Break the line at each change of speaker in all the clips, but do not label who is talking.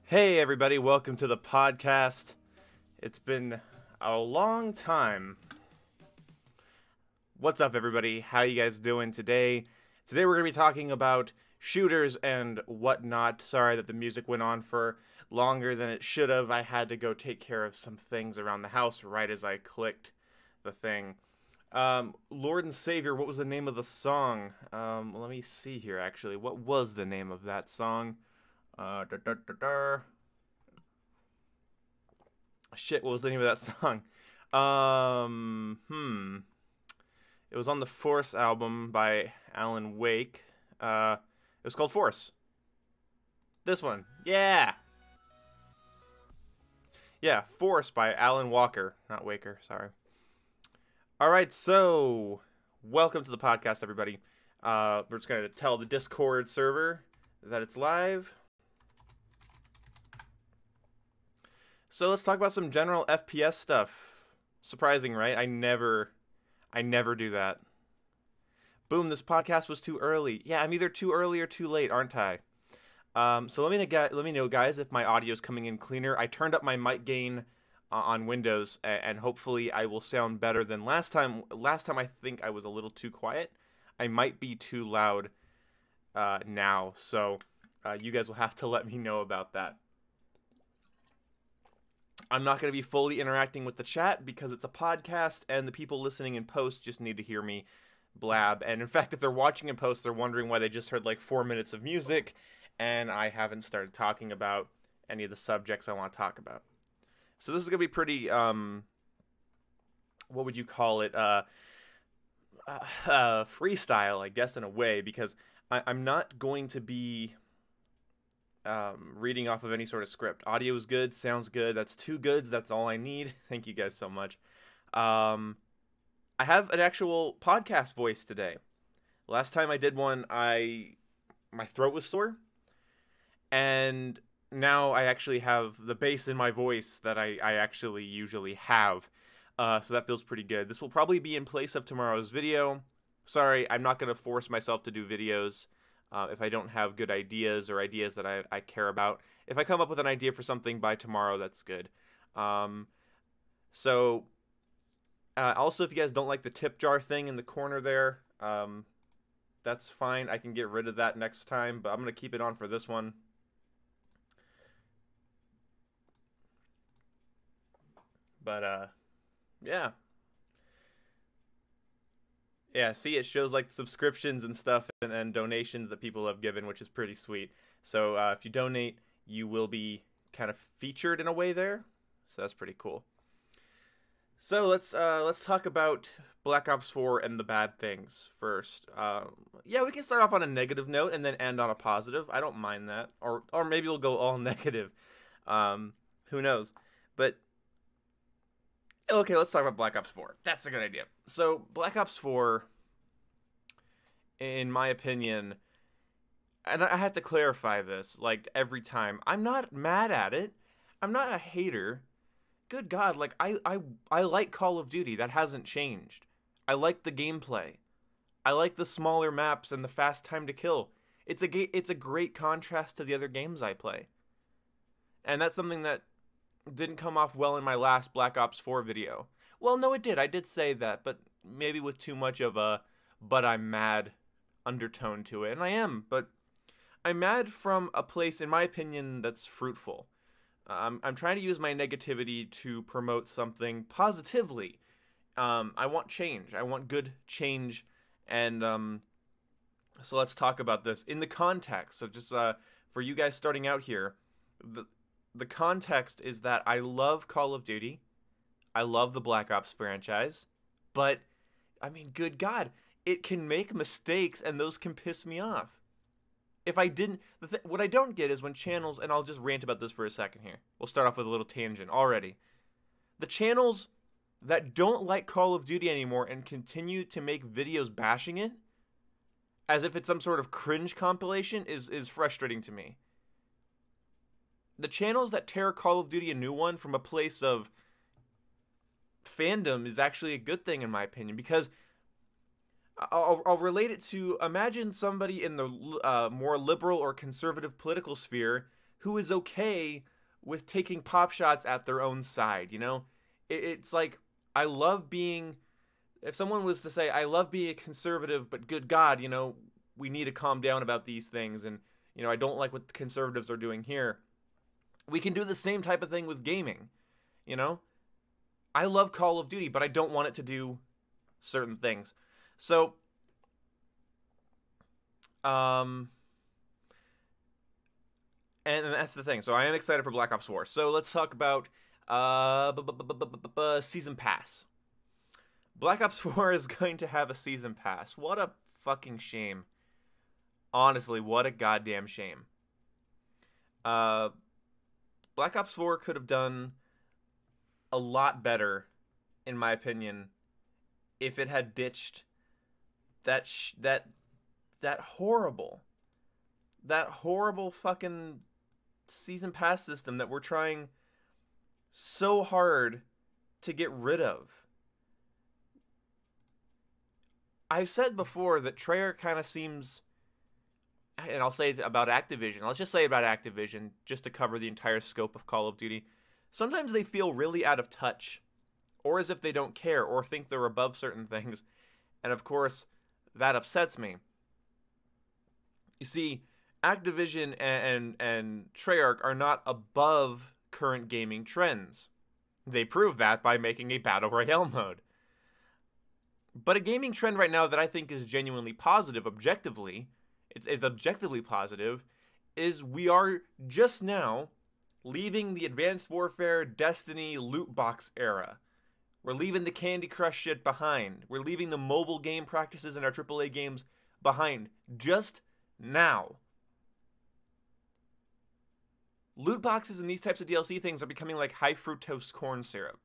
Hey everybody, welcome to the podcast. It's been a long time. What's up everybody? How you guys doing today? Today we're going to be talking about shooters and whatnot. Sorry that the music went on for longer than it should have. I had to go take care of some things around the house right as I clicked the thing. Lord and Savior, what was the name of the song? Let me see here actually. What was the name of that song? Shit, what was the name of that song? It was on the Force album by Alan Wake. It was called Force. This one. Yeah! Yeah, Force by Alan Walker. Not Waker, sorry. Alright, so welcome to the podcast, everybody. We're just going to tell the Discord server that it's live. So let's talk about some general FPS stuff. Surprising, right? I never do that. Boom, this podcast was too early. Yeah, I'm either too early or too late, aren't I? So let me know, guys, if my audio is coming in cleaner. I turned up my mic gain on Windows, and hopefully I will sound better than last time. Last time I think I was a little too quiet. I might be too loud now, so you guys will have to let me know about that. I'm not going to be fully interacting with the chat because it's a podcast and the people listening in post just need to hear me blab. And in fact, if they're watching in post, they're wondering why they just heard like 4 minutes of music and I haven't started talking about any of the subjects I want to talk about. So this is going to be pretty, what would you call it? Freestyle, I guess, in a way, because I'm not going to be reading off of any sort of script. Audio is good, sounds good. That's 2 goods. That's all I need. Thank you guys so much. I have an actual podcast voice today. Last time I did one, my throat was sore, and now I actually have the bass in my voice that I actually usually have. So that feels pretty good. This will probably be in place of tomorrow's video. Sorry, I'm not going to force myself to do videos if I don't have good ideas or ideas that I care about. If I come up with an idea for something by tomorrow, that's good. Also, if you guys don't like the tip jar thing in the corner there, that's fine. I can get rid of that next time, but I'm going to keep it on for this one. But, yeah. Yeah, see, it shows like subscriptions and stuff and donations that people have given, which is pretty sweet. So if you donate, you will be kind of featured in a way there. So that's pretty cool. So let's talk about Black Ops 4 and the bad things first. Yeah, we can start off on a negative note and then end on a positive. I don't mind that. Or maybe we'll go all negative. Who knows? But okay, let's talk about Black Ops 4. That's a good idea. So, Black Ops 4, in my opinion, and I had to clarify this, like, every time. I'm not mad at it. I'm not a hater. Good God, like, I like Call of Duty. That hasn't changed. I like the gameplay. I like the smaller maps and the fast time to kill. It's a great contrast to the other games I play. And that's something that didn't come off well in my last Black Ops 4 video. Well, no, it did. I did say that, but maybe with too much of a "but I'm mad" undertone to it. And I am, but I'm mad from a place, in my opinion, that's fruitful. I'm trying to use my negativity to promote something positively. I want change. I want good change. And so let's talk about this in the context. So just for you guys starting out here, the context is that I love Call of Duty. I love the Black Ops franchise. But, I mean, good God, it can make mistakes and those can piss me off. If I didn't, what I don't get is when channels, and I'll just rant about this for a second here. We'll start off with a little tangent already. The channels that don't like Call of Duty anymore and continue to make videos bashing it, as if it's some sort of cringe compilation, is frustrating to me. The channels that tear Call of Duty a new one from a place of fandom is actually a good thing in my opinion, because I'll relate it to, imagine somebody in the more liberal or conservative political sphere who is okay with taking pop shots at their own side, you know? It's like, I love being, if someone was to say, I love being a conservative, but good God, you know, we need to calm down about these things, and, you know, I don't like what the conservatives are doing here. We can do the same type of thing with gaming, you know? I love Call of Duty, but I don't want it to do certain things. So, and that's the thing. So I am excited for Black Ops 4. So let's talk about Season Pass. Black Ops 4 is going to have a Season Pass. What a fucking shame. Honestly, what a goddamn shame. Black Ops 4 could have done a lot better, in my opinion, if it had ditched that horrible fucking Season Pass system that we're trying so hard to get rid of. I've said before that Treyarch kind of seems, and I'll say it about Activision. Let's just say about Activision, just to cover the entire scope of Call of Duty. Sometimes they feel really out of touch, or as if they don't care, or think they're above certain things. And of course, that upsets me. You see, Activision and Treyarch are not above current gaming trends. They prove that by making a Battle Royale mode. But a gaming trend right now that I think is genuinely positive, objectively, it's objectively positive, is we are just now leaving the Advanced Warfare, Destiny, loot box era. We're leaving the Candy Crush shit behind. We're leaving the mobile game practices in our AAA games behind. Just now. Loot boxes and these types of DLC things are becoming like high fructose corn syrup.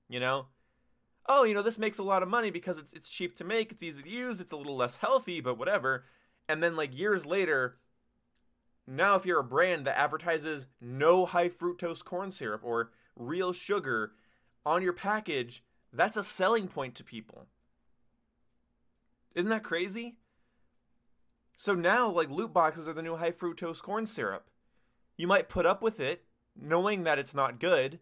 You know? Oh, you know, this makes a lot of money because it's cheap to make, it's easy to use, it's a little less healthy, but whatever. And then like years later, now if you're a brand that advertises no high fructose corn syrup or real sugar on your package, that's a selling point to people. Isn't that crazy? So now, like, loot boxes are the new high fructose corn syrup. You might put up with it, knowing that it's not good,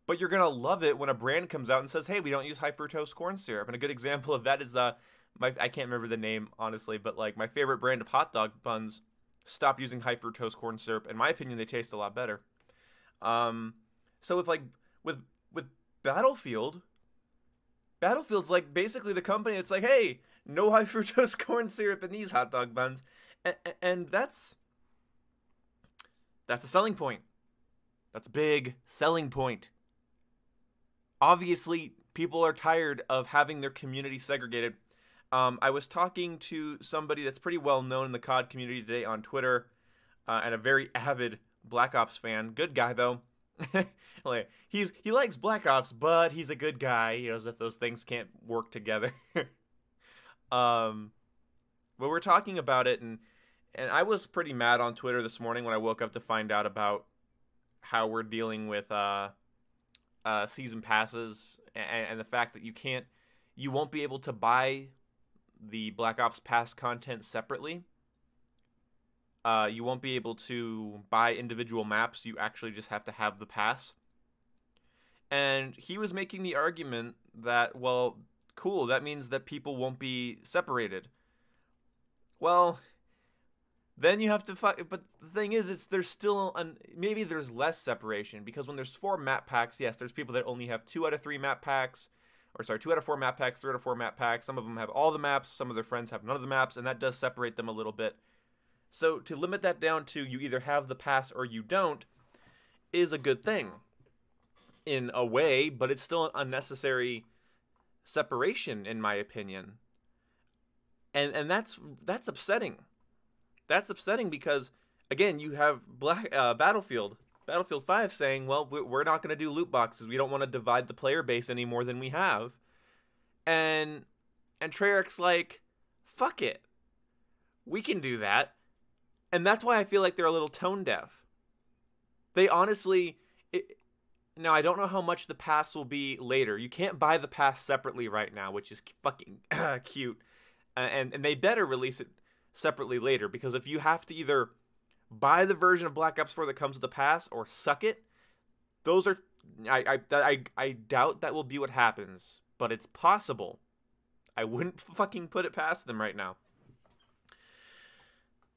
but you're going to love it when a brand comes out and says, hey, we don't use high fructose corn syrup. And a good example of that is, I can't remember the name, honestly, but, like, my favorite brand of hot dog buns stopped using high fructose corn syrup. In my opinion, they taste a lot better. So with Battlefield's like basically the company. It's like, hey, no high fructose corn syrup in these hot dog buns, and that's a selling point. That's a big selling point. Obviously, people are tired of having their community segregated. I was talking to somebody that's pretty well known in the COD community today on Twitter, and a very avid Black Ops fan. Good guy though. Like, he likes Black Ops, but he's a good guy. You know, as if those things can't work together. But we're talking about it, and I was pretty mad on Twitter this morning when I woke up to find out about how we're dealing with season passes and the fact that you won't be able to buy the Black Ops Pass content separately. You won't be able to buy individual maps. You actually just have to have the pass. And he was making the argument that, well, cool, that means that people won't be separated. Well, then you have to but the thing is, there's still maybe there's less separation, because when there's 4 map packs, yes, there's people that only have 2 out of 3 map packs, or sorry, 2 out of 4 map packs, 3 out of 4 map packs. Some of them have all the maps, some of their friends have none of the maps, and that does separate them a little bit. So to limit that down to you either have the pass or you don't is a good thing in a way, but it's still an unnecessary separation in my opinion. And that's upsetting. That's upsetting because, again, you have Battlefield 5 saying, well, we're not going to do loot boxes. We don't want to divide the player base any more than we have. And Treyarch's like, fuck it. We can do that. And that's why I feel like they're a little tone deaf. They honestly... Now, I don't know how much the pass will be later. You can't buy the pass separately right now, which is fucking cute. And they better release it separately later, because if you have to either buy the version of Black Ops 4 that comes with the pass, or suck it. Those are, I doubt that will be what happens, but it's possible. I wouldn't fucking put it past them right now.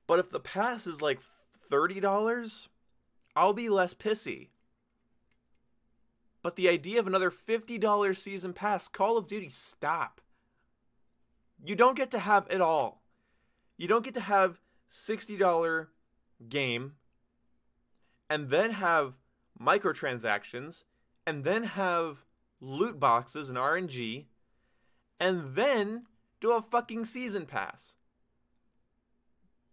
But if the pass is like $30, I'll be less pissy. But the idea of another $50 season pass, Call of Duty, stop. You don't get to have it all. You don't get to have $60 game and then have microtransactions and then have loot boxes and RNG and then do a fucking season pass.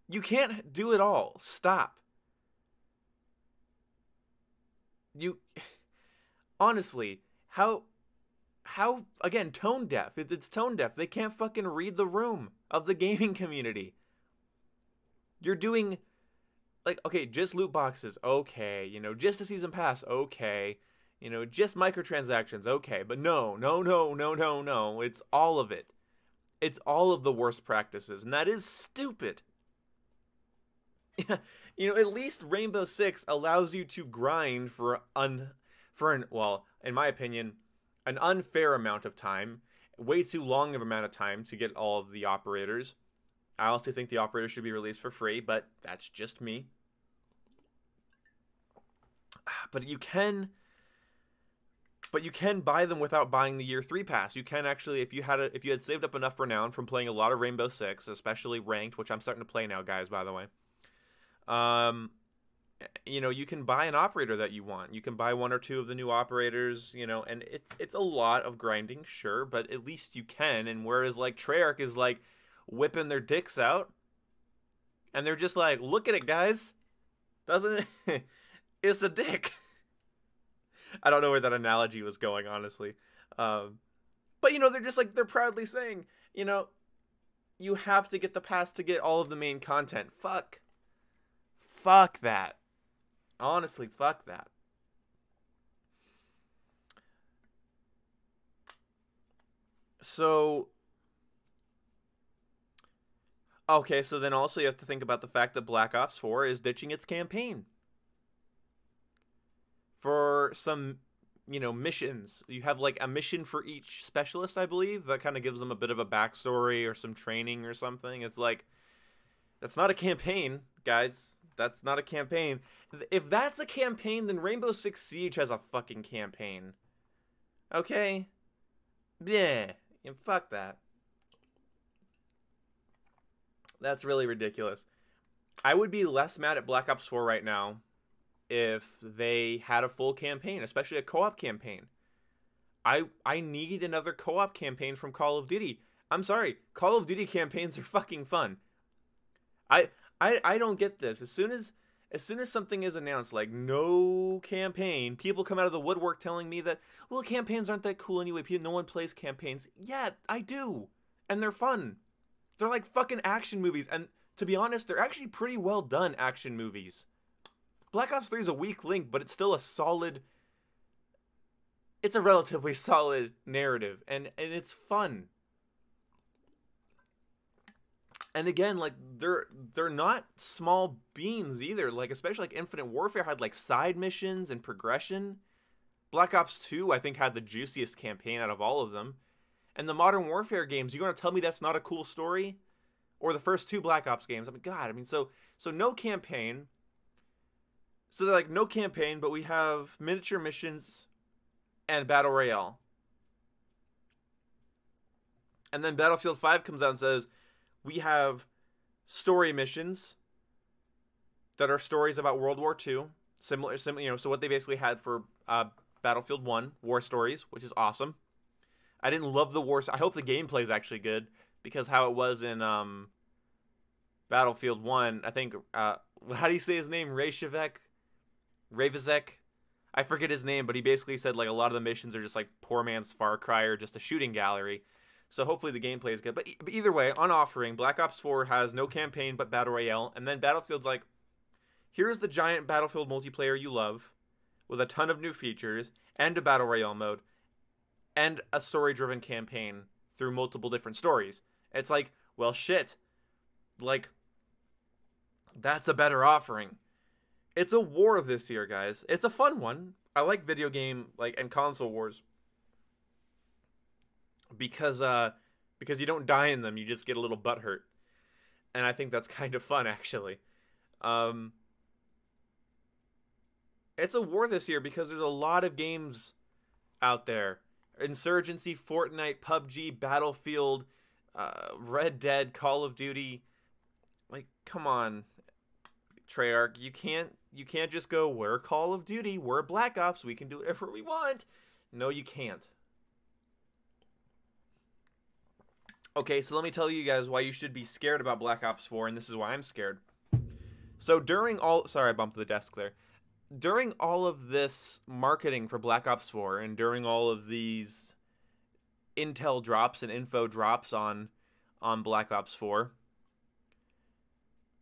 You can't do it all. Stop. You honestly, how again, tone deaf. It's tone deaf. They can't fucking read the room of the gaming community. You're doing like, okay, just loot boxes, okay, you know, just a season pass, okay, you know, just microtransactions, okay, but no, it's all of it. It's all of the worst practices, and that is stupid. You know, at least Rainbow Six allows you to grind for well, in my opinion, an unfair amount of time, way too long of amount of time to get all of the operators. I also think the operators should be released for free, but that's just me. But you can buy them without buying the year 3 pass. You can actually, if you had saved up enough renown from playing a lot of Rainbow Six, especially ranked, which I'm starting to play now, guys, by the way. You know, you can buy an operator that you want. You can buy 1 or 2 of the new operators, you know, and it's a lot of grinding, sure, but at least you can. And whereas like Treyarch is like whipping their dicks out, and they're just like, look at it, guys, doesn't it? It's a dick. I don't know where that analogy was going, honestly. But you know, they're just like, they're proudly saying, you know, you have to get the pass to get all of the main content. Fuck that. Honestly, fuck that. So, okay, so then also you have to think about the fact that Black Ops 4 is ditching its campaign. For some, you know, missions. You have like a mission for each specialist, I believe. That kind of gives them a bit of a backstory or some training or something. It's like, that's not a campaign, guys. That's not a campaign. If that's a campaign, then Rainbow Six Siege has a fucking campaign. Okay? Yeah. Fuck that. That's really ridiculous. I would be less mad at Black Ops 4 right now if they had a full campaign, especially a co-op campaign. I need another co-op campaign from Call of Duty. I'm sorry, Call of Duty campaigns are fucking fun. I don't get this. As soon as something is announced, like no campaign, people come out of the woodwork telling me that, well, campaigns aren't that cool anyway. No one plays campaigns. Yeah, I do. And they're fun. They're like fucking action movies. And to be honest, they're actually pretty well done action movies. Black Ops 3 is a weak link, but it's still it's a relatively solid narrative. And it's fun. And again, like, they're not small beans either. Like, especially like Infinite Warfare had like side missions and progression. Black Ops 2, I think, had the juiciest campaign out of all of them. And the Modern Warfare games, you're going to tell me that's not a cool story? Or the first 2 Black Ops games? I mean, God, I mean, so no campaign. So they're like, no campaign, but we have miniature missions and Battle Royale. And then Battlefield 5 comes out and says, we have story missions that are stories about World War II, similar, you know, so what they basically had for Battlefield 1, war stories, which is awesome. I didn't love the war. I hope the gameplay is actually good, because how it was in Battlefield 1, I think, how do you say his name? Ravizek? I forget his name, but he basically said like a lot of the missions are just like poor man's Far Cry or just a shooting gallery. So hopefully the gameplay is good. But either way, on offering, Black Ops 4 has no campaign but Battle Royale. And then Battlefield's like, here's the giant Battlefield multiplayer you love, with a ton of new features, and a Battle Royale mode, and a story-driven campaign through multiple different stories. It's like, well, shit. Like, That's a better offering. It's a war this year, guys. It's a fun one. I like video game and console wars because you don't die in them. You just get a little butthurt, and I think that's kind of fun actually. Um, it's a war this year because there's a lot of games out there: Insurgency, Fortnite, PUBG, Battlefield, Red Dead, Call of Duty. Like, come on, Treyarch, you can't just go, we're Call of Duty, we're Black Ops, we can do whatever we want. No, you can't. Okay, so let me tell you guys why you should be scared about Black Ops 4, and this is why I'm scared. So sorry, I bumped the desk there. During all of this marketing for Black Ops 4, and during all of these intel drops and info drops on Black Ops 4,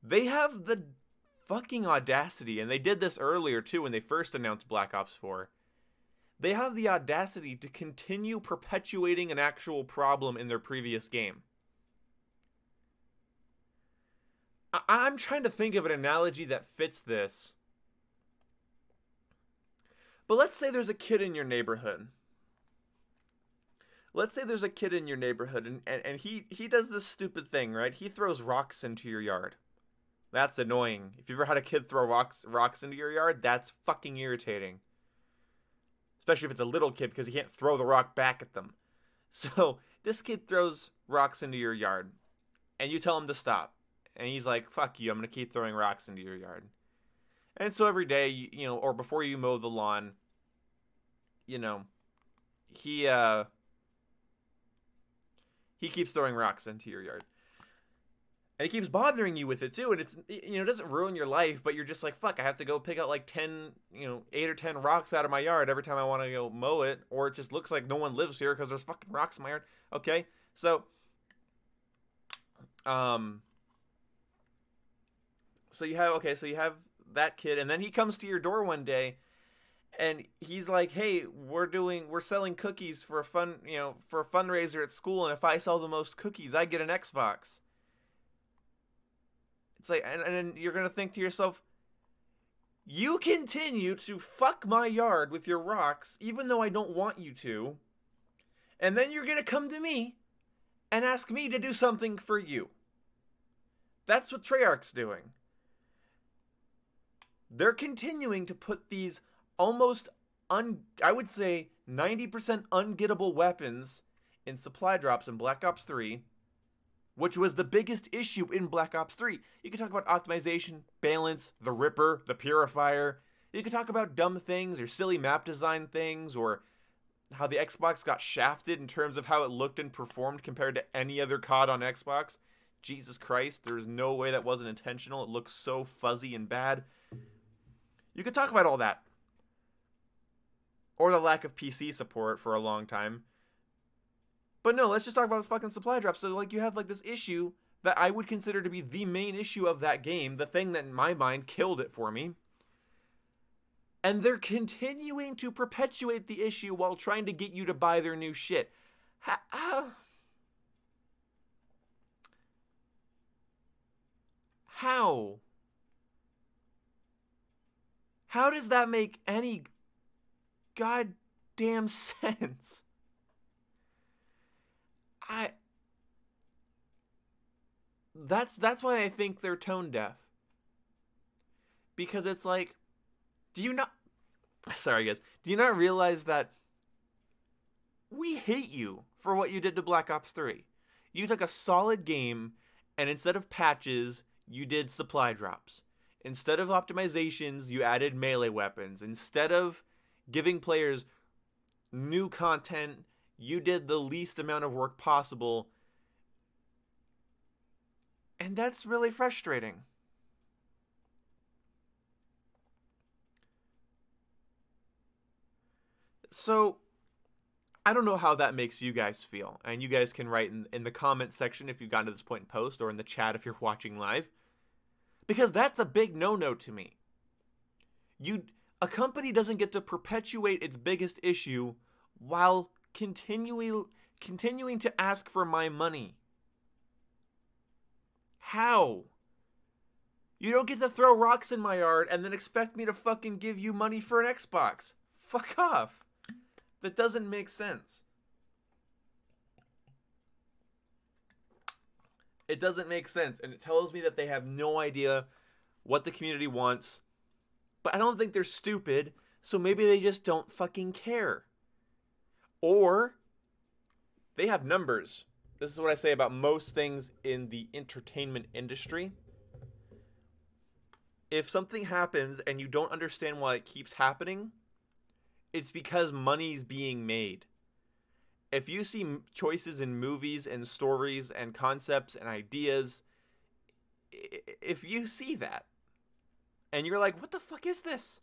they have the fucking audacity, and they did this earlier too when they first announced Black Ops 4. They have the audacity to continue perpetuating an actual problem in their previous game. I'm trying to think of an analogy that fits this. But let's say there's a kid in your neighborhood. Let's say there's a kid in your neighborhood, and he does this stupid thing, right? He throws rocks into your yard. That's annoying. If you've ever had a kid throw rocks into your yard, that's fucking irritating. Especially if it's a little kid, because you can't throw the rock back at them. So this kid throws rocks into your yard, and you tell him to stop. And he's like, fuck you, I'm going to keep throwing rocks into your yard. And so every day, you know, or before you mow the lawn, you know, he keeps throwing rocks into your yard. And he keeps bothering you with it too, and it doesn't ruin your life, but you're just like, fuck, I have to go pick out like 8 or 10 rocks out of my yard every time I want to go mow it, or it just looks like no one lives here because there's fucking rocks in my yard. Okay, so you have that kid, and then he comes to your door one day, and he's like, hey, we're selling cookies for a fundraiser at school, and if I sell the most cookies, I get an Xbox. It's like, and then you're going to think to yourself, you continue to fuck my yard with your rocks, even though I don't want you to. And then you're going to come to me and ask me to do something for you. That's what Treyarch's doing. They're continuing to put these almost, I would say, 90% ungettable weapons in supply drops in Black Ops 3, which was the biggest issue in Black Ops 3. You could talk about optimization, balance, the Ripper, the Purifier. You could talk about dumb things or silly map design things, or how the Xbox got shafted in terms of how it looked and performed compared to any other COD on Xbox. Jesus Christ, there's no way that wasn't intentional. It looks so fuzzy and bad. You could talk about all that. Or the lack of PC support for a long time. But no, let's just talk about this fucking supply drop. So, like, you have, like, this issue that I would consider to be the main issue of that game, the thing that, in my mind, killed it for me. And they're continuing to perpetuate the issue while trying to get you to buy their new shit. How? How does that make any goddamn sense? That's why I think they're tone deaf. Because it's like, do you not realize that we hate you for what you did to Black Ops 3? You took a solid game, and instead of patches, you did supply drops. Instead of optimizations, you added melee weapons. Instead of giving players new content, you did the least amount of work possible. And that's really frustrating. So, I don't know how that makes you guys feel. And you guys can write in the comment section if you've gotten to this point in post, or in the chat if you're watching live. Because that's a big no-no to me. A company doesn't get to perpetuate its biggest issue while continuing to ask for my money. How? You don't get to throw rocks in my yard and then expect me to fucking give you money for an Xbox. Fuck off. That doesn't make sense. It doesn't make sense, and it tells me that they have no idea what the community wants. But I don't think they're stupid, so maybe they just don't fucking care. Or they have numbers. This is what I say about most things in the entertainment industry. If something happens and you don't understand why it keeps happening, it's because money's being made. If you see choices in movies and stories and concepts and ideas, if you see that and you're like, what the fuck is this?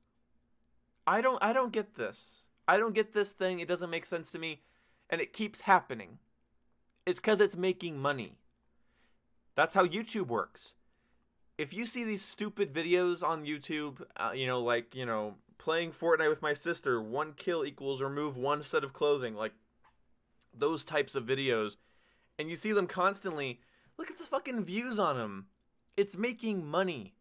I don't get this. I don't get this thing. It doesn't make sense to me. And it keeps happening. It's because it's making money. That's how YouTube works. If you see these stupid videos on YouTube, playing Fortnite with my sister, 1 kill equals remove 1 set of clothing, like those types of videos, and you see them constantly, look at the fucking views on them. It's making money.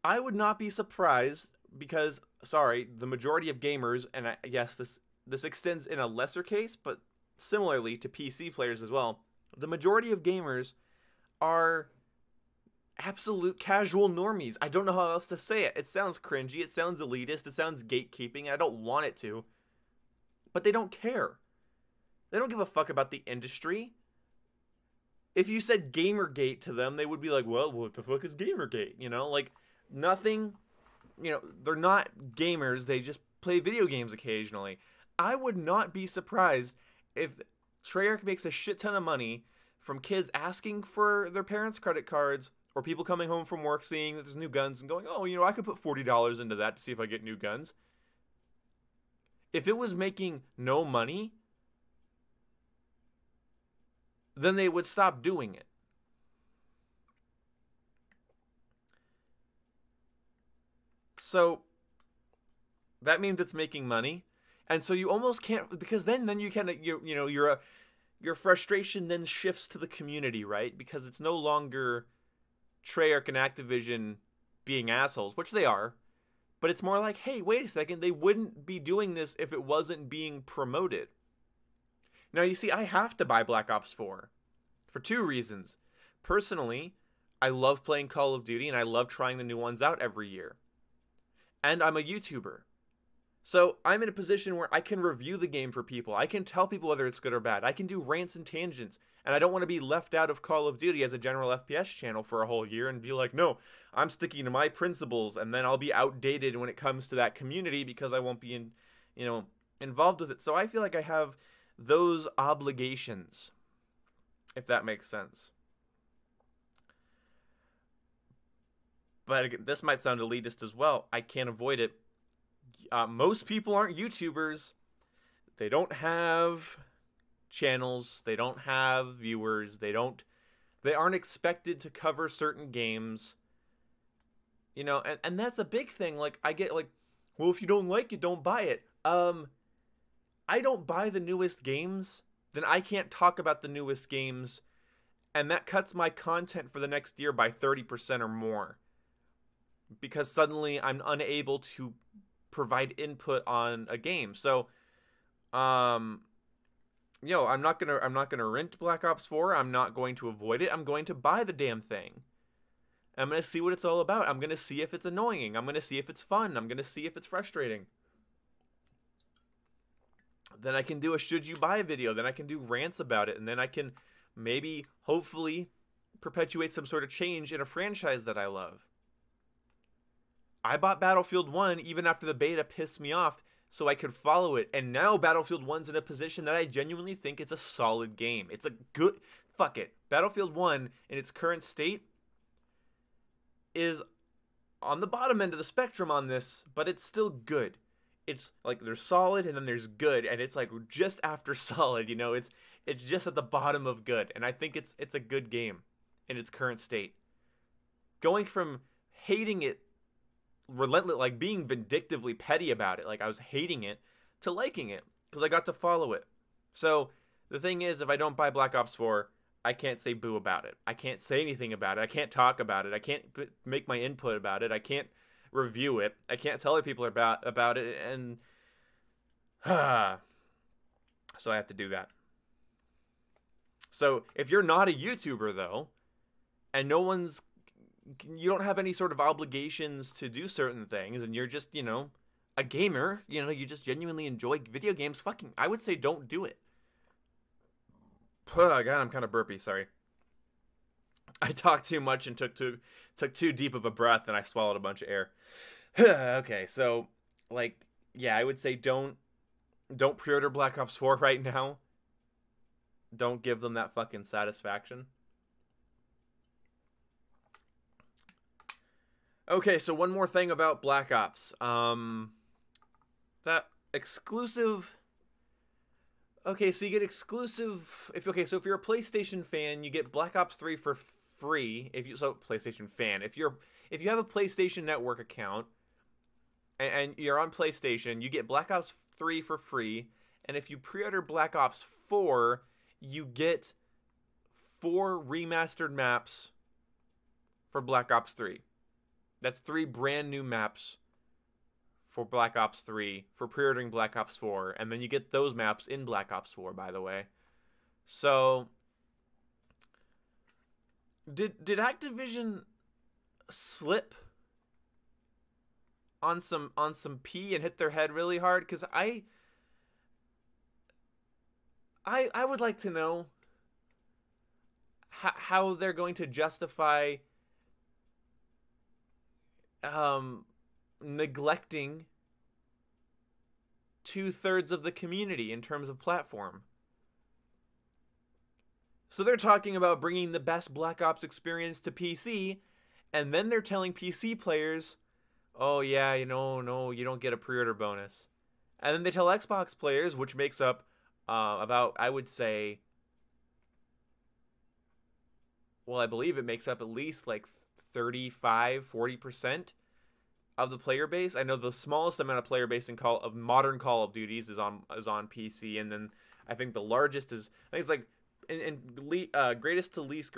I would not be surprised because, sorry, the majority of gamers, and yes, this extends in a lesser case, but similarly to PC players as well, the majority of gamers are absolute casual normies. I don't know how else to say it. It sounds cringy, it sounds elitist, it sounds gatekeeping, I don't want it to. But they don't care. They don't give a fuck about the industry. If you said Gamergate to them, they would be like, well, what the fuck is Gamergate? You know, like, nothing, they're not gamers, they just play video games occasionally. I would not be surprised if Treyarch makes a shit ton of money from kids asking for their parents' credit cards, or people coming home from work seeing that there's new guns and going, oh, I could put $40 into that to see if I get new guns. If it was making no money, then they would stop doing it. So that means it's making money, and so you almost can't, because then you kind of your frustration then shifts to the community, right? Because it's no longer Treyarch and Activision being assholes, which they are, but it's more like, hey, wait a second, they wouldn't be doing this if it wasn't being promoted. Now, you see, I have to buy Black Ops 4 for 2 reasons. Personally, I love playing Call of Duty, and I love trying the new ones out every year. And I'm a YouTuber. So I'm in a position where I can review the game for people. I can tell people whether it's good or bad. I can do rants and tangents. And I don't want to be left out of Call of Duty as a general FPS channel for a whole year and be like, no, I'm sticking to my principles, and then I'll be outdated when it comes to that community because I won't be involved with it. So I feel like I have those obligations, if that makes sense. But again, this might sound elitist as well. I can't avoid it. Most people aren't YouTubers. They don't have channels. They don't have viewers. They aren't expected to cover certain games. And that's a big thing. Like, I get like, well, if you don't like it, don't buy it. I don't buy the newest games, then I can't talk about the newest games, and that cuts my content for the next year by 30% or more. Because suddenly I'm unable to provide input on a game. So, I'm not gonna rent Black Ops 4. I'm not going to avoid it. I'm going to buy the damn thing. I'm gonna see what it's all about. I'm gonna see if it's annoying. I'm gonna see if it's fun. I'm gonna see if it's frustrating. Then I can do a should you buy video. Then I can do rants about it, and then I can maybe, hopefully, perpetuate some sort of change in a franchise that I love. I bought Battlefield 1 even after the beta pissed me off so I could follow it. And now Battlefield 1's in a position that I genuinely think it's a solid game. It's a good... Fuck it. Battlefield 1 in its current state is on the bottom end of the spectrum on this, but it's still good. It's like there's solid and then there's good, and it's like just after solid, it's just at the bottom of good. And I think it's a good game in its current state. Going from hating it relentless, like being vindictively petty about it, like I was hating it, to liking it because I got to follow it. So the thing is, if I don't buy Black Ops 4, I can't say boo about it. I can't say anything about it. I can't talk about it. I can't make my input about it. I can't review it. I can't tell other people about it, and so I have to do that. So if you're not a YouTuber though, and you don't have any sort of obligations to do certain things, and you're just, a gamer, you just genuinely enjoy video games, I would say don't do it. God, I'm kind of burpy, sorry. I talked too much and took too deep of a breath, and I swallowed a bunch of air. Okay, so, yeah, I would say don't pre-order Black Ops 4 right now. Don't give them that fucking satisfaction. Okay, so one more thing about Black Ops. That exclusive... Okay, so you get exclusive... So if you're a PlayStation fan, you get Black Ops 3 for free. PlayStation fan. If you have a PlayStation Network account, and you're on PlayStation, you get Black Ops 3 for free. And if you pre-order Black Ops 4, you get 4 remastered maps for Black Ops 3. That's 3 brand new maps for Black Ops 3 for pre-ordering Black Ops 4. And then you get those maps in Black Ops 4, by the way. So, did Activision slip on some pee and hit their head really hard? Because I would like to know how they're going to justify neglecting 2/3 of the community in terms of platform. So they're talking about bringing the best Black Ops experience to PC, and then they're telling PC players, oh yeah, no, you don't get a pre-order bonus. And then they tell Xbox players, which makes up about, I would say, well, I believe it makes up at least like 35-40% of the player base. I know the smallest amount of player base of modern Call of Duties is on PC, and then I think the largest is, I think it's like greatest to least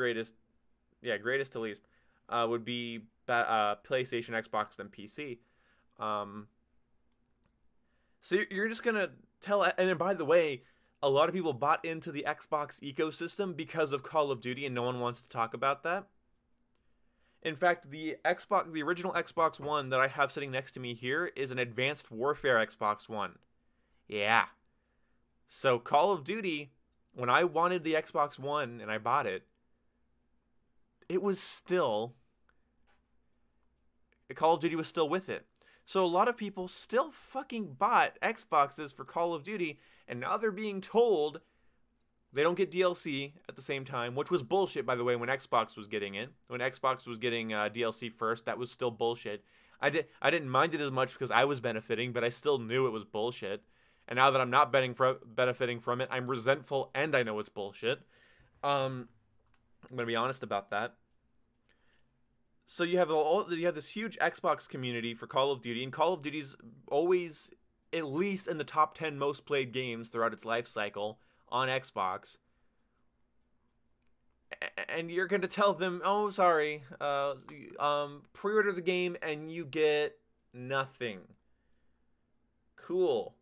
would be PlayStation, Xbox, then PC. So you're just gonna tell, and then by the way, a lot of people bought into the Xbox ecosystem because of Call of Duty, and no one wants to talk about that. In fact, the original Xbox One that I have sitting next to me here is an Advanced Warfare Xbox One. Yeah. So Call of Duty, when I wanted the Xbox One and I bought it, Call of Duty was still with it. So a lot of people still fucking bought Xboxes for Call of Duty, and now they're being told they don't get DLC at the same time, which was bullshit, by the way, when Xbox was getting it. When Xbox was getting DLC first, that was still bullshit. I didn't mind it as much because I was benefiting, but I still knew it was bullshit. And now that I'm not benefiting from it, I'm resentful and I know it's bullshit. I'm going to be honest about that. So you have this huge Xbox community for Call of Duty, and Call of Duty's always at least in the top 10 most played games throughout its life cycle on Xbox. And you're going to tell them, oh, sorry, pre-order the game and you get nothing. Cool.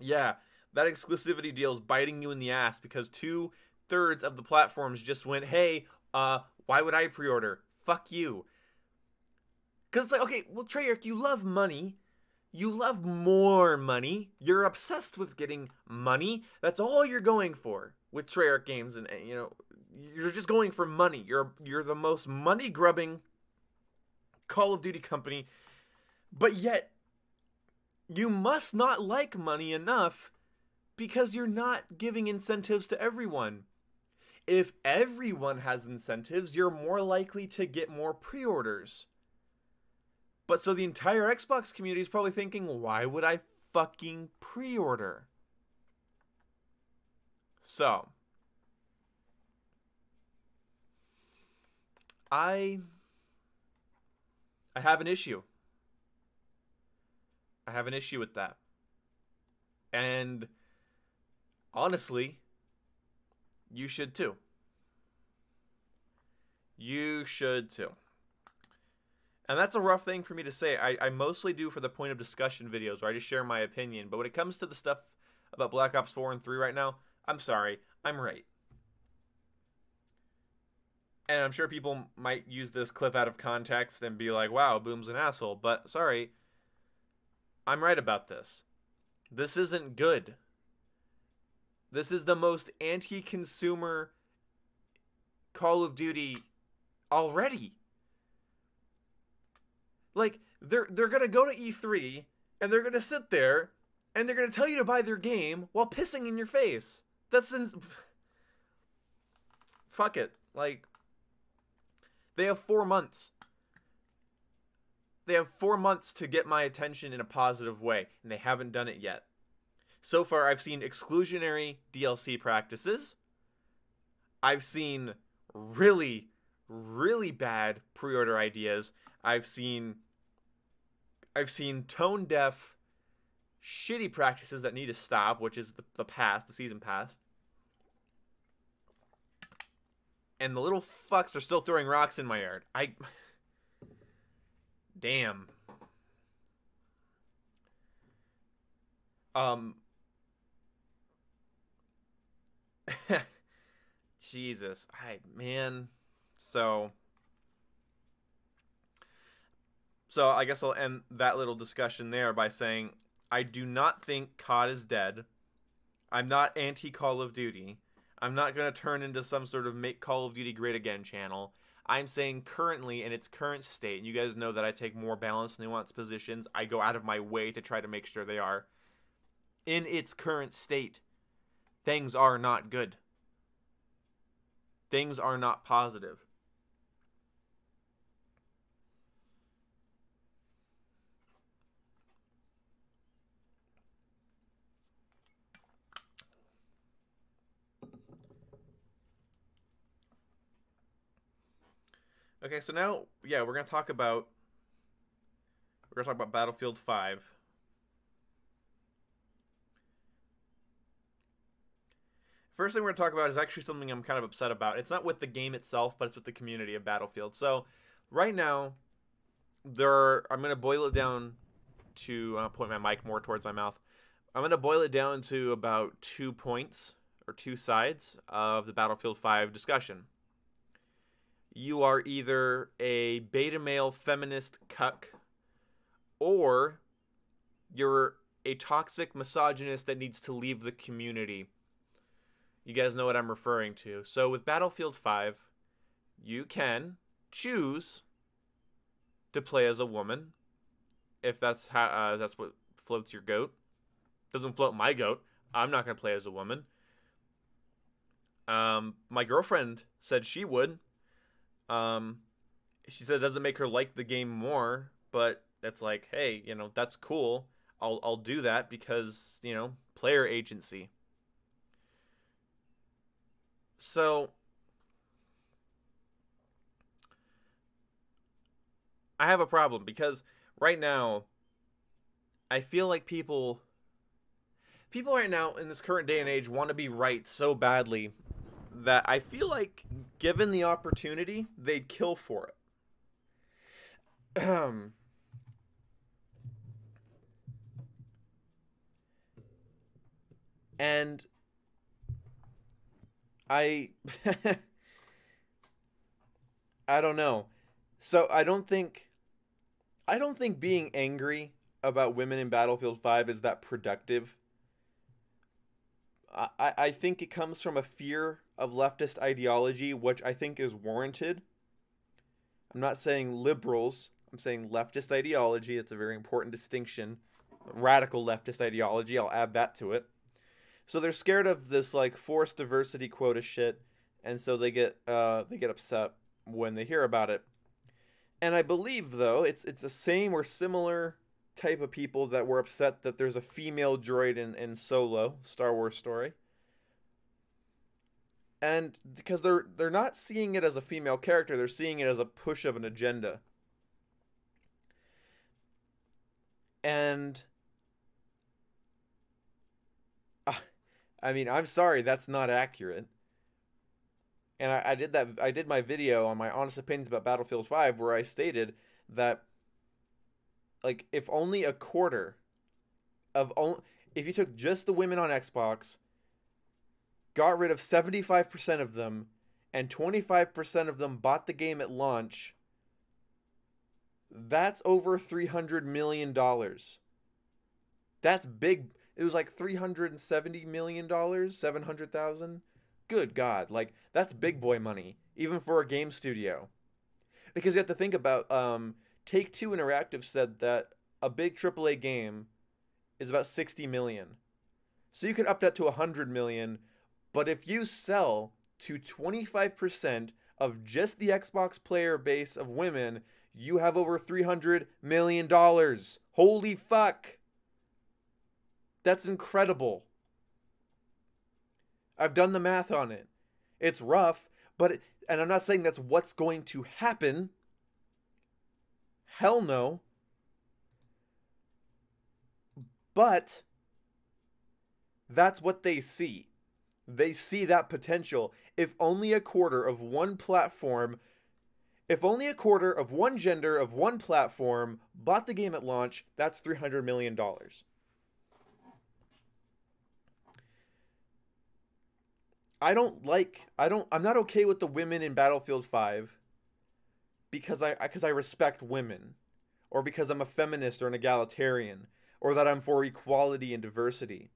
Yeah, that exclusivity deal is biting you in the ass because 2/3 of the platforms just went, hey, why would I pre-order? Fuck you. Because it's like, okay, well, Treyarch, you love money. You love more money. You're obsessed with getting money. That's all you're going for with Treyarch games, and you're just going for money. You're the most money-grubbing Call of Duty company, but yet you must not like money enough because you're not giving incentives to everyone. If everyone has incentives, you're more likely to get more pre-orders. But so the entire Xbox community is probably thinking, why would I fucking pre-order? So, I have an issue. I have an issue with that. And honestly, you should too. You should too. And that's a rough thing for me to say. I mostly do for the point of discussion videos where I just share my opinion. But when it comes to the stuff about Black Ops 4 and 3 right now, I'm sorry. I'm right. And I'm sure people might use this clip out of context and be like, wow, Boom's an asshole. But sorry, I'm right about this. This isn't good. This is the most anti-consumer Call of Duty already. Like, they're going to go to E3 and they're going to sit there and they're going to tell you to buy their game while pissing in your face. Fuck it. Like, they have 4 months. They have 4 months to get my attention in a positive way, and they haven't done it yet. So far, I've seen exclusionary DLC practices. I've seen really, really bad pre-order ideas. I've seen tone deaf, shitty practices that need to stop, which is the pass, the season pass. And the little fucks are still throwing rocks in my yard. Damn. Jesus. Man. So I guess I'll end that little discussion there by saying I do not think COD is dead. I'm not anti-Call of Duty. I'm not going to turn into some sort of make Call of Duty great again channel. I'm saying currently, in its current state, and you guys know that I take more balanced, nuanced positions. I go out of my way to try to make sure they are. In its current state, things are not good. Things are not positive. Okay, so now, yeah, we're gonna talk about Battlefield 5. First thing we're gonna talk about is actually something I'm kind of upset about. It's not with the game itself, but it's with the community of Battlefield. So, right now, I'm gonna boil it down to point my mic more towards my mouth. I'm gonna boil it down to about 2 points or 2 sides of the Battlefield 5 discussion. You are either a beta male feminist cuck, or you're a toxic misogynist that needs to leave the community. You guys know what I'm referring to. So with Battlefield 5, you can choose to play as a woman, if that's what floats your goat. Doesn't float my goat. I'm not gonna play as a woman. My girlfriend said she would. She said it doesn't make her like the game more, but it's like, hey, you know, that's cool. I'll do that because, you know, player agency. So I have a problem because right now I feel like people right now in this current day and age want to be right so badly that I feel like given the opportunity, they'd kill for it. And I I don't know. So I don't think being angry about women in Battlefield 5 is that productive. I think it comes from a fear of leftist ideology, which I think is warranted. I'm not saying liberals. I'm saying leftist ideology. It's a very important distinction. Radical leftist ideology. I'll add that to it. So they're scared of this like forced diversity quota shit, and so they get upset when they hear about it. And I believe though it's the same or similar type of people that were upset that there's a female droid in Solo, Star Wars story. And because they're not seeing it as a female character, they're seeing it as a push of an agenda. And I mean, I'm sorry, that's not accurate. And I did my video on my honest opinions about Battlefield 5 where I stated that like if only a quarter of only if you took just the women on Xbox, got rid of 75% of them, and 25% of them bought the game at launch, that's over $300 million. That's big. It was like $370 million, 700,000. Good God. Like, that's big boy money, even for a game studio. Because you have to think about, Take-Two Interactive said that a big AAA game is about 60 million. So you could up that to 100 million, but if you sell to 25% of just the Xbox player base of women, you have over $300 million. Holy fuck. That's incredible. I've done the math on it. It's rough, and I'm not saying that's what's going to happen. Hell no. But that's what they see. They see that potential. If only a quarter of one platform, if only a quarter of one gender of one platform bought the game at launch, that's $300 million. I'm not okay with the women in Battlefield 5 because I respect women, or because I'm a feminist or an egalitarian, or that I'm for equality and diversity.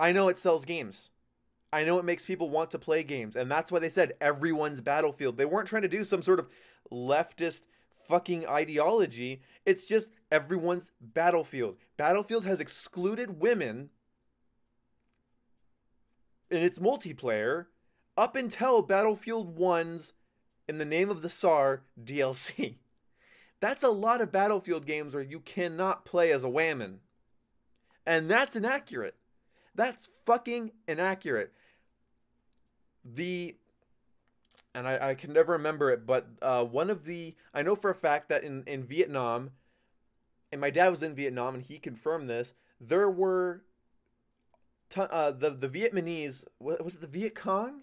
I know it sells games. I know it makes people want to play games, and that's why they said everyone's Battlefield. They weren't trying to do some sort of leftist fucking ideology. It's just everyone's Battlefield. Battlefield has excluded women in its multiplayer up until Battlefield 1's In the Name of the Tsar DLC. That's a lot of Battlefield games where you cannot play as a woman. And that's inaccurate. That's fucking inaccurate. I can never remember it, but I know for a fact that in Vietnam, and my dad was in Vietnam and he confirmed this, there were the Vietnamese, was it the Viet Cong?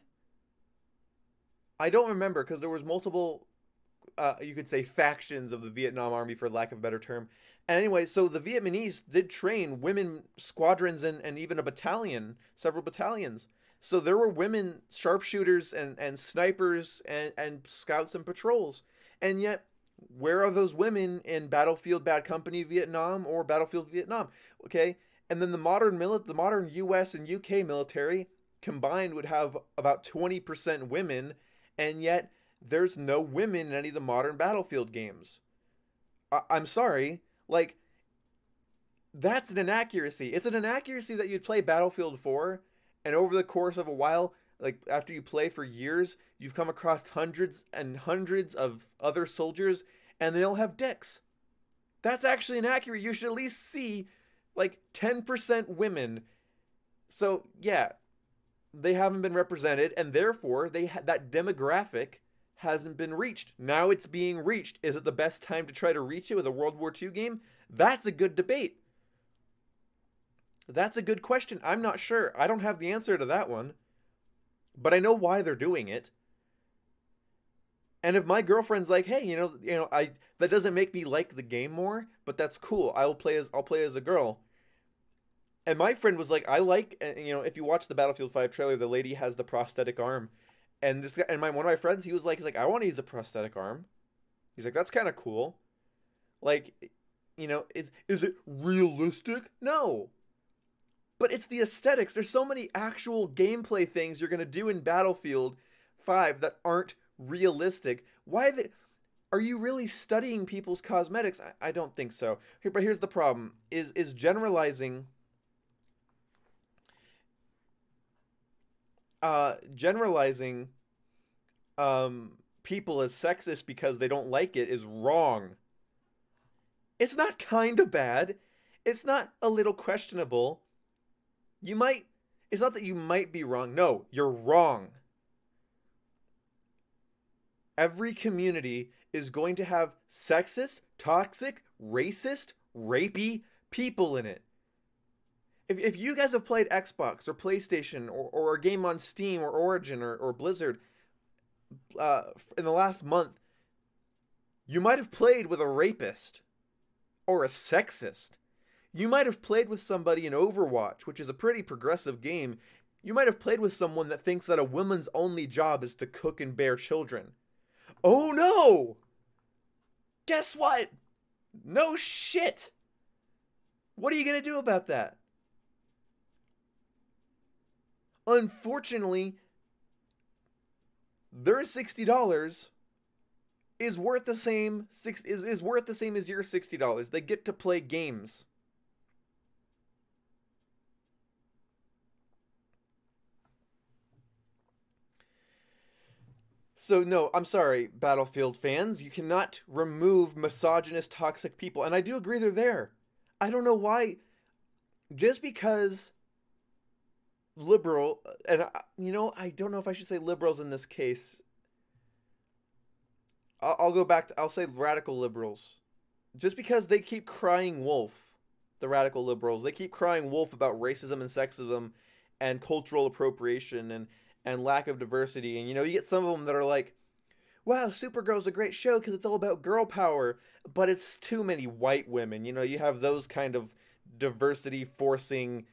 I don't remember because there was multiple, you could say, factions of the Vietnam Army, for lack of a better term. And anyway, so the Vietnamese did train women squadrons and even a battalion, several battalions. So there were women sharpshooters and snipers and scouts and patrols. And yet, where are those women in Battlefield Bad Company Vietnam or Battlefield Vietnam? Okay, and then the modern U.S. and U.K. military combined would have about 20% women, and yet there's no women in any of the modern Battlefield games. I'm sorry, like, that's an inaccuracy. It's an inaccuracy that you'd play Battlefield 4, and over the course of a while, like after you play for years, you've come across hundreds and hundreds of other soldiers, and they all have dicks. That's actually inaccurate. You should at least see like 10% women. So yeah, they haven't been represented, and therefore that demographic hasn't been reached. Now it's being reached. Is it the best time to try to reach it with a World War II game? That's a good debate. That's a good question. I'm not sure. I don't have the answer to that one. But I know why they're doing it. And if my girlfriend's like, "Hey, that doesn't make me like the game more, but that's cool. I'll play as a girl." And my friend was like, if you watch the Battlefield 5 trailer, the lady has the prosthetic arm. And this guy, and one of my friends, he's like, I want to use a prosthetic arm. He's like, that's kind of cool. Like, is it realistic? No. But it's the aesthetics. There's so many actual gameplay things you're going to do in Battlefield 5 that aren't realistic. Are you really studying people's cosmetics? I don't think so. But here's the problem. Is generalizing people as sexist because they don't like it is wrong. It's not kind of bad. It's not a little questionable. It's not that you might be wrong. No, you're wrong. Every community is going to have sexist, toxic, racist, rapey people in it. if you guys have played Xbox or PlayStation or a game on Steam or Origin or Blizzard in the last month, you might have played with a rapist or a sexist. You might have played with somebody in Overwatch, which is a pretty progressive game. You might have played with someone that thinks that a woman's only job is to cook and bear children. Oh no! Guess what? No shit! What are you gonna do about that? Unfortunately, their $60 is worth the same is worth the same as your $60. They get to play games. So no, I'm sorry, Battlefield fans, you cannot remove misogynist, toxic people, and I do agree they're there. I don't know why, just because liberal, and I don't know if I should say liberals in this case. I'll go back to, I'll say radical liberals. Just because they keep crying wolf, the radical liberals, they keep crying wolf about racism and sexism and cultural appropriation and lack of diversity. And, you get some of them that are like, wow, Supergirl's a great show because it's all about girl power, but it's too many white women. You have those kind of diversity forcing.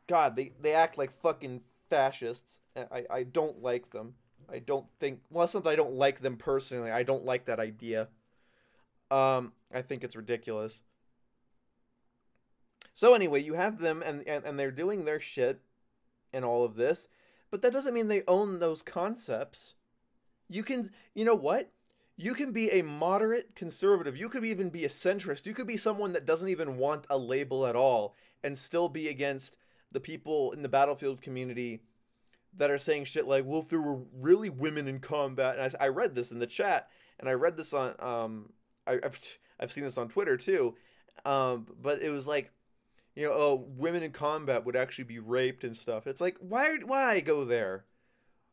God, they act like fucking fascists. I don't like them. I don't think, well, it's not that I don't like them personally. I don't like that idea. I think it's ridiculous. So anyway, you have them and they're doing their shit and all of this, but that doesn't mean they own those concepts. You know what? You can be a moderate conservative. You could even be a centrist. You could be someone that doesn't even want a label at all and still be against the people in the Battlefield community that are saying shit like, well, if there were really women in combat, and I read this in the chat, and I read this on, I've seen this on Twitter too, but it was like, oh, women in combat would actually be raped and stuff. It's like, why go there?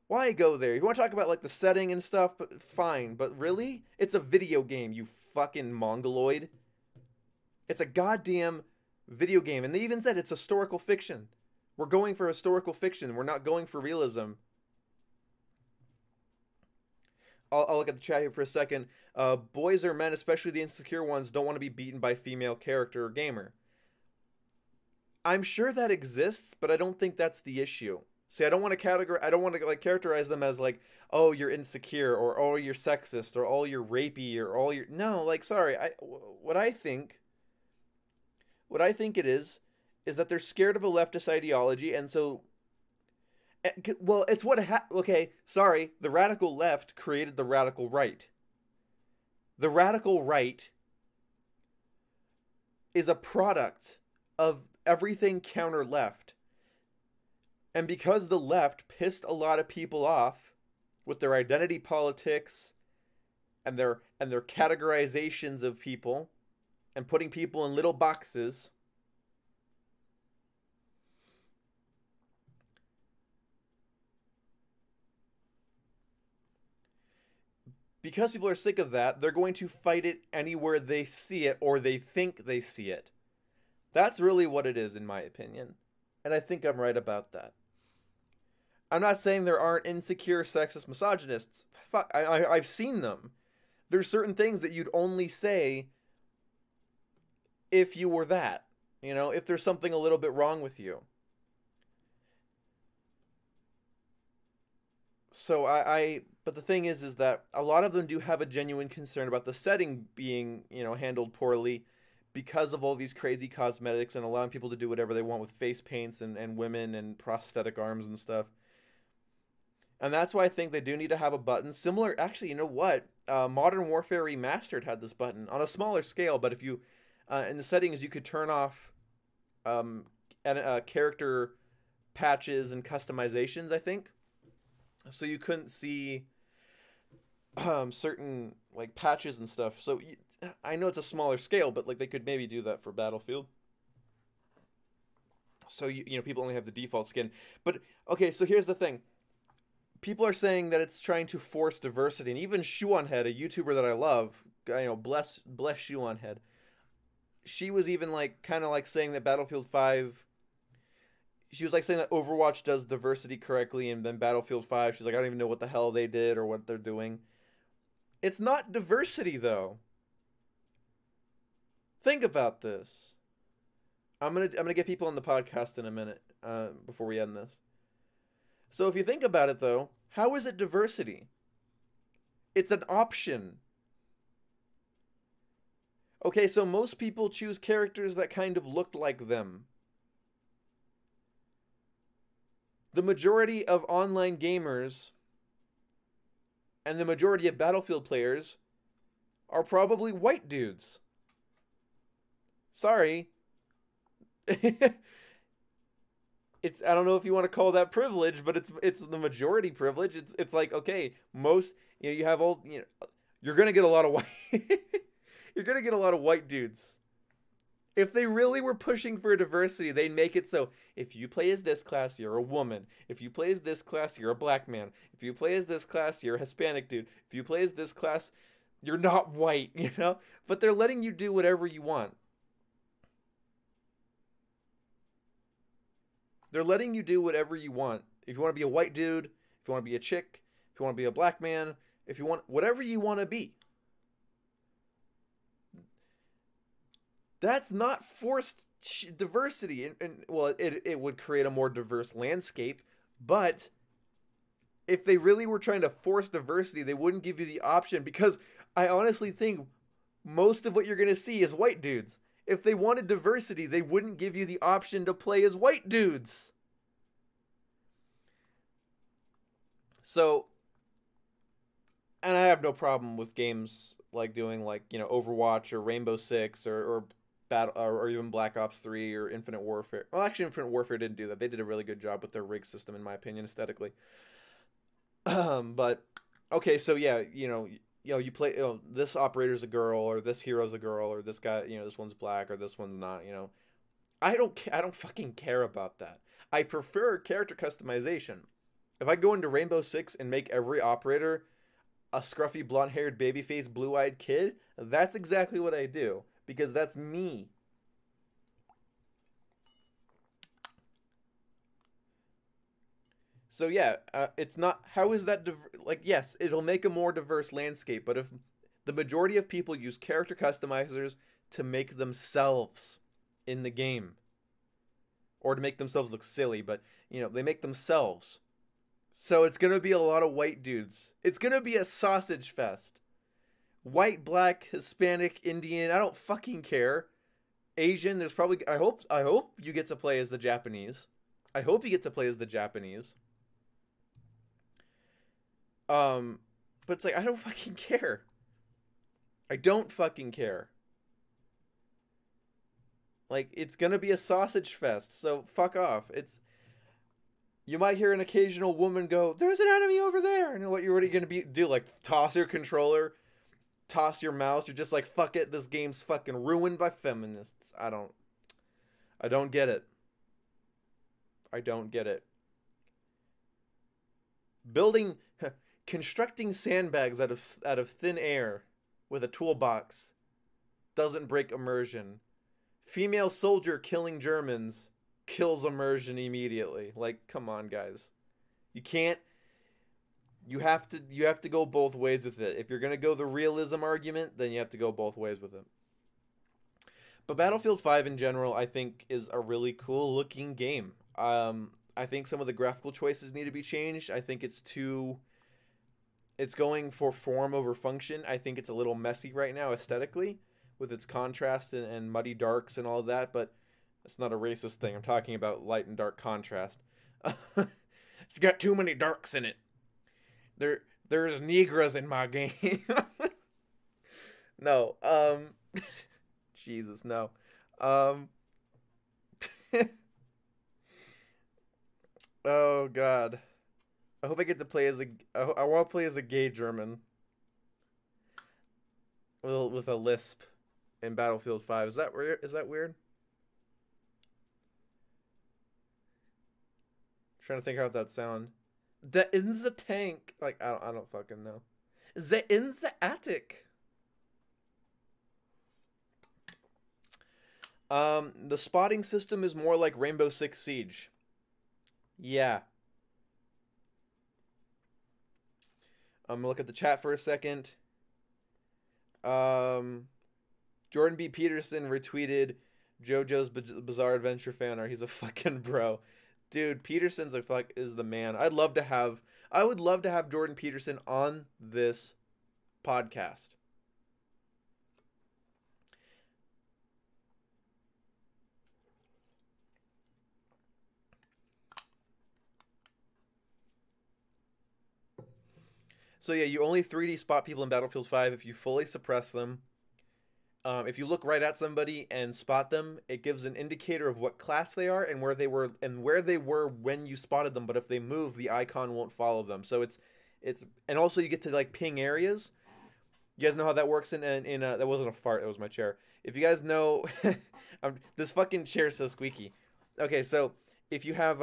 Why go there? You want to talk about like the setting and stuff, but fine, but really? It's a video game, you fucking mongoloid. It's a goddamn video game, and they even said it's historical fiction. We're going for historical fiction. We're not going for realism. I'll look at the chat here for a second. Boys or men, especially the insecure ones, don't want to be beaten by female character or gamer. I'm sure that exists, but I don't think that's the issue. See, I don't want to characterize them as like, oh, you're insecure, or oh, you're sexist, or oh, you're rapey, or all you're no, like, sorry. What I think it is that they're scared of a leftist ideology, and so, well, it's what okay, sorry, the radical left created the radical right. The radical right is a product of everything counter left. And because the left pissed a lot of people off with their identity politics and their categorizations of people and putting people in little boxes, because people are sick of that, they're going to fight it anywhere they see it or they think they see it. That's really what it is, in my opinion. And I think I'm right about that. I'm not saying there aren't insecure, sexist, misogynists. Fuck, I've seen them. There's certain things that you'd only say if you were that. If there's something a little bit wrong with you. So but the thing is that a lot of them do have a genuine concern about the setting being, handled poorly because of all these crazy cosmetics and allowing people to do whatever they want with face paints and women and prosthetic arms and stuff. And that's why I think they do need to have a button similar. Actually, you know what? Modern Warfare Remastered had this button on a smaller scale, but if you, in the settings, you could turn off character patches and customizations, I think. So you couldn't see certain like patches and stuff. So I know it's a smaller scale, but like they could maybe do that for Battlefield. So people only have the default skin. But okay, so here's the thing. People are saying that it's trying to force diversity, and even Shoeonhead, a YouTuber that I love, bless Shoeonhead. She was even like kind of like saying that Battlefield 5 she was like saying that Overwatch does diversity correctly, and then Battlefield 5, she's like, I don't even know what the hell they did or what they're doing. It's not diversity though. Think about this. I'm gonna get people on the podcast in a minute before we end this. So if you think about it though, how is it diversity? It's an option. Okay, so most people choose characters that kind of look like them. The majority of online gamers and the majority of Battlefield players are probably white dudes. Sorry. It's, I don't know if you want to call that privilege, but it's the majority privilege. It's like, okay, most, you know, you have all, you know, you're going to get a lot of white you're going to get a lot of white dudes. If they really were pushing for diversity, they'd make it so if you play as this class, you're a woman. If you play as this class, you're a black man. If you play as this class, you're a Hispanic dude. If you play as this class, you're not white, you know? But they're letting you do whatever you want. They're letting you do whatever you want. If you want to be a white dude, if you want to be a chick, if you want to be a black man, if you want, whatever you want to be. That's not forced diversity. And well, it would create a more diverse landscape. But if they really were trying to force diversity, they wouldn't give you the option. Because I honestly think most of what you're going to see is white dudes. If they wanted diversity, they wouldn't give you the option to play as white dudes. So, and I have no problem with games like doing like, you know, Overwatch or Rainbow Six or Battle or even Black Ops 3 or Infinite Warfare. Well, actually, Infinite Warfare didn't do that. They did a really good job with their rig system, in my opinion, aesthetically. But okay, so yeah, you know, you play, you know, this operator's a girl, or this hero's a girl, or this guy, you know, this one's black, or this one's not. You know, I don't fucking care about that. I prefer character customization. If I go into Rainbow Six and make every operator a scruffy, blonde-haired, babyface, blue-eyed kid, that's exactly what I do. Because that's me. So yeah, it's not, how is that, like, yes, it'll make a more diverse landscape, but if the majority of people use character customizers to make themselves in the game, or to make themselves look silly, but, you know, they make themselves. So it's going to be a lot of white dudes. It's going to be a sausage fest. White, black, Hispanic, Indian, I don't fucking care. Asian, there's probably, I hope you get to play as the Japanese. I hope you get to play as the Japanese. But it's like, I don't fucking care. I don't fucking care. Like, it's gonna be a sausage fest, so fuck off. You might hear an occasional woman go, there's an enemy over there, and what you're gonna do, like, toss your controller, toss your mouse. You're just like, fuck it, this game's fucking ruined by feminists. I don't get it. I don't get it. Constructing sandbags out of thin air with a toolbox doesn't break immersion. Female soldier killing Germans kills immersion immediately. Like, come on, guys. You have to go both ways with it. If you're going to go the realism argument, then you have to go both ways with it. But Battlefield 5 in general, I think, is a really cool looking game. I think some of the graphical choices need to be changed. I think it's going for form over function. I think it's a little messy right now aesthetically with its contrast and muddy darks and all of that, but it's not a racist thing. I'm talking about light and dark contrast. It's got too many darks in it. There's negras in my game. No, Jesus, no. Oh God. I hope I get to play as I want to play as a gay German. With a lisp in Battlefield 5. Is that weird? Is that weird? I'm trying to think how that sound. The in the tank. Like, I don't fucking know. The in the attic. The spotting system is more like Rainbow Six Siege. Yeah. I'm gonna look at the chat for a second. Um, Jordan B. Peterson retweeted JoJo's Bizarre Adventure fan art. He's a fucking bro. Dude, Peterson's a fuck is the man. I would love to have Jordan Peterson on this podcast. So yeah, you only 3D spot people in Battlefield 5 if you fully suppress them. If you look right at somebody and spot them, it gives an indicator of what class they are and where they were when you spotted them. But if they move, the icon won't follow them. So it's and also you get to like ping areas. You guys know how that works in that wasn't a fart, that was my chair. If you guys know, this fucking chair is so squeaky. Okay, so if you have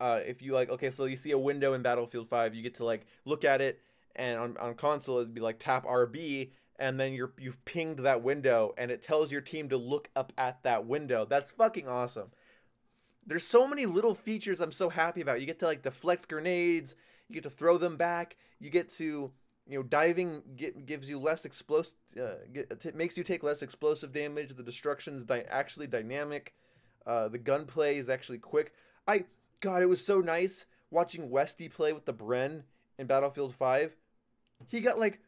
if you like, okay, so you see a window in Battlefield 5, you get to like look at it, and on console it'd be like tap RB, and then you've pinged that window, and it tells your team to look up at that window. That's fucking awesome. There's so many little features I'm so happy about. You get to like deflect grenades, you get to throw them back, you get to diving gives you less explosive, makes you take less explosive damage. The destruction is actually dynamic. The gunplay is actually quick. God, it was so nice watching Westy play with the Bren in Battlefield 5. He got like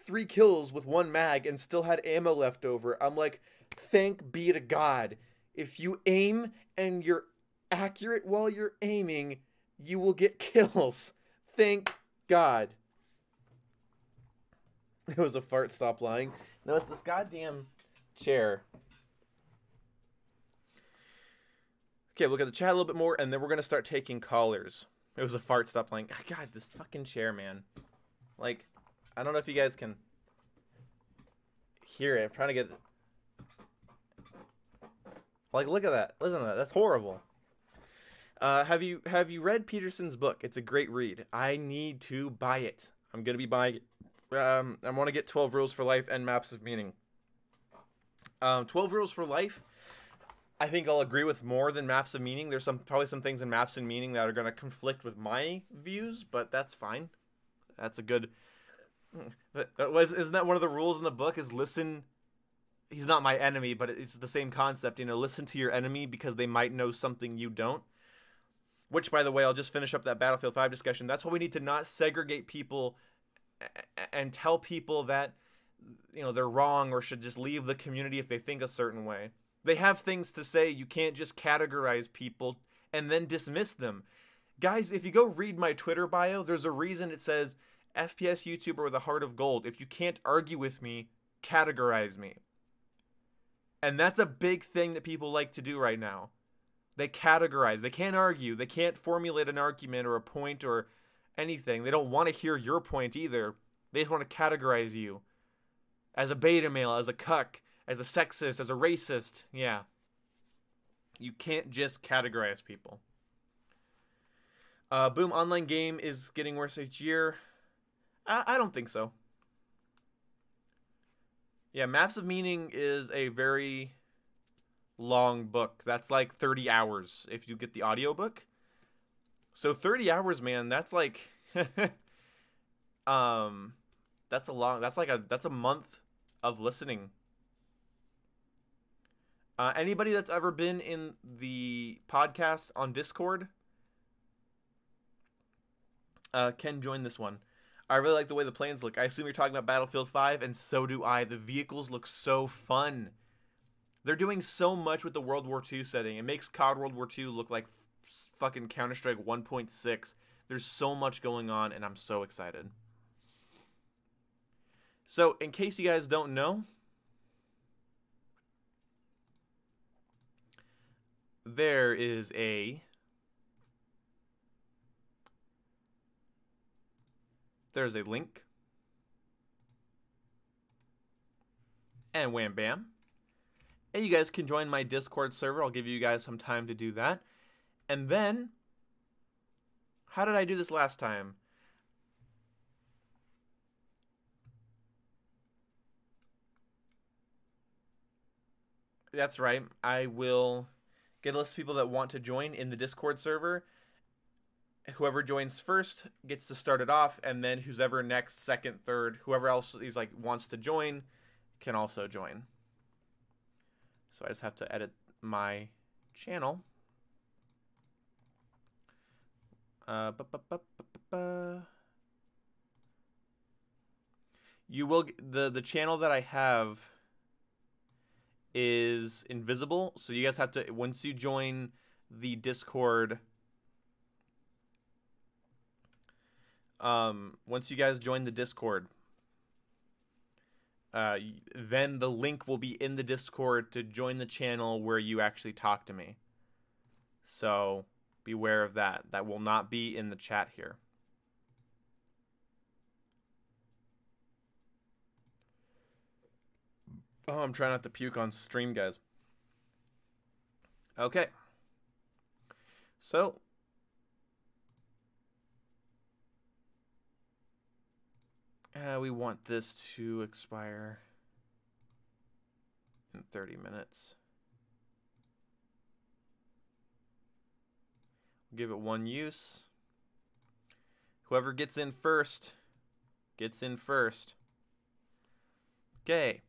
3 kills with 1 mag and still had ammo left over. I'm like, thank be to God. If you aim and you're accurate while you're aiming, you will get kills. Thank God. It was a fart, stop lying. No, it's this goddamn chair. Okay, look at the chat a little bit more, and then we're going to start taking callers. It was a fart, stop playing. God, this fucking chair, man. Like, I don't know if you guys can hear it. I'm trying to get... Like, look at that. Listen to that. That's horrible. Have you read Peterson's book? It's a great read. I need to buy it. I'm going to be buying it. I want to get 12 Rules for Life and Maps of Meaning. 12 Rules for Life... I think I'll agree with more than Maps of Meaning. There's probably some things in Maps and Meaning that are going to conflict with my views, but that's fine. That's a good... Isn't that one of the rules in the book, is listen... He's not my enemy, but it's the same concept. Listen to your enemy because they might know something you don't. Which, by the way, I'll just finish up that Battlefield 5 discussion. That's why we need to not segregate people and tell people that they're wrong or should just leave the community if they think a certain way. They have things to say. You can't just categorize people and then dismiss them. Guys, if you go read my Twitter bio, there's a reason it says FPS YouTuber with a heart of gold. If you can't argue with me, categorize me. And that's a big thing that people like to do right now. They categorize. They can't argue. They can't formulate an argument or a point or anything. They don't want to hear your point either. They just want to categorize you as a beta male, as a cuck, as a sexist, as a racist. Yeah. You can't just categorize people. Boom, online game is getting worse each year. I don't think so. Yeah, Maps of Meaning is a very long book. That's like 30 hours if you get the audiobook. So 30 hours, man, that's like that's a month of listening. Anybody that's ever been in the podcast on Discord can join this one. I really like the way the planes look. I assume you're talking about Battlefield 5, and so do I. The vehicles look so fun. They're doing so much with the World War II setting. It makes COD World War II look like fucking Counter-Strike 1.6. There's so much going on, and I'm so excited. So, in case you guys don't know, there's a link. And wham bam. And you guys can join my Discord server. I'll give you guys some time to do that. And then, how did I do this last time? That's right. I will get a list of people that want to join in the Discord server. Whoever joins first gets to start it off, and then whoever next, second, third, whoever else is like wants to join can also join. So I just have to edit my channel. You will the channel that I have is invisible, so you guys have to, once you join the Discord, once you guys join the Discord, then the link will be in the Discord to join the channel where you actually talk to me. So beware of that. That will not be in the chat here. Oh, I'm trying not to puke on stream, guys. Okay. So we want this to expire in 30 minutes. Give it one use. Whoever gets in first gets in first. Okay.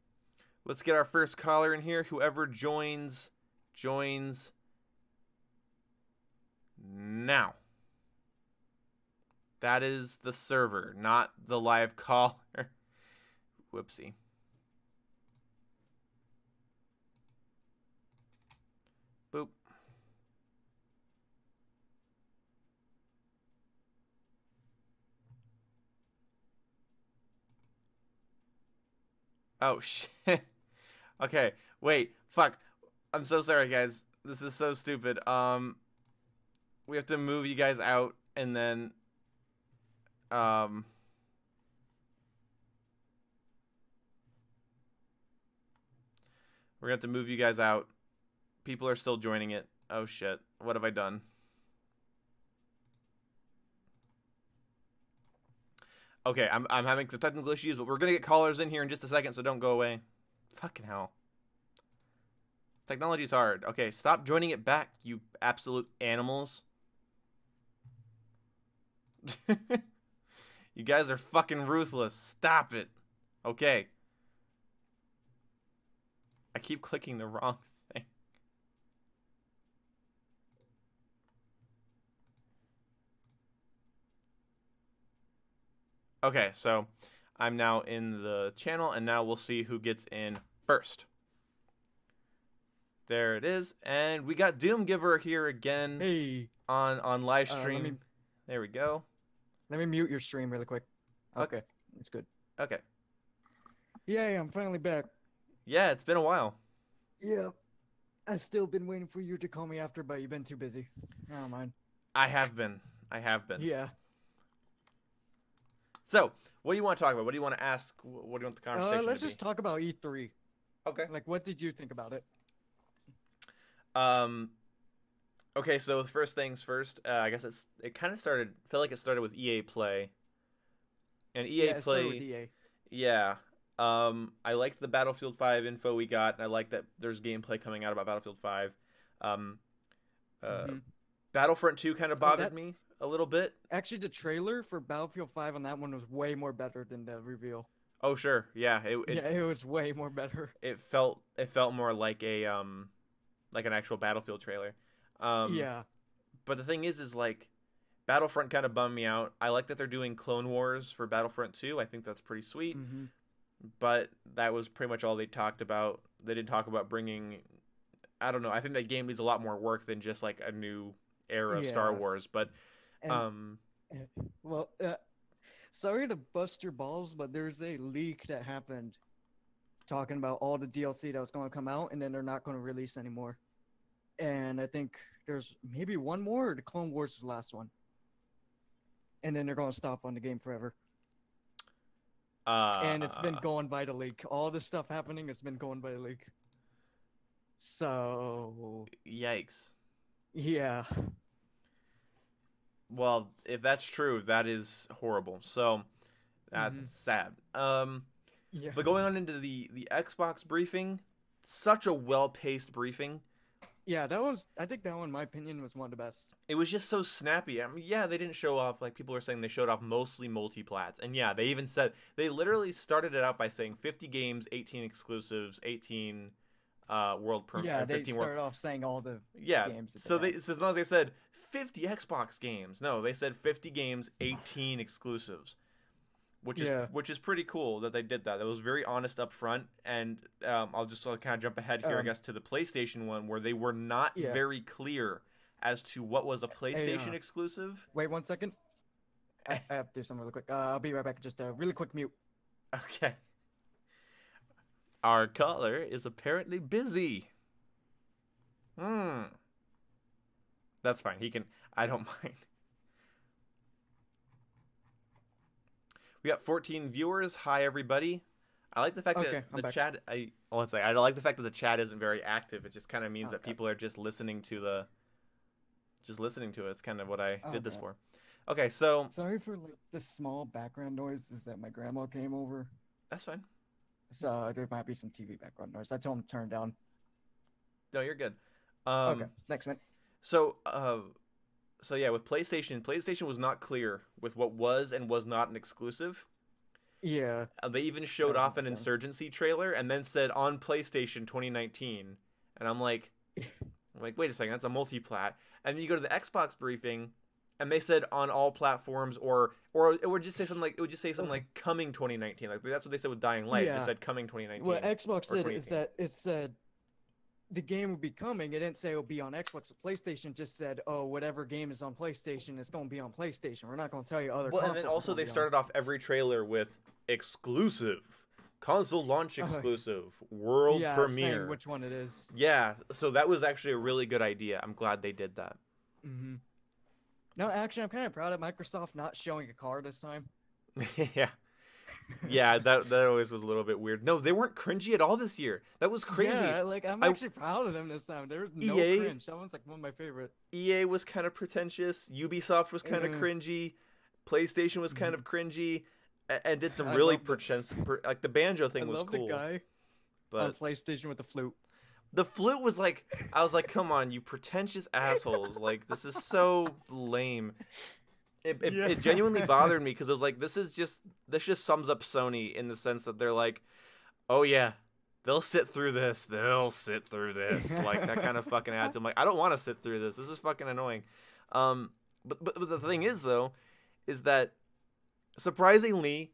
Let's get our first caller in here. Whoever joins now. That is the server, not the live caller. Whoopsie. Boop. Oh, shit. Okay, wait. Fuck. I'm so sorry, guys. This is so stupid. We have to move you guys out, and then we're gonna have to move you guys out. People are still joining it. Oh shit. What have I done? Okay, I'm having some technical issues, but we're gonna get callers in here in just a second, so don't go away. Fucking hell. Technology's hard. Okay, stop joining it back, you absolute animals. You guys are fucking ruthless. Stop it. Okay. I keep clicking the wrong thing. Okay, so I'm now in the channel, and now we'll see who gets in first. There it is, and we got Doomgiver here again.
Hey.
On live stream. There we go.
Let me mute your stream really quick. Okay, that's good.
Okay.
Yay, I'm finally back.
Yeah, it's been a while.
Yeah. I've still been waiting for you to call me after, but you've been too busy. I don't mind.
I have been.
Yeah.
So, what do you want to talk about? What do you want to ask? What do you want the conversation to be?
Let's just talk about E3.
Okay.
Like, what did you think about it?
Okay, so the first things first, I guess it kind of started, I feel like it started with EA Play. And EA Play,
started with EA.
Yeah. I liked the Battlefield 5 info we got, and I like that there's gameplay coming out about Battlefield 5. Battlefront 2 kind of bothered me a little bit.
Actually, the trailer for Battlefield 5 on that one was way more better than the reveal.
Oh, sure. Yeah,
it was way more better.
It felt more like a like an actual Battlefield trailer.
Yeah.
But the thing is like Battlefront kind of bummed me out. I like that they're doing Clone Wars for Battlefront 2. I think that's pretty sweet. But that was pretty much all they talked about. They didn't talk about bringing, I don't know. I think that game needs a lot more work than just like a new era of Star Wars. But
well, sorry to bust your balls, but there's a leak that happened talking about all the DLC that was going to come out, and then they're not going to release anymore. And I think there's maybe one more, or the Clone Wars is the last one. And then they're going to stop on the game forever. And it's been going by the leak. All this stuff happening has been going by the leak. So...
Yikes.
Yeah.
Well, if that's true, that is horrible. So, that's sad.
Yeah.
But going on into the Xbox briefing, such a well-paced briefing.
Yeah, that was. I think that one, in my opinion, was one of the best.
It was just so snappy. I mean, yeah, they didn't show off, like people are saying they showed off mostly multiplats. And yeah, they even said they literally started it out by saying 50 games, 18 exclusives, 18
Yeah, they
15 world.
started off saying all the
Yeah.
games that
So
they
they
had.
it's not like they said 50 Xbox games. No, they said 50 games, 18 exclusives.
Yeah.
Which is pretty cool that they did that. It was very honest up front, and I'll just kind of jump ahead here, I
Um.
guess, to the PlayStation one, where they were not
Yeah.
very clear as to what was a
Hey.
PlayStation exclusive.
Wait 1 second. I have to do something really quick. I'll be right back. Just a really quick mute.
Okay. Our caller is apparently busy. That's fine. He can. I don't mind. We got 14 viewers. Hi, everybody. I like the fact
Okay,
that
I'm
the
back.
chat. Let's say I don't like the fact that the chat isn't very active. It just kind of means that
Okay.
people are just listening to it. It's kind of what I did this
Okay.
for. Okay, so
Sorry for like the small background noise. Is that my grandma came over?
that's fine.
So there might be some TV background noise. I told him to turn down.
No, you're good.
Okay, next man.
So so yeah, with PlayStation was not clear with what was and was not an exclusive.
Yeah.
They even showed
was
off an
the thing.
Insurgency trailer and then said on PlayStation 2019, and I'm like, wait a second, that's a multiplat. And then you go to the Xbox briefing, and they said on all platforms, or it would just say something like coming 2019. Like that's what they said with Dying Light. It just
Yeah.
said coming 2019.
What Xbox
or
said is
2018.
that it said the game would be coming. It didn't say it would be on Xbox or PlayStation. Just said, oh, whatever game is on PlayStation is going to be on PlayStation. We're not going to tell you other.
Well, and then also they started off every trailer with exclusive, console launch exclusive, world premiere.
Saying which one it is.
Yeah, so that was actually a really good idea. I'm glad they did that.
Mm-hmm. No, actually, I'm kind of proud of Microsoft not showing a car this time.
Yeah. Yeah, that always was a little bit weird. No, they weren't cringy at all this year. That was crazy.
Yeah, like I'm actually proud of them this time. There was no
EA
cringe. That one's like one of my favorite.
EA was kind of pretentious. Ubisoft was kind of cringy. PlayStation was kind of cringy, and did some really pretentious. Like the banjo thing was cool.
The guy on PlayStation with the flute.
The flute was like, I was like, come on, you pretentious assholes! Like this is so lame. It genuinely bothered me because it was like this just sums up Sony in the sense that they're like, oh yeah, they'll sit through this, like that kind of fucking attitude. I'm like, I don't want to sit through this. This is fucking annoying. But the thing is though, is that surprisingly,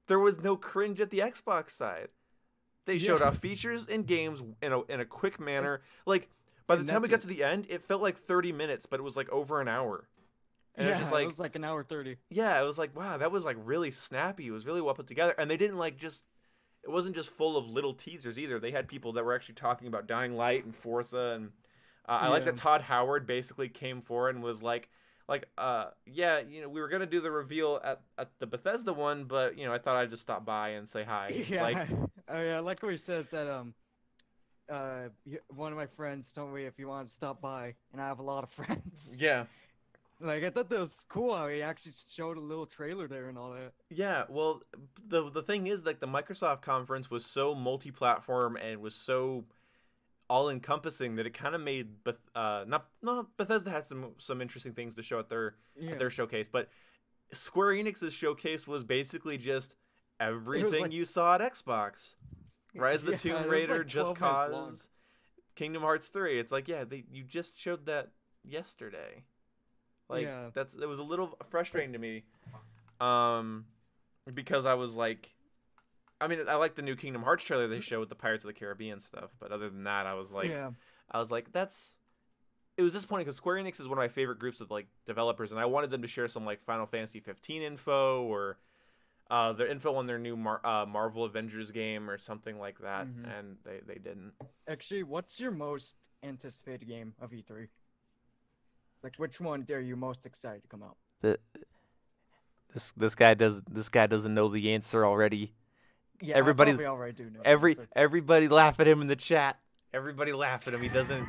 there was no cringe at the Xbox side. They showed off features and games in a quick manner. Like by the time we got to the end, it felt like 30 minutes, but it was like over an hour. And
it was like an hour 30.
Yeah, it was like, wow, that was like really snappy. It was really well put together. And they didn't like it wasn't just full of little teasers either. They had people that were actually talking about Dying Light and Forza. And I like that Todd Howard basically came forward and was like, yeah, we were going to do the reveal at the Bethesda one, but, I thought I'd just stop by and say hi.
Yeah, I like what he says that, one of my friends told me if you wanted to stop by, and I have a lot of friends.
Yeah.
Like, I thought that was cool how he actually showed a little trailer there and all that.
Yeah, well, the thing is, like, the Microsoft conference was so multi-platform and was so all-encompassing that it kind of made Bethesda had some interesting things to show at their showcase, but Square Enix's showcase was basically just everything you saw at Xbox. Rise of the Tomb Raider,
like
Just Cause, Kingdom Hearts 3. It's like, yeah, you just showed that yesterday. Like it was a little frustrating to me, because I was like, I mean, I like the new Kingdom Hearts trailer they showed with the Pirates of the Caribbean stuff, but other than that, I was like, it was disappointing because Square Enix is one of my favorite groups of like developers, and I wanted them to share some like Final Fantasy 15 info or their info on their new Marvel Avengers game or something like that, and they didn't.
Actually, what's your most anticipated game of E3? Like, which one are you most excited to come out?
This guy doesn't know the answer already.
Yeah,
everybody
I already do know.
Everybody laugh at him in the chat. Everybody laugh at him. He doesn't.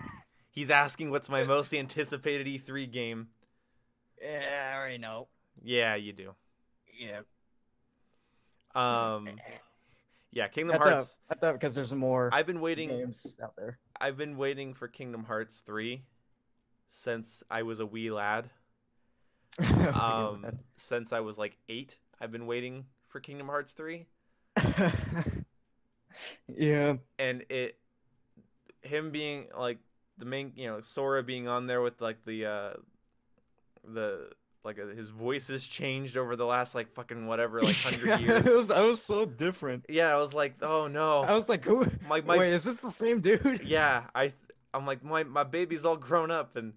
He's asking what's my most anticipated E3 game.
Yeah, I already know.
Yeah, you do.
Yeah.
Yeah, Kingdom Hearts.
I thought because there's more.
I've been waiting.
Games out there.
I've been waiting for Kingdom Hearts 3 since I was a wee lad. Since I was like 8, I've been waiting for Kingdom Hearts 3.
Yeah.
And him being like the main, Sora being on there with like his voice has changed over the last like fucking whatever, like 100 years.
I was so different.
Yeah, I was like, oh no.
I was like, who? Wait, is this the same dude?
Yeah, I'm like my baby's all grown up and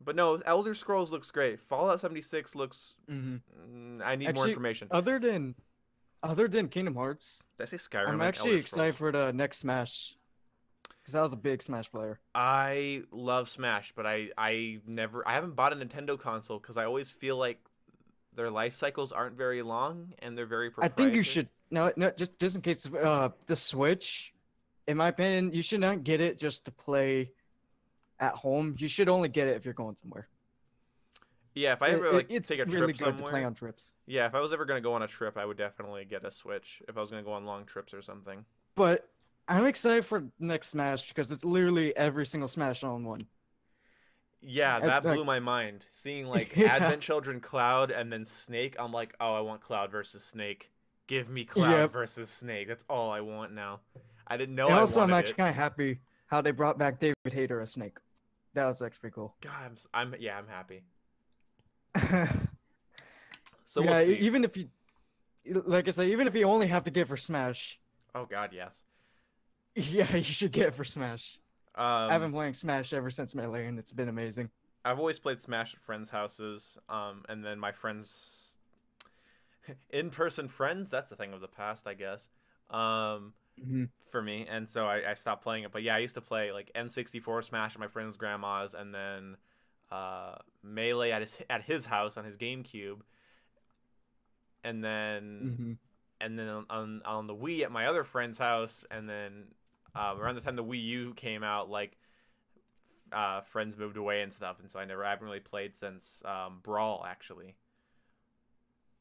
but no, Elder Scrolls looks great. Fallout 76 looks. I need more information.
Other than Kingdom Hearts,
did I say Skyrim?
I'm actually excited for the next Smash, because I was a big Smash player.
I love Smash, but I haven't bought a Nintendo console because I always feel like their life cycles aren't very long and they're very proprietary.
I think you should no just in case the Switch, in my opinion, you should not get it just to play at home. You should only get it if you're going somewhere.
Yeah, if I ever take a trip
it's really good
somewhere,
to play on trips.
Yeah, if I was ever gonna go on a trip, I would definitely get a Switch. If I was gonna go on long trips or something.
But I'm excited for next Smash because it's literally every single Smash on one.
Yeah, that blew my mind. Seeing like Advent Children, Cloud, and then Snake. I'm like, oh, I want Cloud versus Snake. Give me Cloud versus Snake. That's all I want now. I didn't know. And I
also, I'm actually kind of happy how they brought back David Hayter as Snake. That was actually pretty cool.
God, I'm happy. So
yeah,
we'll see.
Even if you, like I said, even if you only have to get it for Smash.
Oh God, yes.
Yeah, you should get it for Smash. I've been playing Smash ever since Melee, and it's been amazing.
I've always played Smash at friends' houses, and then my friends, in-person friends, that's a thing of the past, I guess. For me, and so I stopped playing it. But yeah, I used to play like N64 Smash at my friend's grandma's, and then Melee at his house on his GameCube, and then on the Wii at my other friend's house, and then around the time the Wii U came out, like friends moved away and stuff, and so I haven't really played since Brawl actually.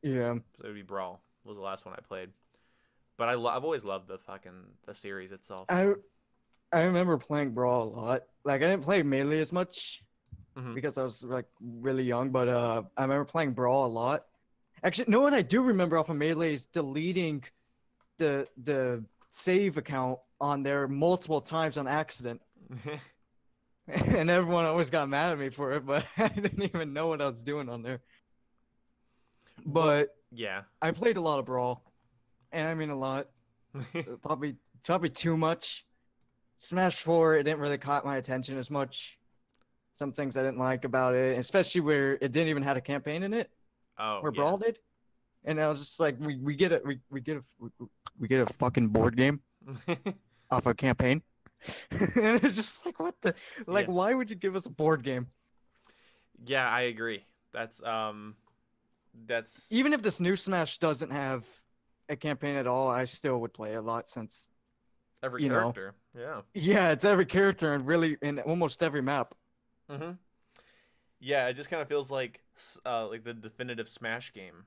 Yeah,
so it would be Brawl was the last one I played. But I've always loved the series itself.
I remember playing Brawl a lot. Like I didn't play Melee as much because I was like really young. But I remember playing Brawl a lot. Actually, no, what I do remember off of Melee is deleting the save account on there multiple times on accident. And everyone always got mad at me for it, but I didn't even know what I was doing on there. But
yeah,
I played a lot of Brawl. And I mean a lot. Probably too much. Smash 4, it didn't really caught my attention as much. Some things I didn't like about it, especially where it didn't even have a campaign in it.
Oh,
where Brawl did. And I was just like, we get a fucking board game off a campaign. And it's just like, what the, like, why would you give us a board game?
Yeah, I agree. That's
even if this new Smash doesn't have a campaign at all, I still would play a lot since
every character.
Yeah, it's every character and really in almost every map.
Yeah, it just kind of feels like the definitive Smash game.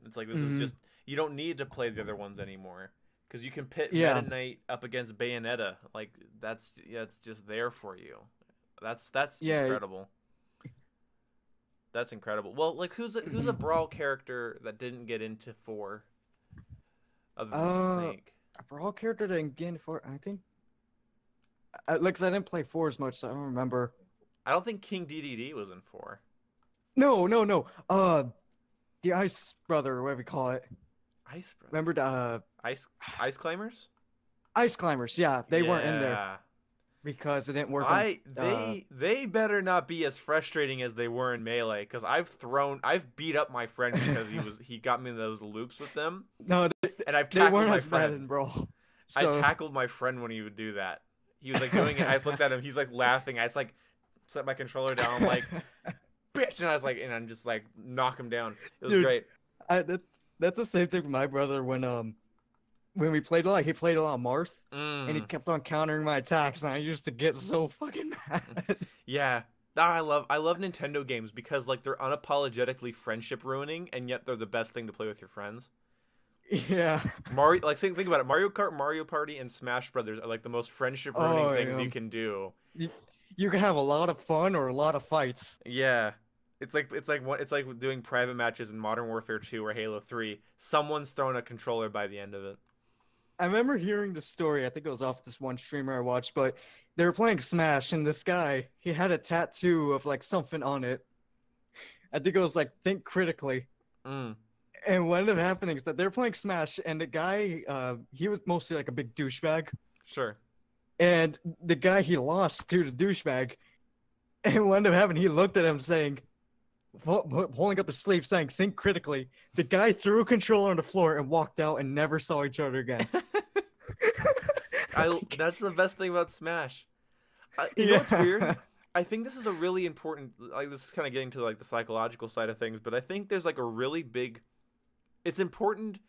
It's like this is just, you don't need to play the other ones anymore because you can pit Meta Knight up against Bayonetta. Like it's just there for you. That's incredible. That's incredible. Well, like who's a Brawl character that didn't get into 4? Other than Snake.
A Brawl character that didn't get into 4, I think. Like, I didn't play 4 as much, so I don't remember.
I don't think King DDD was in 4.
No. The Ice Brother, or whatever you call it.
Ice Brother.
Remember the
Ice Climbers?
Ice Climbers, yeah, they weren't in there because it didn't work.
They better not be as frustrating as they were in Melee, because I've beat up my friend because he got me in those loops with them.
No,
and I've tackled
they weren't
my
as
friend.
bad in Brawl.
So... I tackled my friend when he would do that. He was like doing it. I just looked at him. He's like laughing. I just like set my controller down. I'm like, bitch, and I was like, and I'm just like knock him down. It was great.
That's the same thing with my brother when we played a lot. He played a lot of Marth, and he kept on countering my attacks, and I used to get so fucking mad.
Yeah. I love Nintendo games because like they're unapologetically friendship ruining, and yet they're the best thing to play with your friends.
Yeah.
Mario, like think about it. Mario Kart, Mario Party, and Smash Brothers are like the most friendship ruining
Oh,
things
yeah.
you can do.
You, you can have a lot of fun or a lot of fights.
Yeah. It's like doing private matches in Modern Warfare 2 or Halo 3. Someone's thrown a controller by the end of it.
I remember hearing the story. I think it was off this one streamer I watched, but they were playing Smash, and this guy, he had a tattoo of like something on it. I think it was like "Think critically."
Mm,
And what ended up happening is that they're playing Smash, and the guy, he was mostly like a big douchebag,
sure.
and the guy he lost to the douchebag, and what ended up happening, he looked at him saying, holding up his sleeve, saying "Think critically." The guy threw a controller on the floor and walked out and never saw each other again. Like,
That's the best thing about Smash. You know what's weird?
yeah.
I think this is a really important, like this is kind of getting to like the psychological side of things, but I think there's like a really big, it's important.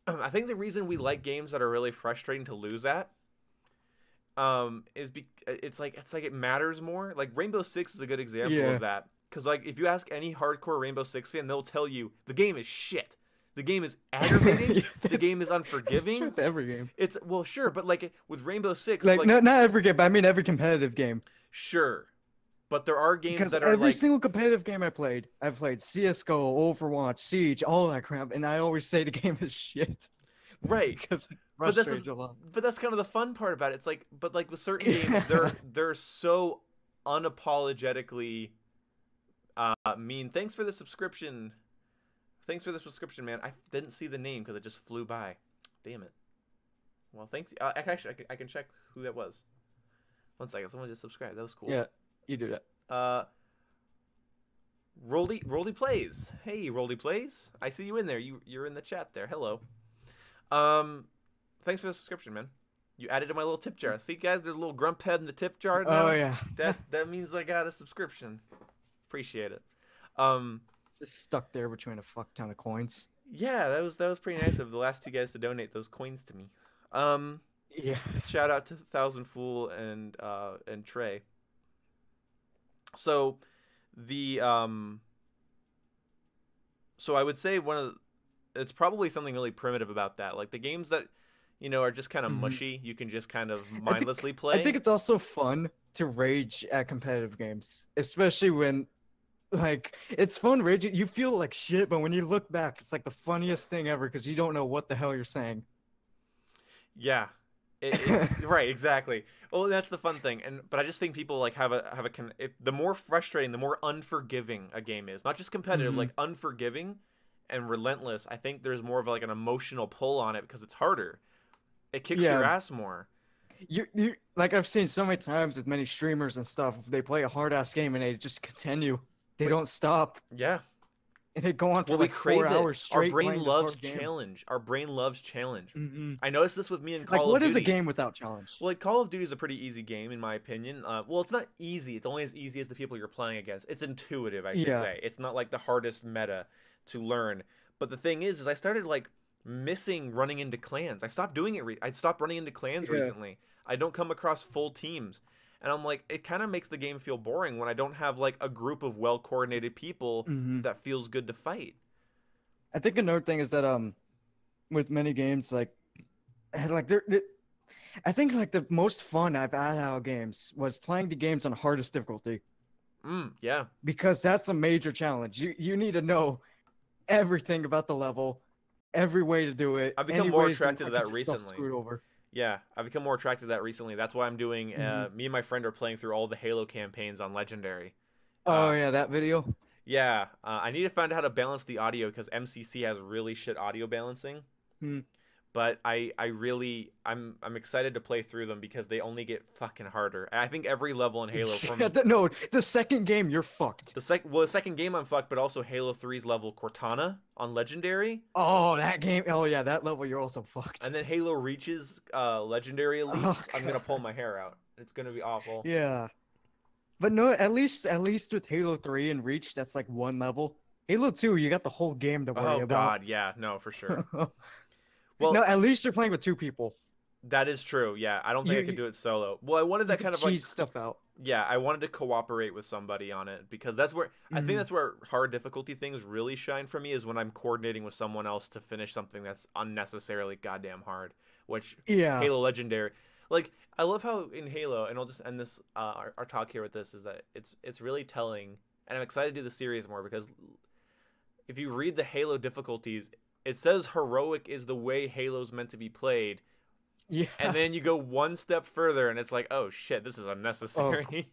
I think the reason we like games that are really frustrating to lose at, it's like it matters more. Like Rainbow Six is a good example
Yeah.
of that. Because like if you ask any hardcore Rainbow Six fan, they'll tell you the game is shit. The game is aggravating.
Yeah,
The game is
that's true
unforgiving.
with every game.
It's well, sure, but like with Rainbow Six,
Like,
like
not every game, but I mean every competitive game.
sure, but there are games
Because
that are
every
like
single competitive game I've played CS:GO, Overwatch, Siege, all that crap, and I always say the game is shit
right.
because it
But that's
frustrates a lot.
but that's kind of the fun part about it. It's like, but like with certain games,
Yeah.
they're so unapologetically mean. Thanks for the subscription. Thanks for the subscription, man. I didn't see the name because it just flew by. Damn it. Well, thanks. I can check who that was. 1 second. Someone just subscribed. That was cool.
Yeah, you do that.
Uh, Rolly plays. Hey, Rolly plays. I see you in there. You're in the chat there. Hello. Um, thanks for the subscription, man. You added to my little tip jar. See, guys, there's a little grump head in the tip jar now.
Oh yeah.
That means I got a subscription. Appreciate it. Um,
Just stuck there between a fuck ton of coins.
yeah, that was pretty nice of the last two guys to donate those coins to me.
Yeah.
Shout out to Thousand Fool and Trey. So the so I would say it's probably something really primitive about that. Like the games that are just kind of
Mhm.
mushy, you can just kind of
I think
mindlessly
I
play.
think it's also fun to rage at competitive games, especially when like it's fun raging. You feel like shit, but when you look back, it's like the funniest thing ever because you don't know what the hell you're saying.
Yeah, it's right, exactly. Well, that's the fun thing, but I just think people like if the more frustrating, the more unforgiving a game is, not just competitive,
Mhm.
like unforgiving and relentless. I think there's more of like an emotional pull on it because it's harder. It kicks your
Yeah,
ass more.
you like I've seen so many times with many streamers and stuff. If they play a hard ass game and they just continue, they
But
don't stop,
yeah,
and they go on for
well, we
like 4
crave it.
hours
Our
straight
brain
playing this
loves
hard game.
challenge. Our brain loves challenge.
Hmm.
I noticed this with me in
Like,
Call of
what is a
Duty.
game without challenge?
Well, like Call of Duty is a pretty easy game in my opinion. Well, it's not easy. It's only as easy as the people you're playing against. It's intuitive, I should
Yeah.
say. It's not like the hardest meta to learn. But the thing is I started like missing running into clans. I stopped doing it. I stopped running into clans
Yeah.
recently. I don't come across full teams, and I'm like, it kind of makes the game feel boring when I don't have like a group of well coordinated people
Hmm.
that feels good to fight.
I think another thing is that with many games like I think like the most fun I've had out of games was playing the games on hardest difficulty
Yeah.
because that's a major challenge. You need to know everything about the level, every way to do it,
I've become
any
more
ways to
attracted to
not
that
get yourself
recently.
screwed over.
Yeah, I've become more attracted to that recently. That's why I'm doing.
Hmm.
Me and my friend are playing through all the Halo campaigns on Legendary.
Oh
Uh,
yeah, that video.
yeah, I need to find out how to balance the audio because MCC has really shit audio balancing.
Hmm.
But I'm excited to play through them because they only get fucking harder. And I think every level in Halo
Yeah, no, the second game you're fucked.
the second game I'm fucked, but also Halo 3's level Cortana on Legendary,
Oh, that game. Oh yeah, that level you're also fucked.
and then Halo Reach's Legendary
Oh,
Elites. I'm gonna pull
God.
my hair out. It's gonna be awful.
Yeah. But no, at least with Halo 3 and Reach, that's like one level. Halo 2, you got the whole game to worry
Oh
about.
God, yeah, no, for sure.
No,
Well,
at least you're playing with two people.
that is true. Yeah, I don't think
You,
I could
you,
do it solo. Well, I wanted
you
that
can
kind of like
cheese stuff out.
yeah, I wanted to cooperate with somebody on it because that's where I think
Mm,
that's where hard difficulty things really shine for me is when I'm coordinating with someone else to finish something that's unnecessarily goddamn hard. Which
yeah.
Halo Legendary, like I love how in Halo, and I'll just end this our talk here with this is that it's really telling, and I'm excited to do the series more because if you read the Halo difficulties, it says heroic is the way Halo's meant to be played, and
Yeah.
then you go one step further, and it's like, oh shit, this is
Oh,
unnecessary.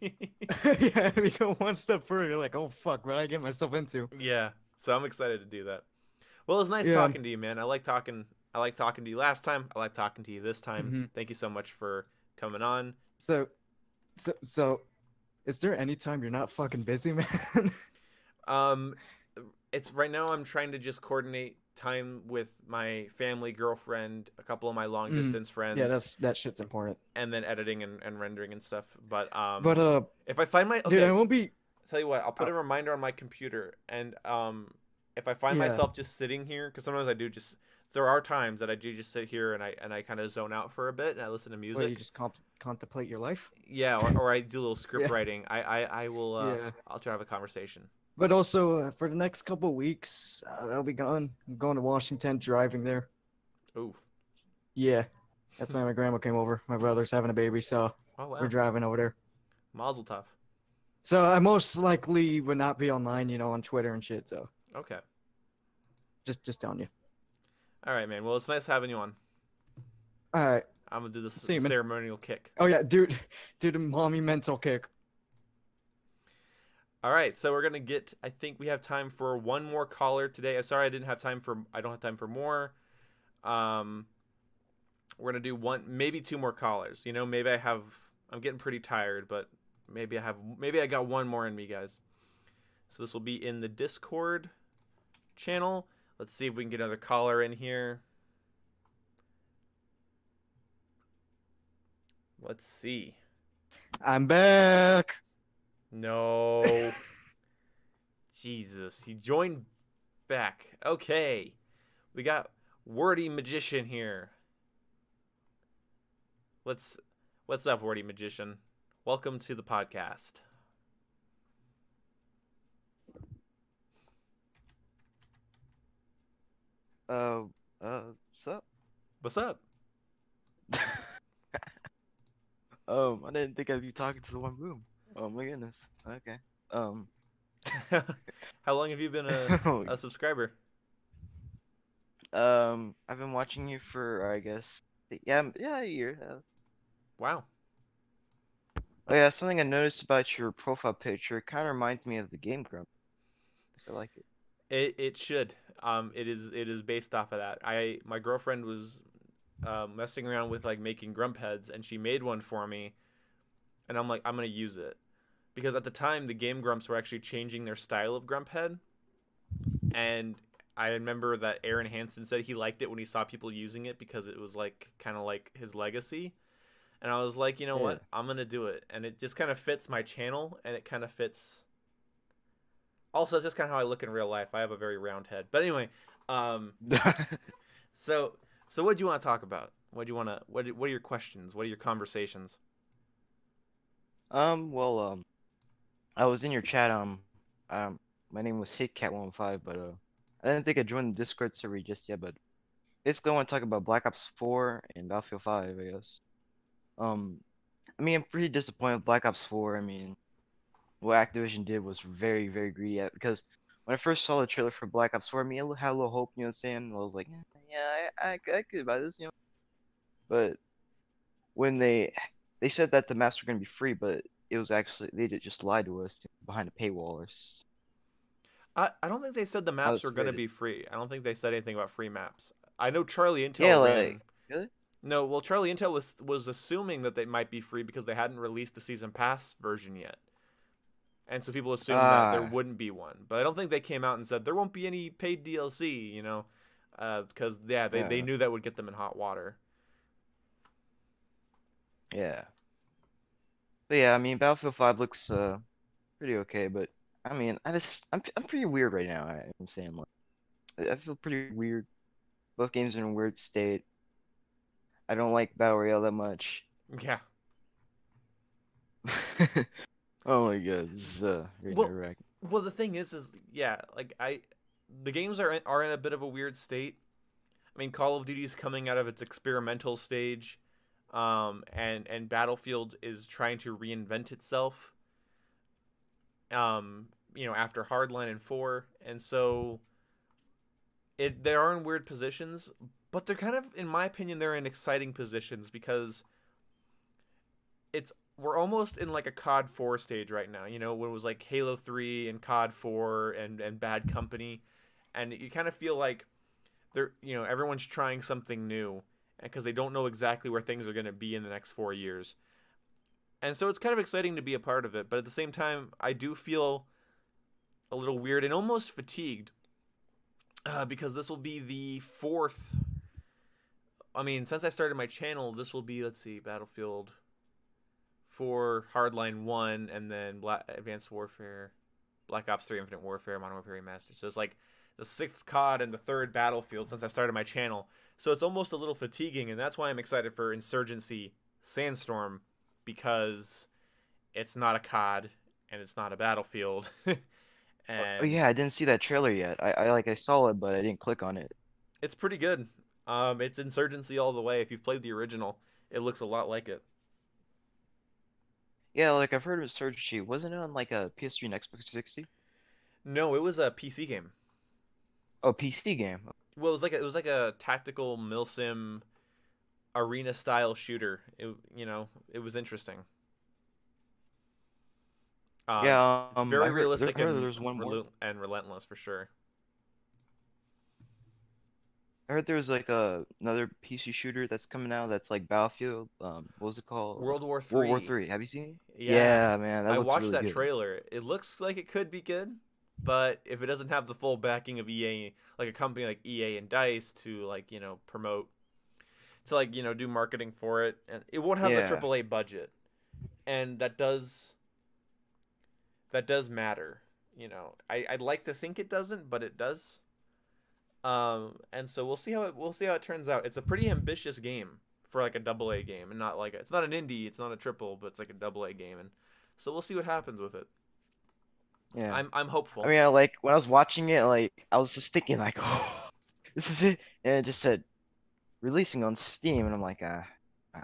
yeah. We go one step further. You're like, oh fuck, what did I get myself into?
Yeah, so I'm excited to do that. Well, it was nice
Yeah.
talking to you, man. I like talking. I like talking to you last time. I like talking to you this time.
hmm
Thank you so much for coming on.
So, so, is there any time you're not fucking busy, man?
Um, it's right now. I'm trying to just coordinate time with my family, girlfriend, a couple of my long
Mm.
distance
Yeah,
friends,
that shit's important.
and then editing and rendering and stuff. But
But
if I find my
dude, I
okay,
won't be.
tell you what, I'll put
Uh,
a reminder on my computer, and if I find
yeah.
myself just sitting here, because sometimes I do just. There are times that I do just sit here and I kind of zone out for a bit and I listen to
Where you
music.
just contemplate your life.
Yeah, or I do a little script
Yeah.
writing. I will
Yeah.
I'll try to have a conversation.
But also for the next couple of weeks, I'll be gone. I'm going to Washington, driving there.
Ooh.
Yeah, that's why my grandma came over. My brother's having a baby, so
Oh
we're
wow.
driving over there.
Mazel tov.
So I most likely would not be online, on Twitter and shit. So
Okay.
just telling you.
All right, man. Well, it's nice having you on.
All right,
I'm gonna do this
see you, man.
ceremonial kick.
Oh yeah, dude, dude, mommy mental kick.
All right, so we're gonna get. I think we have time for one more caller today. I'm sorry, I didn't have time for. I don't have time for more. Um, we're gonna do one, maybe two more callers. Maybe I have. I'm getting pretty tired, but maybe I have. Maybe I got one more in me, guys. So this will be in the Discord channel. Let's see if we can get another caller in here. Let's see.
I'm back.
No. Jesus. He joined back. Okay. We got Wordy Magician here. What's up, Wordy Magician? Welcome to the podcast.
Uh, sup?
What's up?
I didn't think I'd be talking to the one Boom. Oh my goodness. Okay. Um,
How long have you been a subscriber?
I've been watching you for, I guess, yeah, a year.
Wow.
Oh yeah, something I noticed about your profile picture kind of reminds me of the Game Grump. So I like it.
It should. It is based off of that. My girlfriend was messing around with like making grump heads, and she made one for me, and I'm like, I'm gonna use it because at the time the Game Grumps were actually changing their style of grump head, and I remember that Aaron Hansen said he liked it when he saw people using it because it was like kind of like his legacy. And I was like, you know
Yeah.
what? I'm gonna do it, and it just kind of fits my channel, and it kind of fits. Also, it's just kind of how I look in real life. I have a very round head. But anyway, um, so what do you want to talk about? What do you want to? What are your questions? What are your conversations?
Well, I was in your chat. My name was HitCat15, but I didn't think I joined the Discord server just yet. But basically, I want to talk about Black Ops 4 and Battlefield 5, I guess. Um, I mean, I'm pretty disappointed with Black Ops 4. I mean, what Activision did was very, very greedy at because when I first saw the trailer for Black Ops 4, I mean, I had a little hope, you know what I'm saying? I was like, yeah, I could buy this, But when they said that the maps were gonna be free, but it was actually they did just lied to us behind a paywall
I don't think they said the
I
maps
was
were gonna
scared.
be free. I don't think they said anything about free maps. I know Charlie
Yeah,
Intel ran.
like really?
No, well, Charlie Intel was assuming that they might be free because they hadn't released the season pass version yet. And so people assumed that there
Ah,
wouldn't be one. But I don't think they came out and said there won't be any paid DLC, because yeah, they
yeah,
knew that would get them in hot water.
yeah. But yeah, I mean, Battlefield 5 looks pretty okay, but I mean, I'm pretty weird right now. I'm saying like I feel pretty weird. Both games are in a weird state. I don't like Battle Royale that much.
Yeah.
Oh my god, this is very
Well,
nerve-wracking.
well, the thing is yeah, like the games are in a bit of a weird state. I mean, Call of Duty's coming out of its experimental stage, and Battlefield is trying to reinvent itself. After Hardline and 4, and so they are in weird positions, but they're kind of, in my opinion, they're in exciting positions because we're almost in like a COD 4 stage right now. When it was like Halo 3 and COD 4 and Bad Company, and you kind of feel like everyone's trying something new because they don't know exactly where things are going to be in the next 4 years. And so it's kind of exciting to be a part of it, but at the same time, I do feel a little weird and almost fatigued because this will be the fourth. I mean, since I started my channel, this will be, let's see, Battlefield 4, Hardline 1, and then Advanced Warfare, Black Ops 3, Infinite Warfare, Modern Warfare Remastered. So it's like the sixth COD and the third Battlefield since I started my channel. So it's almost a little fatiguing, and that's why I'm excited for Insurgency Sandstorm, because it's not a COD and it's not a Battlefield.
Oh
And
yeah, I didn't see that trailer yet. I saw it, but I didn't click on it.
it's pretty good. It's Insurgency all the way. If you've played the original, it looks a lot like it.
Yeah, like I've heard of Surgery. Wasn't it on like a PS3 and Xbox 360?
No, it was a PC game.
Oh, PC game.
Well, it was like a tactical milsim arena style shooter. It was interesting.
Yeah,
It's very
I
realistic
heard there's one more.
and relentless for sure.
I heard there was like another PC shooter that's coming out that's like Battlefield. What was it called?
World War
World War
3.
3. Have you seen it?
Yeah,
Yeah, man, that
I
looks
watched
really
that
good.
trailer. It looks like it could be good, but if it doesn't have the full backing of EA, like a company like EA and DICE to promote, to do marketing for it, and it won't have the
Yeah.
AAA budget, and that does matter. I'd like to think it doesn't, but it does. And so we'll see how it turns out. It's a pretty ambitious game for like a double A game, and it's not an indie, it's not a triple, but it's like a double A game, and so we'll see what happens with it.
Yeah.
I'm
I
hopeful.
mean, like when I was watching it, like I was just thinking like, oh, this is it, and it just said releasing on Steam, and I'm like, I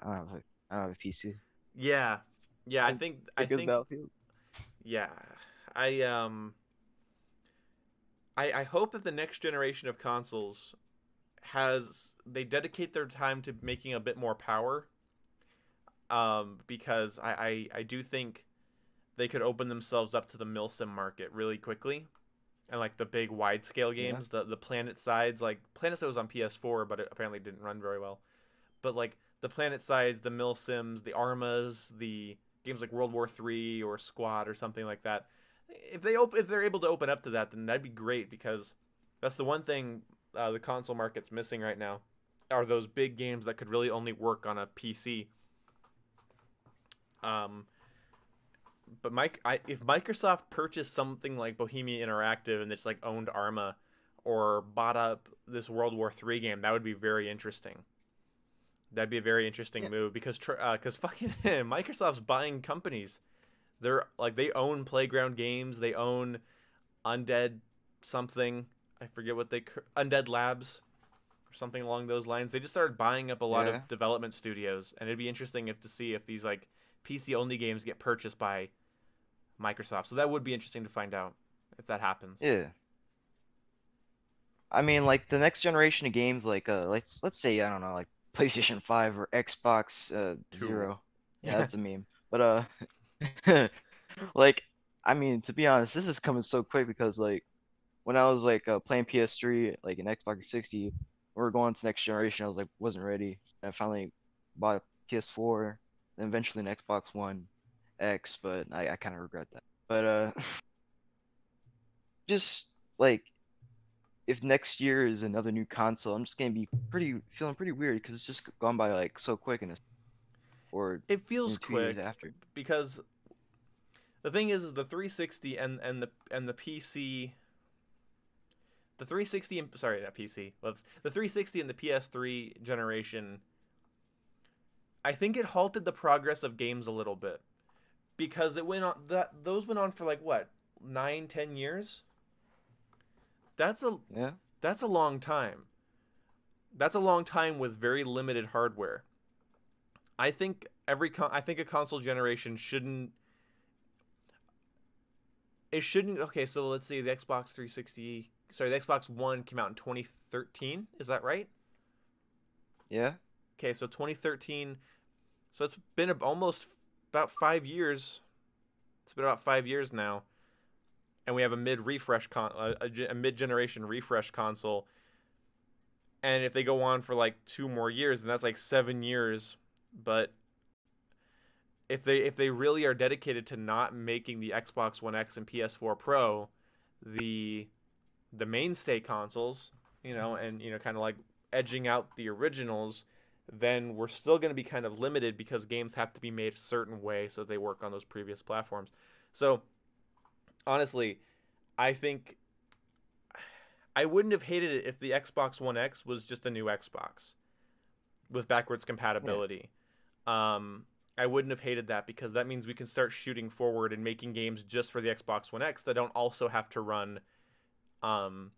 don't have a PC.
Yeah, yeah. I
And
think I
it goes
think
Battlefield.
yeah. I I hope that the next generation of consoles they dedicate their time to making a bit more power. Because I do think they could open themselves up to the milsim market really quickly, and like the big wide scale
Yeah.
games, the Planet Sides, like Planet Side was on PS4, but it apparently didn't run very well. But like the Planet Sides, the milsims, the Armas, the games like World War 3 or Squad or something like that. If they're able to open up to that, then that'd be great, because that's the one thing the console market's missing right now, are those big games that could really only work on a PC. Um, but if Microsoft purchased something like Bohemia Interactive and it's like owned Arma, or bought up this World War 3 game, that would be very interesting. That'd be a very interesting
Yeah.
move, because fucking Microsoft's buying companies. They own Playground Games, they own Undead something. I forget what Undead Labs or something along those lines. They just started buying up a lot
Yeah.
of development studios, and it'd be interesting to see if these like PC only games get purchased by Microsoft. So that would be interesting to find out if that happens.
Yeah. I mean, like the next generation of games, like let's say I don't know, like PlayStation 5 or Xbox
Two.
Zero. Yeah, that's a meme. But like I mean, to be honest, this is coming so quick because like when I was like playing PS3, like an Xbox 360, we were going to next generation. I was like wasn't ready. And I finally bought a PS4, then eventually an Xbox One X, but I kind of regret that. But just like if next year is another new console, I'm just gonna be feeling pretty weird because it's just gone by like so quick and or
It feels
2 years
quick
after.
because the thing is the 360 and the PC, the 360 and sorry, not PC. Whoops. The 360 and the PS3 generation, I think it halted the progress of games a little bit, because it went on those went on for like what 9-10 years. That's a
Yeah.
that's a long time. That's a long time with very limited hardware. I think I think a console generation shouldn't. It shouldn't. Okay, so let's see. The Xbox 360. Sorry, the Xbox One came out in 2013. Is that right?
Yeah.
Okay, so 2013. So it's been almost about 5 years. It's been about 5 years now, and we have a a mid-generation refresh console. And if they go on for like 2 more years, then that's like 7 years. But if they really are dedicated to not making the Xbox One X and PS4 Pro the mainstay consoles, and kind of like edging out the originals, then we're still going to be kind of limited because games have to be made a certain way so they work on those previous platforms. So honestly, I think I wouldn't have hated it if the Xbox One X was just a new Xbox with backwards compatibility. Yeah. I wouldn't have hated that because that means we can start shooting forward and making games just for the Xbox One X that don't also have to run Xbox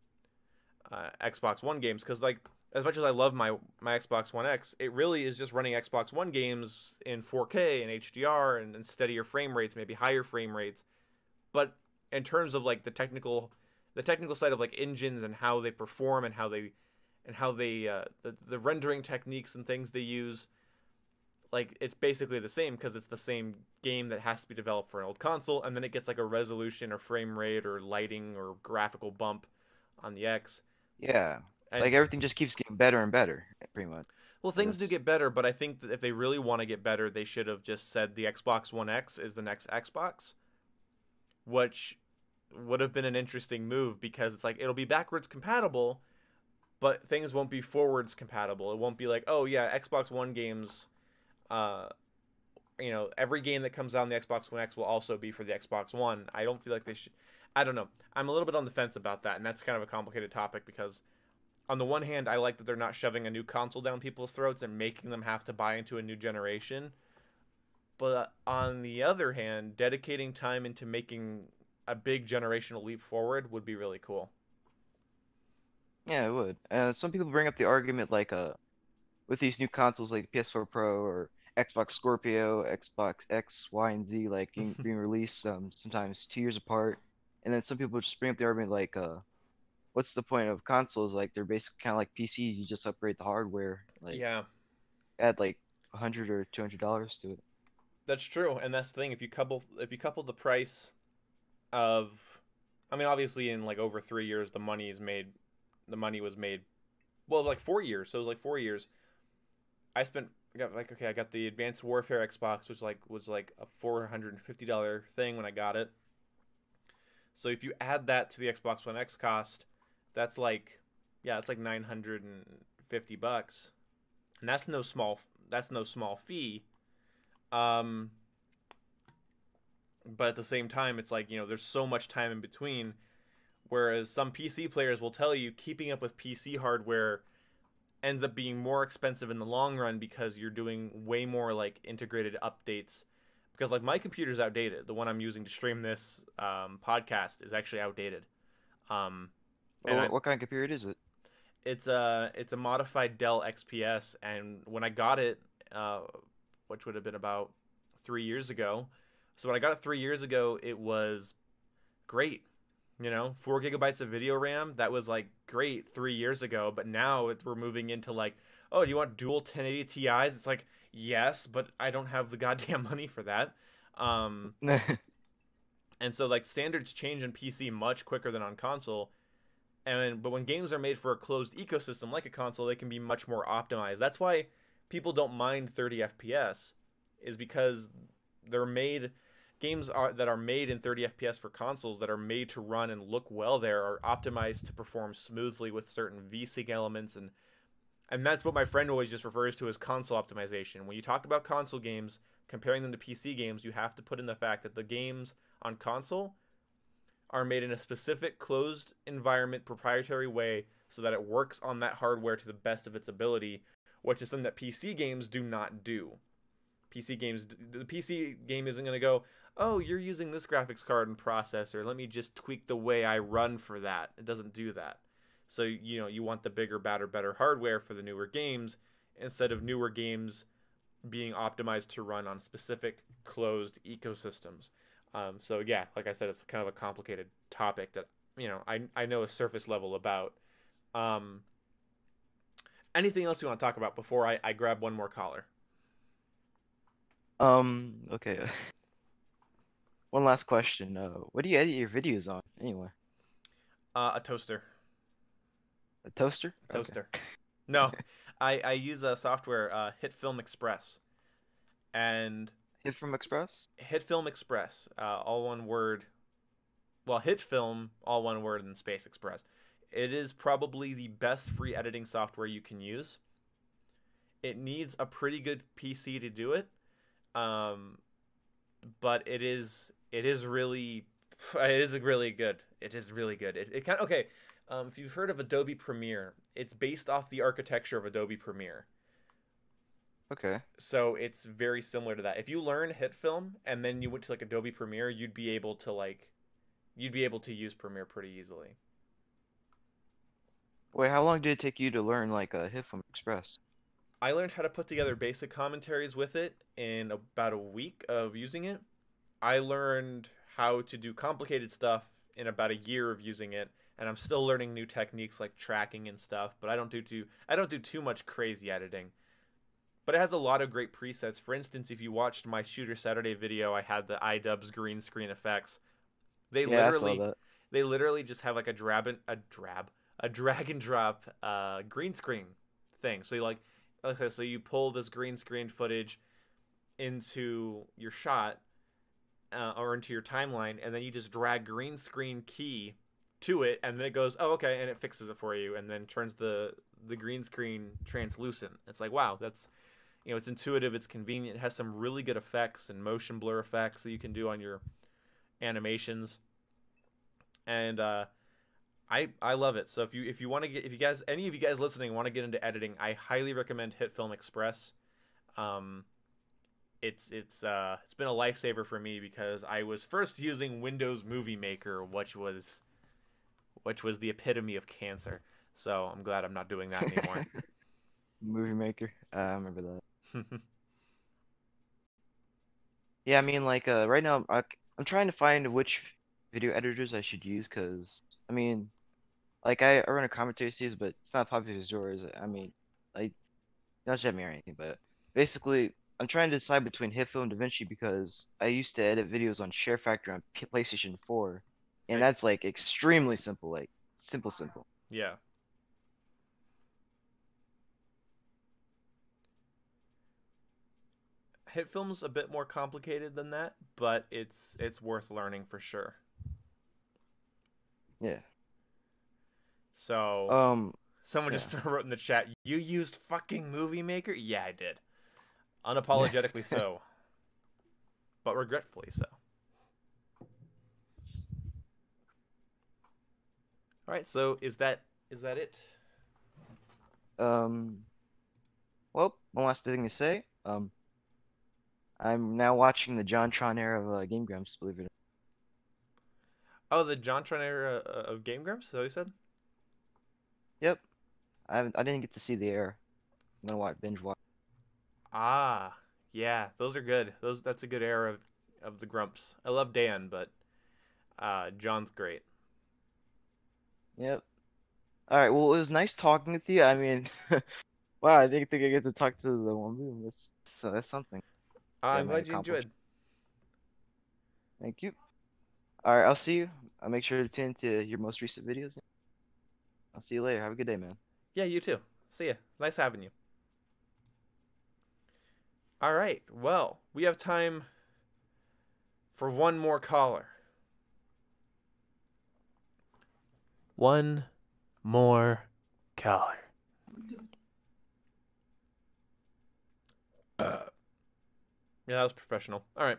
One games. Because like as much as I love my Xbox One X, it really is just running Xbox One games in 4K and HDR and steadier frame rates, maybe higher frame rates. But in terms of like the technical side of like engines and how they perform and how they the rendering techniques and things they use, like it's basically the same because it's the same game that has to be developed for an old console, and then it gets like a resolution or frame rate or lighting or graphical bump on the X.
Yeah.
And
like everything just keeps getting better and better, pretty much.
Well, things do get better, but I think that if they really want to get better, they should have just said the Xbox One X is the next Xbox, which would have been an interesting move because it's like it'll be backwards compatible, but things won't be forwards compatible. It won't be like, oh yeah, Xbox One games, every game that comes out on the Xbox One X will also be for the Xbox One. I don't feel like they should. I don't know. I'm a little bit on the fence about that, and that's kind of a complicated topic because on the one hand, I like that they're not shoving a new console down people's throats and making them have to buy into a new generation. But on the other hand, dedicating time into making a big generational leap forward would be really cool.
Yeah, it would. Some people bring up the argument like with these new consoles like PS4 Pro or Xbox Scorpio, Xbox X, Y, and Z like being released sometimes 2 years apart, and then some people just bring up the argument like what's the point of consoles? Like they're basically kind of like PCs. You just upgrade the hardware. Like
Yeah,
add like $100 or $200 to it.
that's true, and that's the thing. If you couple the price of, I mean, obviously in like over 3 years, the money was made, well, like 4 years. So it was like 4 years. I got the Advanced Warfare Xbox, which was like a $450 thing when I got it. So if you add that to the Xbox One X cost, that's like, yeah, it's like $950, and that's no small fee. But at the same time, it's like, there's so much time in between. Whereas some PC players will tell you keeping up with PC hardware ends up being more expensive in the long run because you're doing way more like integrated updates. Because like my computer's outdated. The one I'm using to stream this podcast is actually outdated.
What kind of computer is it?
It's a modified Dell XPS, and when I got it, which would have been about 3 years ago. So when I got it 3 years ago, it was great. 4 gigabytes of video RAM, that was like great 3 years ago, but now we're moving into like, oh, do you want dual 1080 Ti's? It's like, yes, but I don't have the goddamn money for that. And so like standards change in PC much quicker than on console. But when games are made for a closed ecosystem like a console, they can be much more optimized. That's why people don't mind 30 FPS, is because games that are made in 30 FPS for consoles that are made to run and look well there are optimized to perform smoothly with certain VSync elements, and that's what my friend always just refers to as console optimization. When you talk about console games, comparing them to PC games, you have to put in the fact that the games on console are made in a specific closed environment proprietary way so that it works on that hardware to the best of its ability, which is something that PC games do not do. The PC game isn't going to go, oh, you're using this graphics card and processor. Let me just tweak the way I run for that. It doesn't do that. So, you want the bigger, better hardware for the newer games instead of newer games being optimized to run on specific closed ecosystems. So yeah, like I said, it's kind of a complicated topic that, I know a surface level about. Um, Anything else you want to talk about before I grab one more caller?
Okay. One last question. What do you edit your videos on anyway?
A toaster.
A toaster? Okay.
Toaster. No, I use a software, HitFilm Express. And
Hit from Express?
HitFilm Express, all one word. Well, HitFilm, all one word, and Space Express. It is probably the best free editing software you can use. It needs a pretty good PC to do it, but it is really good. It is really good. It kind of okay. If you've heard of Adobe Premiere, it's based off the architecture of Adobe Premiere.
Okay.
So it's very similar to that. If you learn HitFilm and then you went to like Adobe Premiere, you'd be able to use Premiere pretty easily.
Wait, how long did it take you to learn like Hit from Express?
I learned how to put together basic commentaries with it in about a week of using it. I learned how to do complicated stuff in about a year of using it, and I'm still learning new techniques like tracking and stuff, but I don't do too much crazy editing. But it has a lot of great presets. For instance, if you watched my Shooter Saturday video, I had the iDubbbz green screen effects. They
Yeah, I saw
literally
that.
they literally just have like a drag and drop green screen thing. So so you pull this green screen footage into your shot, or into your timeline, and then you just drag green screen key to it, and then it goes, oh, okay, and it fixes it for you, and then turns the green screen translucent. It's like, wow, that's, it's intuitive, it's convenient, it has some really good effects and motion blur effects that you can do on your animations, and I love it. So if you want to get, if you guys, any of you guys listening want to get into editing, I highly recommend HitFilm Express. It's been a lifesaver for me because I was first using Windows Movie Maker, which was the epitome of cancer. So I'm glad I'm not doing that anymore.
Movie Maker. I remember that. Yeah, I mean, like, right now, I'm trying to find which video editors I should use, cause I mean, like, I run a commentary series, but it's not popular as yours. I mean, like, not judge me or anything, but basically, I'm trying to decide between HitFilm and DaVinci because I used to edit videos on Share Factor on PlayStation 4, and
Thanks.
that's like extremely simple, like simple.
Yeah. HitFilm's a bit more complicated than that, but it's worth learning for sure.
Yeah.
So, someone
yeah.
just wrote in the chat, "You used fucking Movie Maker?" Yeah, I did. Unapologetically so. But regretfully so. All right, so is that it?
Well, one last thing to say. I'm now watching the JonTron era of Game Grumps, believe it or
Oh, the JonTron era of Game Grumps? Is that what you said?
not. Yep. I didn't get to see the era. I'm gonna binge watch.
Ah, yeah, those are good. That's a good era of the Grumps. I love Dan, but John's great.
Yep. All right. Well, it was nice talking with you. I mean, wow, I didn't think I get to talk to the one room. That's something that I
I'm
might
glad you
accomplish.
enjoyed.
Thank you. All right. I'll see you. I'll make sure to tune into your most recent videos. I'll see you later. Have a good day, man.
Yeah, you too. See ya. Nice having you. All right. Well, we have time for one more caller. One more caller. Yeah, that was professional. All right.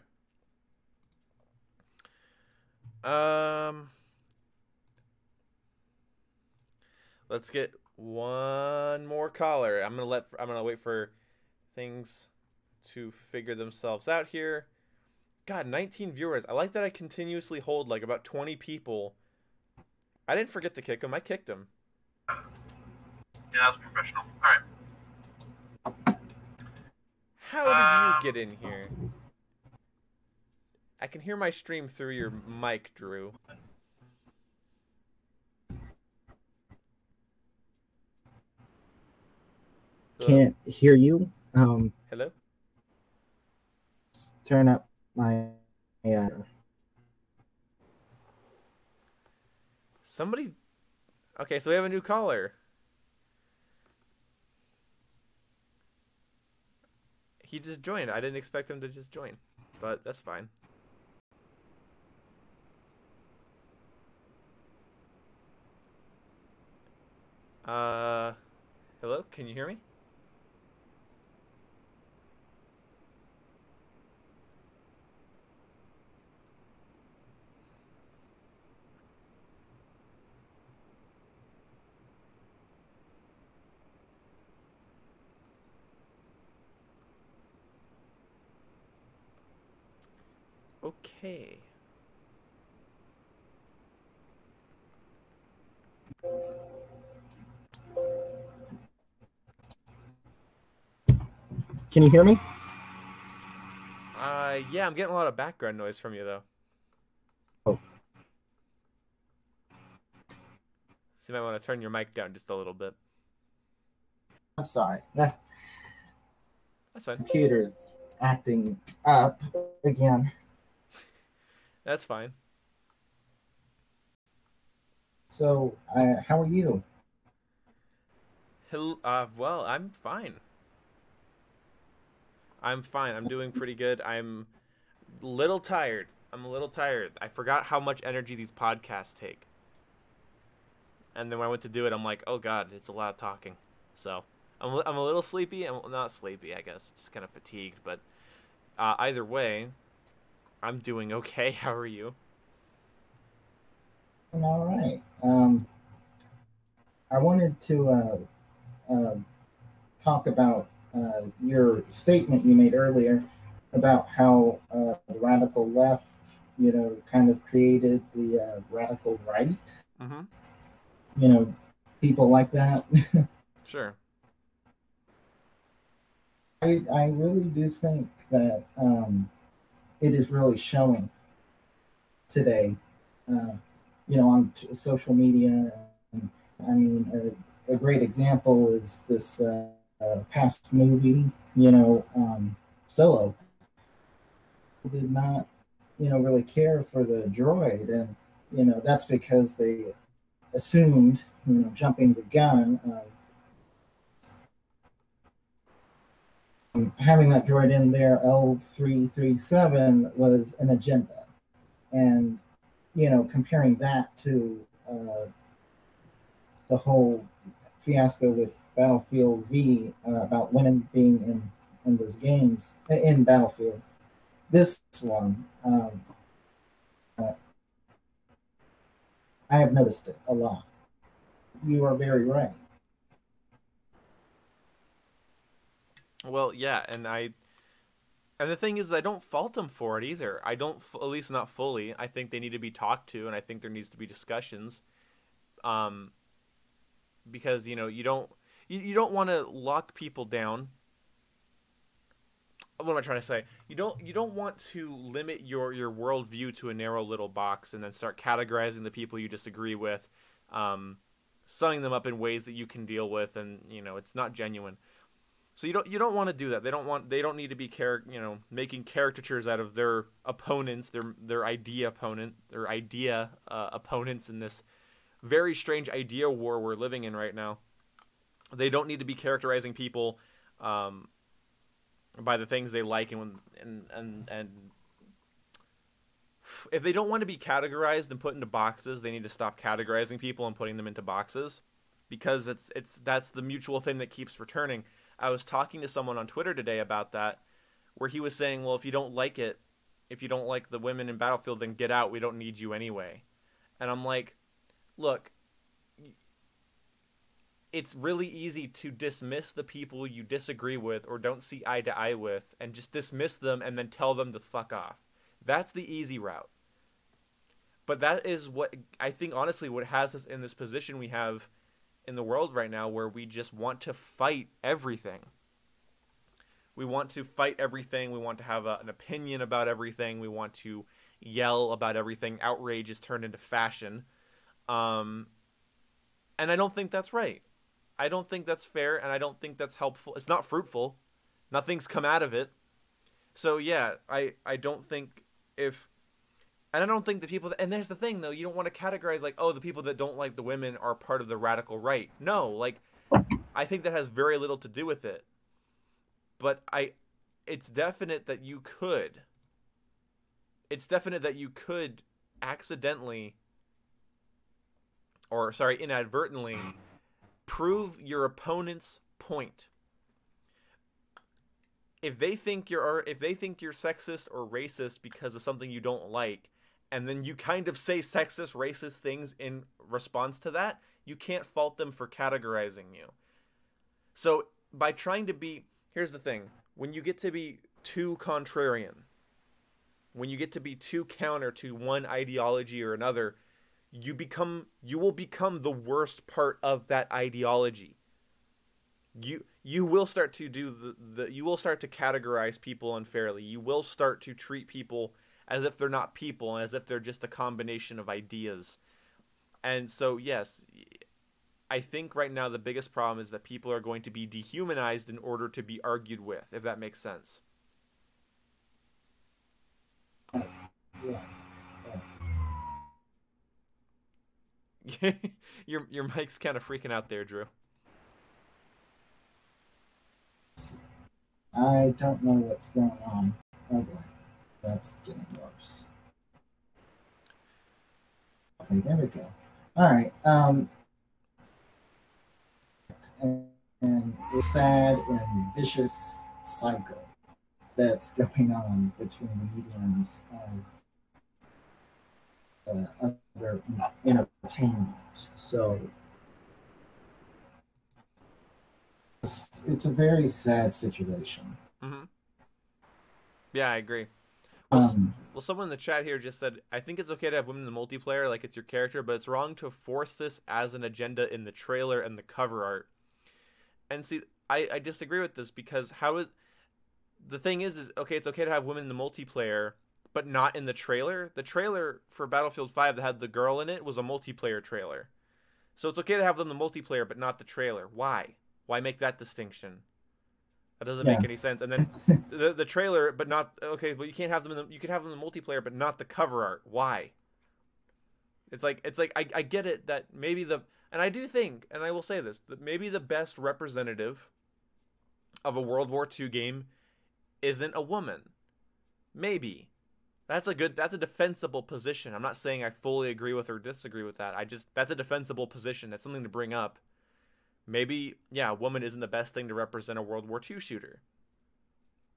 Let's get one more caller. I'm gonna wait for things to figure themselves out here. God, 19 viewers. I like that I continuously hold like about 20 people. I didn't forget to kick them. I kicked them.
Yeah, that was professional. Alright.
How did you get in here? I can hear my stream through your mic, Drew.
Can't hear you.
Hello?
Turn up my.
Somebody. Okay, so we have a new caller. He just joined. I didn't expect him to just join, but that's fine. Hello? Can you hear me? Okay.
Can you hear me?
Yeah, I'm getting a lot of background noise from you, though.
Oh.
So you might want to turn your mic down just a little bit.
I'm sorry.
That's fine.
Computer's acting up again.
That's fine.
So, how are you?
Well, I'm fine. I'm fine. I'm doing pretty good. I'm a little tired. I forgot how much energy these podcasts take. And then when I went to do it, I'm like, oh god, it's a lot of talking. So, I'm a little sleepy. I'm not sleepy, I guess. Just kind of fatigued. But either way, I'm doing okay. How are you?
I'm all right. I wanted to talk about your statement you made earlier about how the radical left, kind of created the radical right.
Mm-hmm.
People like that.
Sure.
I really do think that it is really showing today, on social media. And, I mean, a great example is this past movie, Solo. Did not, really care for the droid. And, that's because they assumed, jumping the gun of having that droid in there, L337, was an agenda. And, comparing that to the whole fiasco with Battlefield V about women being in those games, in Battlefield. This one, I have noticed it a lot. You are very right.
Well, yeah, and the thing is, I don't fault them for it either. I don't, at least not fully. I think they need to be talked to, and I think there needs to be discussions. Because you don't want to lock people down. What am I trying to say? You don't want to limit your worldview to a narrow little box and then start categorizing the people you disagree with, summing them up in ways that you can deal with, and it's not genuine. So you don't want to do that. They don't need to be making caricatures out of their opponents, their idea opponents in this very strange idea war we're living in right now. They don't need to be characterizing people by the things they like, and if they don't want to be categorized and put into boxes, they need to stop categorizing people and putting them into boxes, because that's the mutual thing that keeps returning. I was talking to someone on Twitter today about that, where he was saying, well, if you don't like the women in Battlefield, then get out. We don't need you anyway. And I'm like, look, it's really easy to dismiss the people you disagree with or don't see eye to eye with and just dismiss them and then tell them to fuck off. That's the easy route. But that is what I think, honestly, what has us in this position we have in the world right now, where we just want to fight everything. We want to fight everything. We want to have an opinion about everything. We want to yell about everything. Outrage is turned into fashion. And I don't think that's right. I don't think that's fair, and I don't think that's helpful. It's not fruitful. Nothing's come out of it. So yeah, I don't think if... And I don't think the people... And there's the thing, though. You don't want to categorize, like, oh, the people that don't like the women are part of the radical right. No, like, I think that has very little to do with it. But it's definite that you could. It's definite that you could accidentally, or sorry, inadvertently, prove your opponent's point. If they think you're sexist or racist because of something you don't like, and then you kind of say sexist, racist things in response to that, you can't fault them for categorizing you. So by trying to be... Here's the thing. When you get to be too contrarian, when you get to be too counter to one ideology or another, you will become the worst part of that ideology. You will start to do you will start to categorize people unfairly. You will start to treat people as if they're not people, as if they're just a combination of ideas. And so, yes, I think right now the biggest problem is that people are going to be dehumanized in order to be argued with, if that makes sense.
Yeah.
Your mic's kind of freaking out there, Drew.
I don't know what's going on. Oh boy, that's getting worse. Okay, there we go. All right. And a sad and vicious cycle that's going on between the mediums of other entertainment. So it's a very sad situation.
Mm-hmm. Yeah, I agree. Well, someone in the chat here just said, I think it's okay to have women in the multiplayer, like it's your character, but it's wrong to force this as an agenda in the trailer and the cover art. And see, I disagree with this, because the thing is okay, it's okay to have women in the multiplayer, but not in the trailer. The trailer for Battlefield 5 that had the girl in it was a multiplayer trailer. So it's okay to have them in the multiplayer, but not the trailer. Why? Why make that distinction? That doesn't make any sense. And then the trailer, but not... Okay, but you can't have them you can have them in the multiplayer, but not the cover art. Why? It's like I get it that maybe and I do think, and I will say this, that maybe the best representative of a World War II game isn't a woman. Maybe. That's a defensible position. I'm not saying I fully agree with or disagree with that. That's a defensible position. That's something to bring up. Maybe, yeah, a woman isn't the best thing to represent a World War II shooter.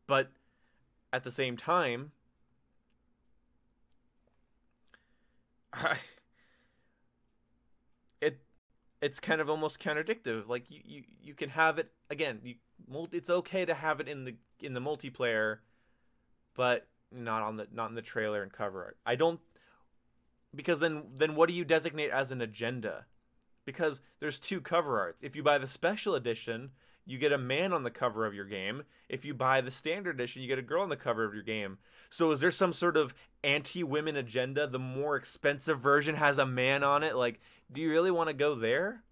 But at the same time, it's kind of almost contradictory. Like you can have it again. It's okay to have it in the multiplayer, but not in the trailer and cover art. I don't, because then what do you designate as an agenda? Because there's two cover arts. If you buy the special edition, you get a man on the cover of your game. If you buy the standard edition, you get a girl on the cover of your game. So is there some sort of anti-women agenda? The more expensive version has a man on it. Like, do you really want to go there?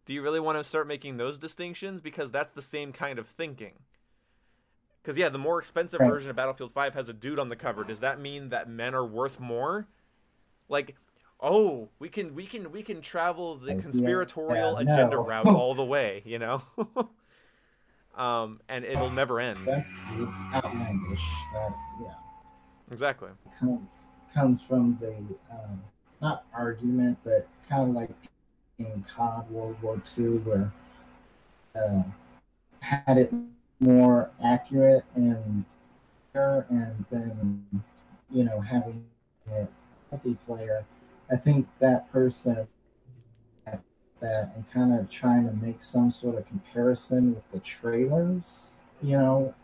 Do you really want to start making those distinctions? Because that's the same kind of thinking. Because, yeah, the more expensive version of Battlefield 5 has a dude on the cover. Does that mean that men are worth more? Like... Oh, we can travel the conspiratorial agenda route all the way, you know? And it'll never end.
That's outlandish.
Exactly.
Comes from the not argument, but kind of like in COD World War II, where had it more accurate and then having it multiplayer. I think that person that and kind of trying to make some sort of comparison with the trailers, you're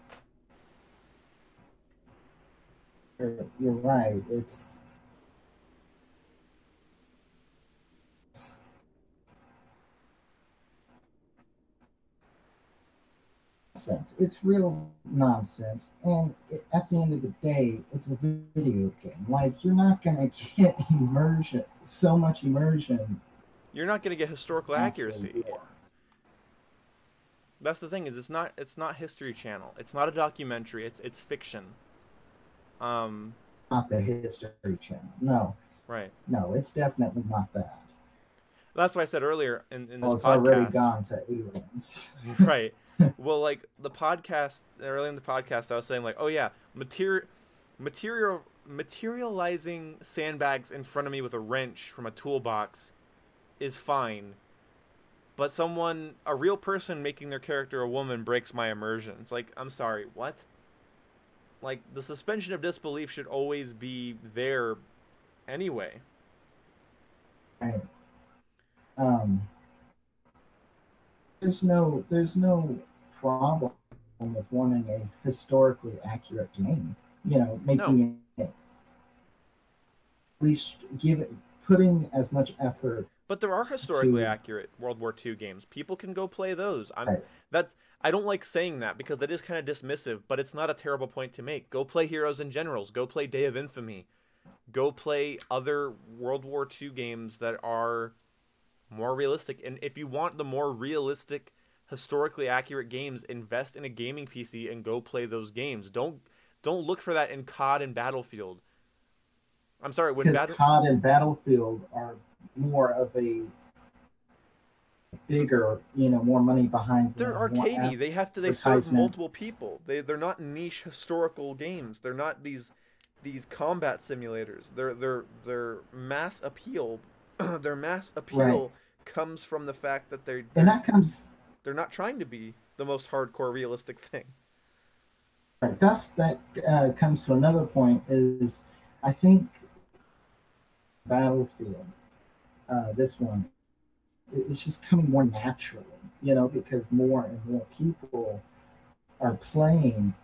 right. It's nonsense. It's real nonsense. And at the end of the day, it's a video game. Like, you're not going to get immersion, so much immersion.
You're not going to get historical accuracy. That's the thing, is it's not History Channel. It's not a documentary. It's fiction.
Not the History Channel. No.
Right.
No, it's definitely not that.
That's why I said earlier in this
it's
podcast.
Already gone to aliens.
Right. Well, like the podcast, earlier in the podcast, I was saying like, oh yeah, materializing sandbags in front of me with a wrench from a toolbox is fine. But a real person making their character a woman breaks my immersion. It's like, I'm sorry, what? Like, the suspension of disbelief should always be there anyway.
Right. There's no problem with wanting a historically accurate game. Making it at least putting as much effort.
But there are historically accurate World War II games. People can go play those. I don't like saying that because that is kind of dismissive, but it's not a terrible point to make. Go play Heroes and Generals. Go play Day of Infamy. Go play other World War II games that are more realistic. And if you want the more realistic, historically accurate games, invest in a gaming PC and go play those games. Don't look for that in COD and Battlefield. I'm sorry,
because COD and Battlefield are more of a bigger, more money behind them.
They're arcadey. They serve multiple people. They're not niche historical games. They're not these combat simulators. Their mass appeal
Right.
comes from the fact that they're not trying to be the most hardcore realistic thing.
Right. That comes to another point is I think Battlefield, this one, it's just coming more naturally, because more and more people are playing,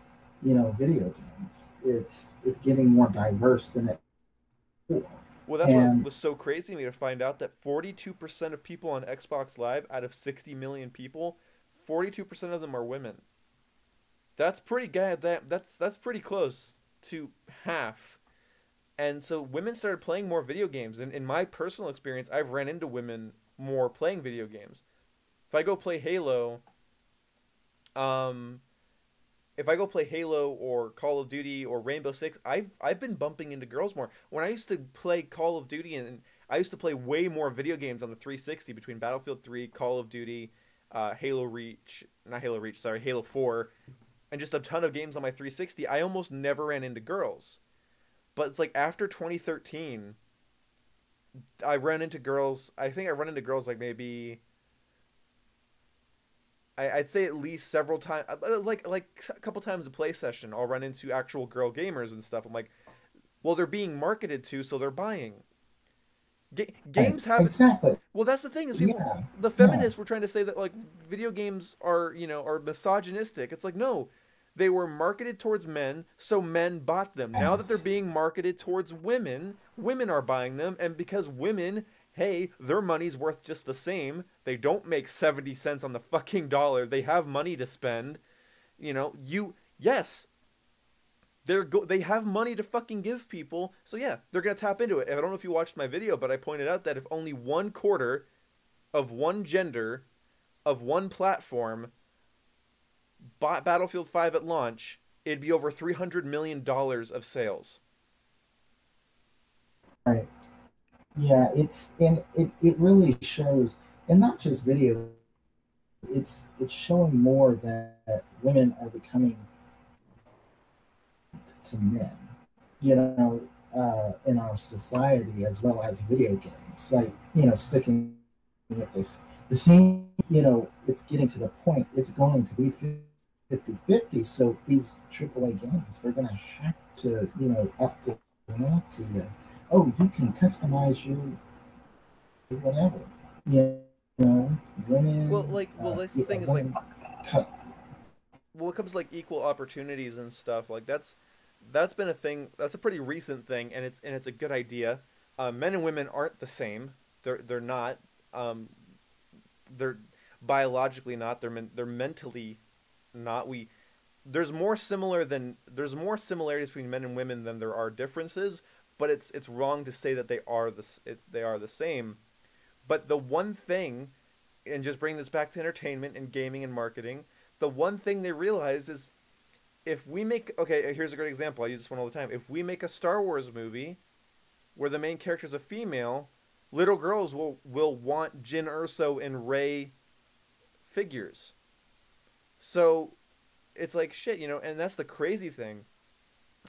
video games. It's getting more diverse than it before.
Well, that's what was so crazy to me to find out that 42% of people on Xbox Live out of 60 million people, 42% of them are women. That's pretty good. That's pretty close to half. And so women started playing more video games. And in my personal experience, I've ran into women more playing video games. If I go play Halo, or Call of Duty or Rainbow Six, I've been bumping into girls more. When I used to play Call of Duty, and I used to play way more video games on the 360 between Battlefield 3, Call of Duty, Halo 4, and just a ton of games on my 360, I almost never ran into girls. But it's like after 2013, I ran into girls. I think I run into girls like maybe, I'd say at least several times, like a couple times a play session, I'll run into actual girl gamers and stuff. I'm like, well, they're being marketed to, so they're buying. Games have
exactly.
Well, that's the thing is the feminists were trying to say that like video games are misogynistic. It's like, no, they were marketed towards men, so men bought them. Now that they're being marketed towards women, women are buying them, and because women, hey, their money's worth just the same. They don't make 70 cents on the fucking dollar. They have money to spend. Yes. They have money to fucking give people. So yeah, they're going to tap into it. I don't know if you watched my video, but I pointed out that if only 1/4 of one gender of one platform bought Battlefield 5 at launch, it'd be over $300 million of sales.
Right. Yeah, it really shows, and not just video. It's showing more that women are becoming to men, in our society as well as video games. Like, sticking with this, the thing, it's getting to the point. It's going to be 50-50. So these AAA games, they're going to have to, up the ante. Oh, you can customize your whatever. You know, women.
Well, the
Yeah,
thing is, like,
women cut.
well, it comes to, like, equal opportunities and stuff. Like, that's been a thing. That's a pretty recent thing, and it's a good idea. Men and women aren't the same. They're not. Um, they're biologically not. They're mentally not. We there's more similarities between men and women than there are differences. But it's wrong to say that they are the same. But the one thing, and just bring this back to entertainment and gaming and marketing, the one thing they realized is, if we make, okay, here's a great example. I use this one all the time. If we make a Star Wars movie where the main character is a female, little girls will want Jyn Erso and Rey figures. So it's like shit, and that's the crazy thing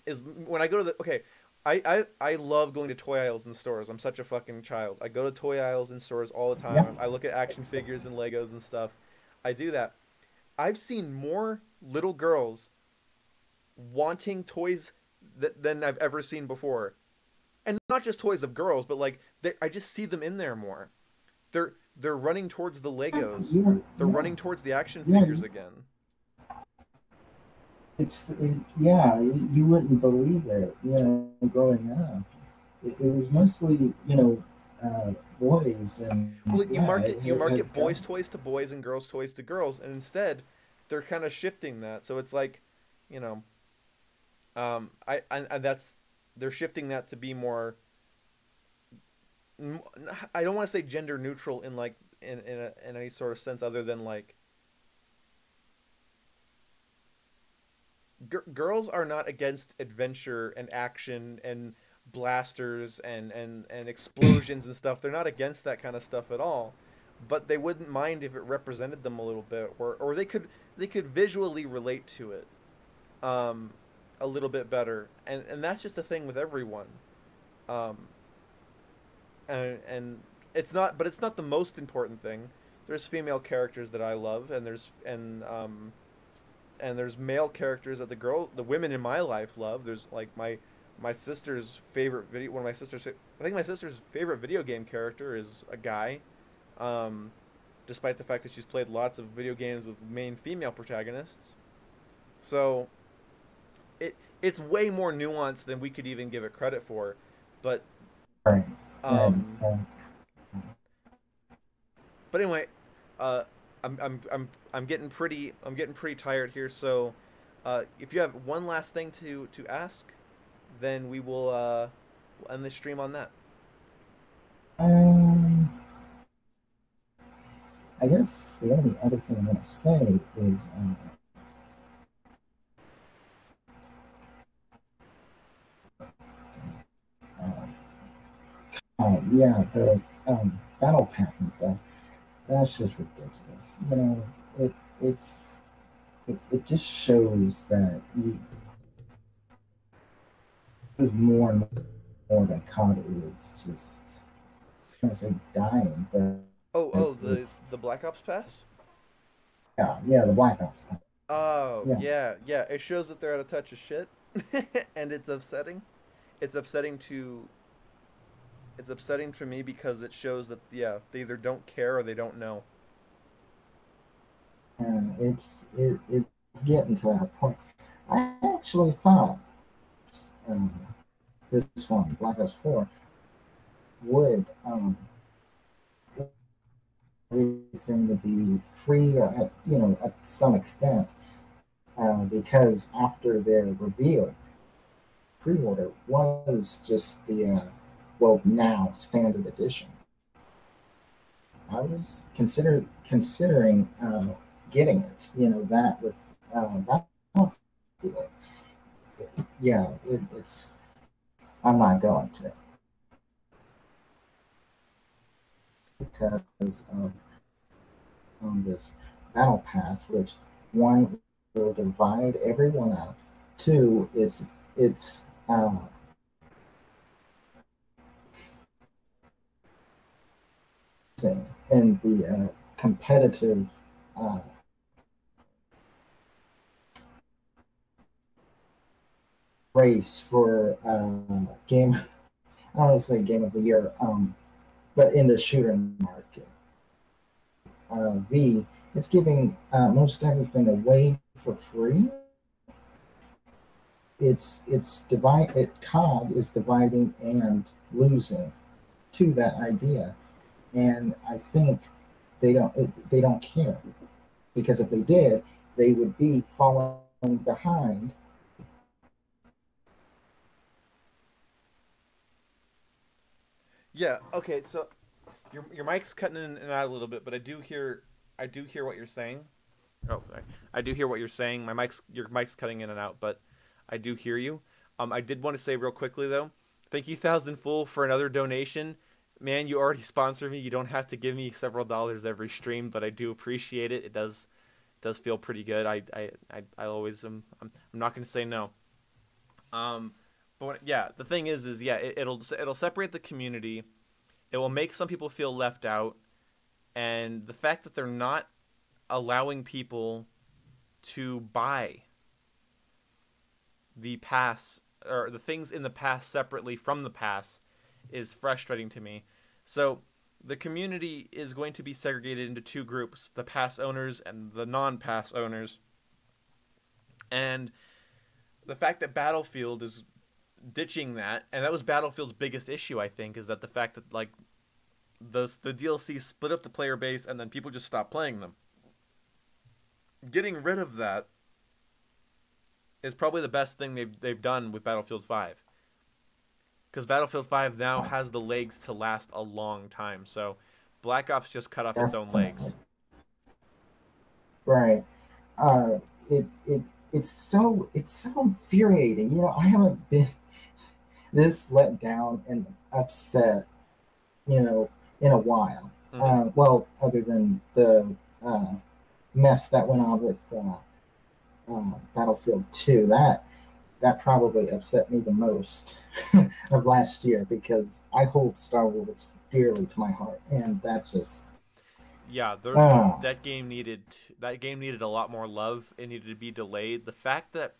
is when I go to the okay, I love going to toy aisles in stores. I'm such a fucking child. I go to toy aisles in stores all the time.
Yeah.
I look at action figures and Legos and stuff. I do that. I've seen more little girls wanting toys than I've ever seen before, and not just toys of girls, but like I just see them in there more. They're running towards the Legos.
Yeah,
They're
yeah,
running towards the action
yeah.
figures again.
Yeah, you wouldn't believe it. You know, growing up, it was mostly boys, and
Well, you
yeah,
market
has
boys'
gone.
toys to boys and girls' toys to girls, and instead, they're kind of shifting that. So it's like, you know, I that's they're shifting that to be more. I don't want to say gender neutral in like in any sort of sense other than like girls are not against adventure and action and blasters and explosions and stuff. They're not against that kind of stuff at all. But they wouldn't mind if it represented them a little bit, or they could visually relate to it um, a little bit better. And that's just the thing with everyone. Um, and it's not the most important thing. There's female characters that I love, and there's male characters that the women in my life love. There's like my sister's favorite video. One of my sister's, I think my sister's favorite video game character is a guy, um, despite the fact that she's played lots of video games with main female protagonists. So it's way more nuanced than we could even give it credit for. But
Right, right,
um, but anyway, uh, I'm getting pretty tired here. So, if you have one last thing to ask, then we'll end the stream on that.
um, I guess the only other thing I'm going to say is, uh, yeah, the battle pass and stuff. That's just ridiculous. You know, it it's it just shows that there's more and more that COD is just, I don't say dying, but it's
The Black Ops Pass.
yeah, the Black Ops.
Oh
Yeah,
yeah. It shows that they're out of touch of shit, and it's upsetting. It's upsetting to it's upsetting to me because it shows that they either don't care or they don't know.
and it's getting to that point. I actually thought um, this one, Black Ops 4, would everything to be free or at some extent, because after their reveal, pre-order was just the well, now standard edition. I was considering getting it. You know, that with Battlefield. Yeah, it's. I'm not going to because of this battle pass, which one will divide everyone up. Two, it's in the competitive race for game. I don't want to say game of the year, but in the shooter market. V, it's giving most everything away for free. COD is dividing and losing to that idea, and I think they don't care, because if they did, they would be following behind.
Yeah. Okay. So your mic's cutting in and out a little bit, but I do hear what you're saying. Oh, sorry. I do hear what you're saying. Your mic's cutting in and out, but I do hear you. I did want to say real quickly though, thank you Thousand Fool for another donation. Man, you already sponsor me. You don't have to give me several dollars every stream, but I do appreciate it. It does feel pretty good. I always am. I'm not going to say no. But yeah, the thing is yeah, it'll separate the community. It will make some people feel left out, and the fact that they're not allowing people to buy the pass or the things in the pass separately from the pass is frustrating to me. So the community is going to be segregated into two groups, the pass owners and the non-pass owners. And the fact that Battlefield is ditching that, and that was Battlefield's biggest issue, I think, is that the fact that like the DLC split up the player base and then people just stopped playing them. Getting rid of that is probably the best thing they've done with Battlefield 5. Because Battlefield 5 now has the legs to last a long time. So Black Ops just cut off its own legs.
Right. It's so infuriating. You know, I haven't been this let down and upset, you know, in a while.
Mm-hmm.
Well, other than the mess that went on with Battlefield 2, that probably upset me the most of last year, because I hold Star Wars dearly to my heart, and that just
that game needed a lot more love. It needed to be delayed. The fact that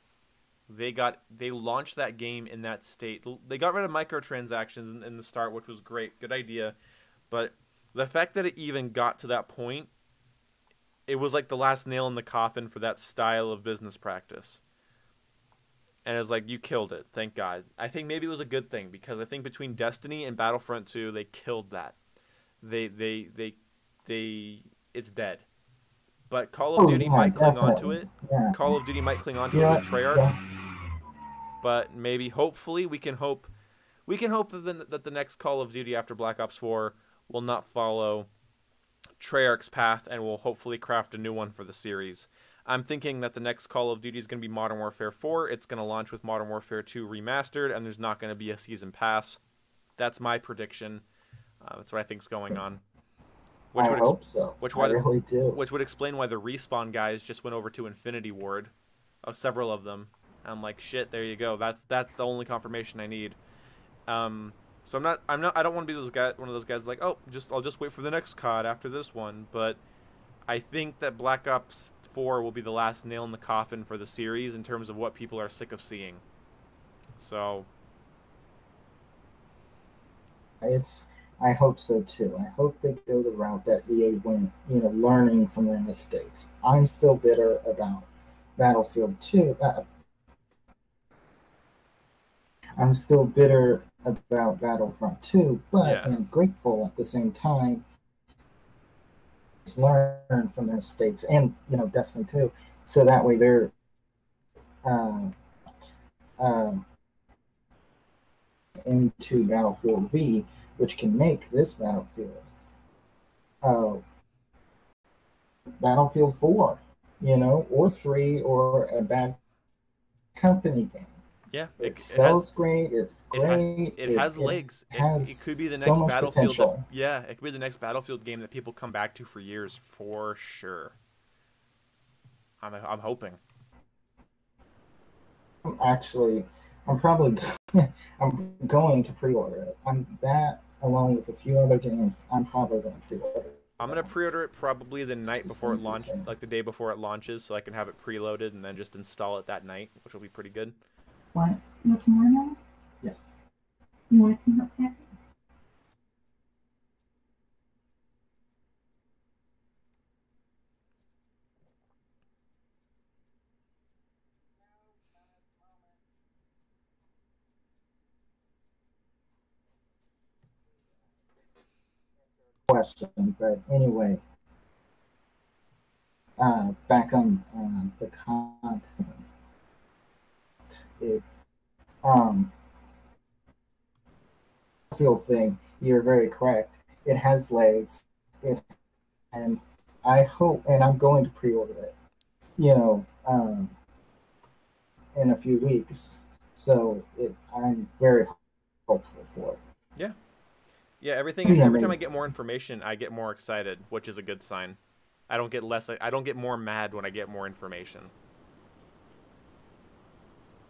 they launched that game in that state, they got rid of microtransactions in the start, which was great, good idea, but the fact that it even got to that point, it was like the last nail in the coffin for that style of business practice. And it's like, you killed it. Thank God. I think maybe it was a good thing, because I think between Destiny and Battlefront 2, they killed that. It's dead. But Call of Duty might cling on to it.
Yeah.
Call of Duty might cling on to it with Treyarch. Yeah. But maybe, hopefully, we can hope that the next Call of Duty after Black Ops 4 will not follow Treyarch's path, and will hopefully craft a new one for the series. I'm thinking that the next Call of Duty is going to be Modern Warfare 4. It's going to launch with Modern Warfare 2 remastered, and there's not going to be a season pass. That's my prediction. That's what I think is going on.
I hope so. I really do.
Which would explain why the Respawn guys just went over to Infinity Ward, several of them. I'm like, shit, there you go. That's the only confirmation I need. So I don't want to be one of those guys like, oh, I'll just wait for the next COD after this one. But I think that Black Ops 4 will be the last nail in the coffin for the series in terms of what people are sick of seeing. So
I hope so too. I hope they go the route that EA went, you know, learning from their mistakes. I'm still bitter about Battlefield 2. I'm still bitter about Battlefront 2, but I'm grateful at the same time. Learn from their mistakes, and you know, Destiny 2, so that way they're into Battlefield V, which can make this Battlefield Battlefield 4, you know, or 3, or a Bad Company game.
Yeah,
it sells great. It's great.
It has legs. It could be the next Battlefield. It could be the next Battlefield game that people come back to for years, for sure. I'm hoping.
I'm going to pre-order it. Along with a few other games, I'm probably going to pre-order it.
I'm going to pre-order it probably the night before it launches, like the day before it launches, so I can have it preloaded and then just install it that night, which will be pretty good.
What? You want some more now?
Yes.
You want to come help pack
question. But anyway, back on the con thing. It, field thing, you're very correct. It has legs. And I hope, and I'm going to pre-order it, in a few weeks. So I'm very hopeful for it.
Yeah. Every time I get more information, I get more excited, which is a good sign. I don't get more mad when I get more information.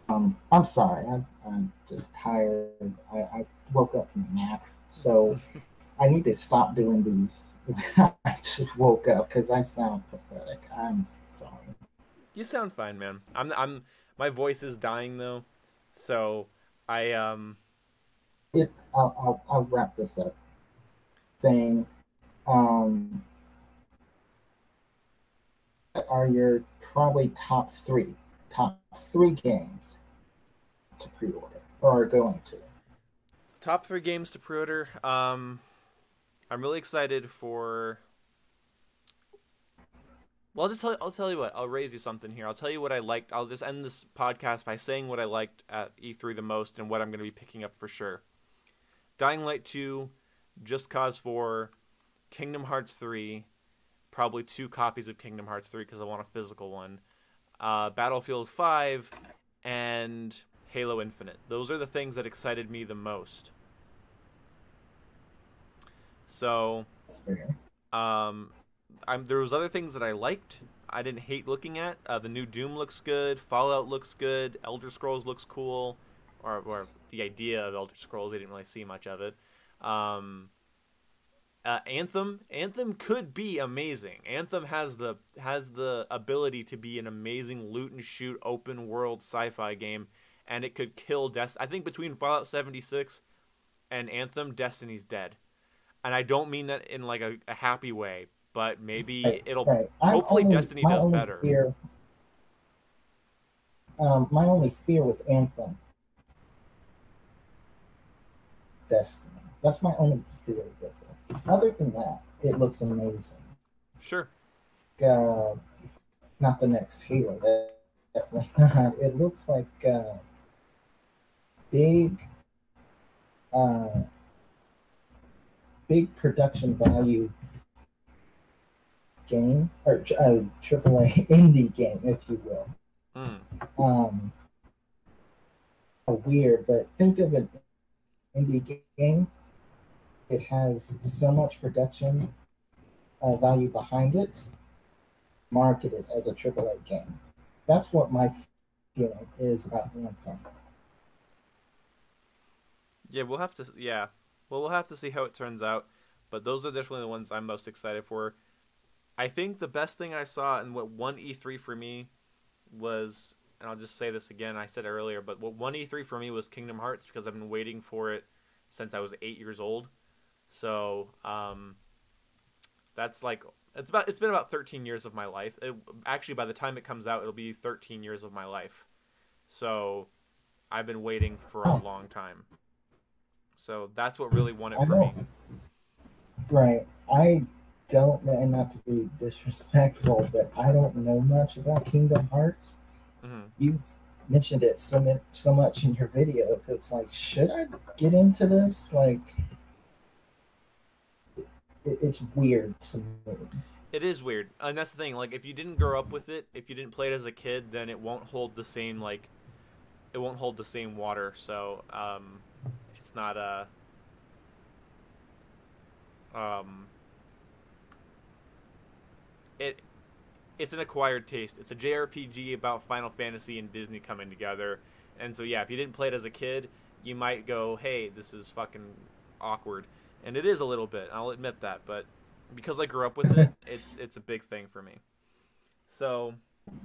I'm sorry. I'm just tired. I woke up from a nap, so I need to stop doing these. I just woke up because I sound pathetic. I'm sorry.
You sound fine, man. My voice is dying though, so
I'll wrap this up. Thing. Are your probably top three games to pre-order or are going to?
Top 3 games to pre-order. I'm really excited for. Well, I'll tell you what. I'll raise you something here. I'll tell you what I liked. I'll just end this podcast by saying what I liked at E3 the most and what I'm going to be picking up for sure. Dying Light 2, Just Cause 4, Kingdom Hearts 3, probably 2 copies of Kingdom Hearts 3 because I want a physical one. Battlefield 5, and Halo Infinite. Those are the things that excited me the most. So,
That's fair.
there was other things that I liked. I didn't hate looking at. The new Doom looks good. Fallout looks good. Elder Scrolls looks cool, or the idea of Elder Scrolls. They didn't really see much of it. Anthem could be amazing. Anthem has the ability to be an amazing loot and shoot open world sci-fi game, and it could kill I think between Fallout 76 and Anthem, Destiny's dead. And I don't mean that in like a happy way, but maybe it'll hopefully Destiny does better.
My only fear with Anthem, Destiny. That's my only fear with it. Other than that, it looks amazing.
Sure.
Not the next Halo, definitely not. It looks like big production value game, or AAA indie game, if you will. Weird, but think of an indie game. It has so much production value behind it, marketed as a AAA game. That's what my feeling is about Anthem.
Yeah, we'll have to. Yeah, well, we'll have to see how it turns out. But those are definitely the ones I'm most excited for. I think the best thing I saw and what won E3 for me was, and I'll just say this again, I said it earlier, but what won E3 for me was Kingdom Hearts because I've been waiting for it since I was 8 years old. So that's like it's been about 13 years of my life. Actually, by the time it comes out, it'll be 13 years of my life. So I've been waiting for a long time. So that's what really won it for me.
Right. I don't, and not to be disrespectful, but I don't know much about Kingdom Hearts.
Mm-hmm.
You've mentioned it so much in your videos. It's like, should I get into this? Like, it's weird to me.
It is weird, and that's the thing. Like, if you didn't grow up with it, if you didn't play it as a kid, then it won't hold the same water. So, it's not a it's an acquired taste. It's a JRPG about Final Fantasy and Disney coming together, and so yeah, if you didn't play it as a kid, you might go, "Hey, this is fucking awkward," and it is a little bit. I'll admit that, but because I grew up with it, it's a big thing for me. So,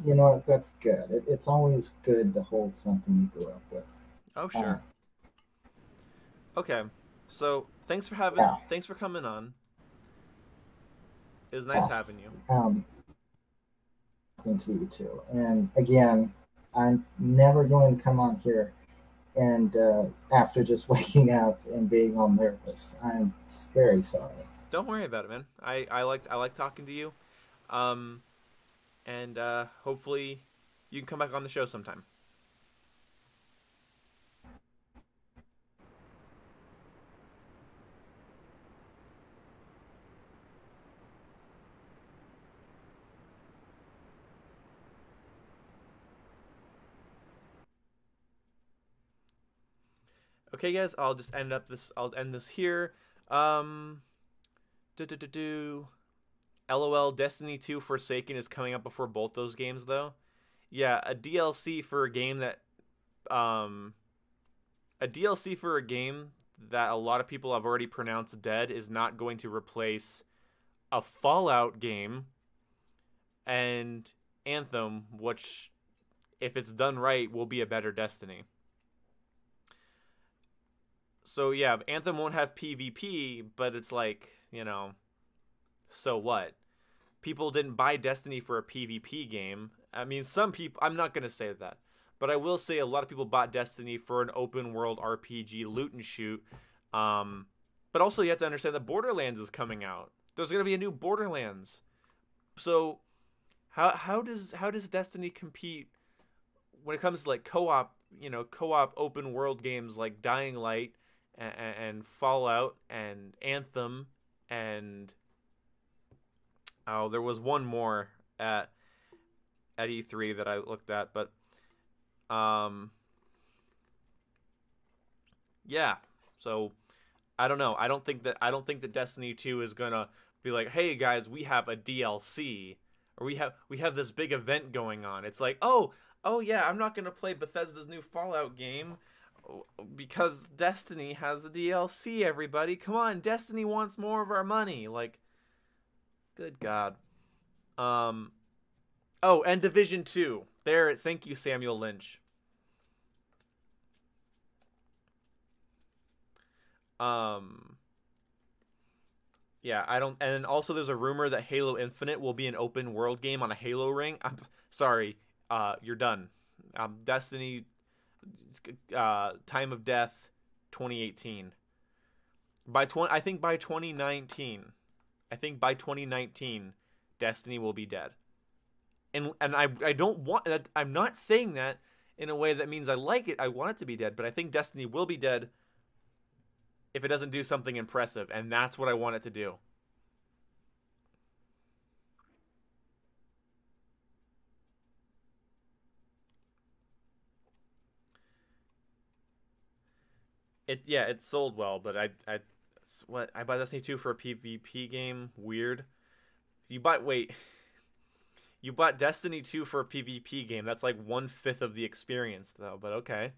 you know what? That's good. It's always good to hold something you grew up with.
Oh sure. Okay, so thanks for coming on. It was nice having you.
Talking to you too. And again, I'm never going to come on here and after just waking up and being all nervous. I'm very sorry.
Don't worry about it, man. I like talking to you. And hopefully you can come back on the show sometime. Okay, guys, I'll just end up this. I'll end this here. Um, LOL, Destiny 2 Forsaken is coming up before both those games, though. Yeah, a DLC for a game that, a DLC for a game that a lot of people have already pronounced dead is not going to replace a Fallout game and Anthem, which, if it's done right, will be a better Destiny. So yeah, Anthem won't have PvP, but it's like, you know, so what? People didn't buy Destiny for a PvP game. I mean, some people, I'm not going to say that, but I will say a lot of people bought Destiny for an open world RPG loot and shoot. But also you have to understand that Borderlands is coming out. There's going to be a new Borderlands. So how does Destiny compete when it comes to like co-op, you know, co-op open world games like Dying Light and Fallout and Anthem and there was one more at E3 that I looked at, but yeah. So I don't know. I don't think that Destiny 2 is gonna be like, hey guys, we have a DLC or we have this big event going on. It's like, oh yeah, I'm not gonna play Bethesda's new Fallout game because Destiny has a DLC, everybody. Come on, Destiny wants more of our money. Like, good God. Oh, and Division 2. There, thank you, Samuel Lynch. Yeah, I don't, and also there's a rumor that Halo Infinite will be an open world game on a Halo ring. I'm sorry, you're done. Destiny, Time of Death, 2018. I think by 2019, Destiny will be dead. And I don't want that. I'm not saying that in a way that means I like it. I want it to be dead, but I think Destiny will be dead if it doesn't do something impressive, and that's what I want it to do. It sold well, but I bought Destiny 2 for a PvP game. Weird. You bought Destiny 2 for a PvP game. That's like 1/5 of the experience, though. But okay.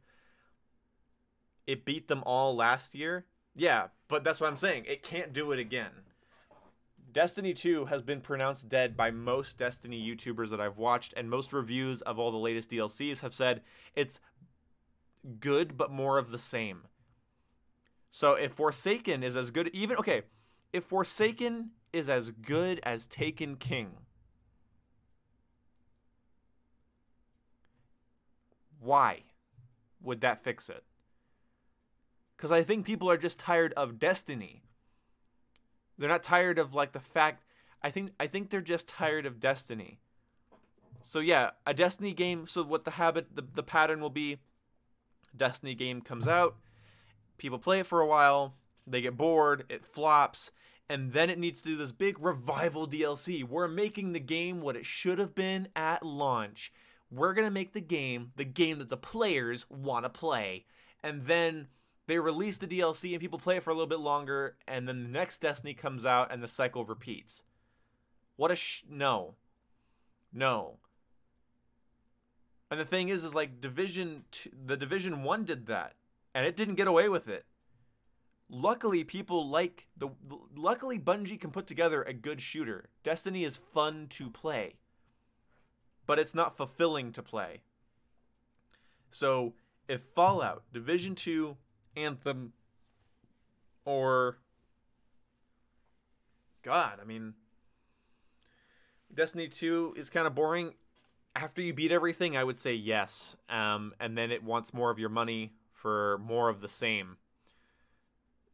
It beat them all last year. Yeah, but that's what I'm saying. It can't do it again. Destiny 2 has been pronounced dead by most Destiny YouTubers that I've watched, and most reviews of all the latest DLCs have said it's good, but more of the same. So if Forsaken is as good, if Forsaken is as good as Taken King, why would that fix it? Because I think people are just tired of Destiny. They're not tired of like the fact. I think they're just tired of Destiny. So yeah, a Destiny game. So what the pattern will be: Destiny game comes out, people play it for a while, they get bored, it flops, and then it needs to do this big revival DLC. We're making the game what it should have been at launch. We're gonna make the game that the players want to play, and then they release the DLC and people play it for a little bit longer, and then the next Destiny comes out and the cycle repeats. What a no. And the thing is like the Division 1 did that, and it didn't get away with it. Luckily, luckily Bungie can put together a good shooter. Destiny is fun to play, but it's not fulfilling to play. So if Fallout, Division 2, Anthem, or God, I mean, Destiny 2 is kind of boring. After you beat everything, I would say yes. And then it wants more of your money for more of the same.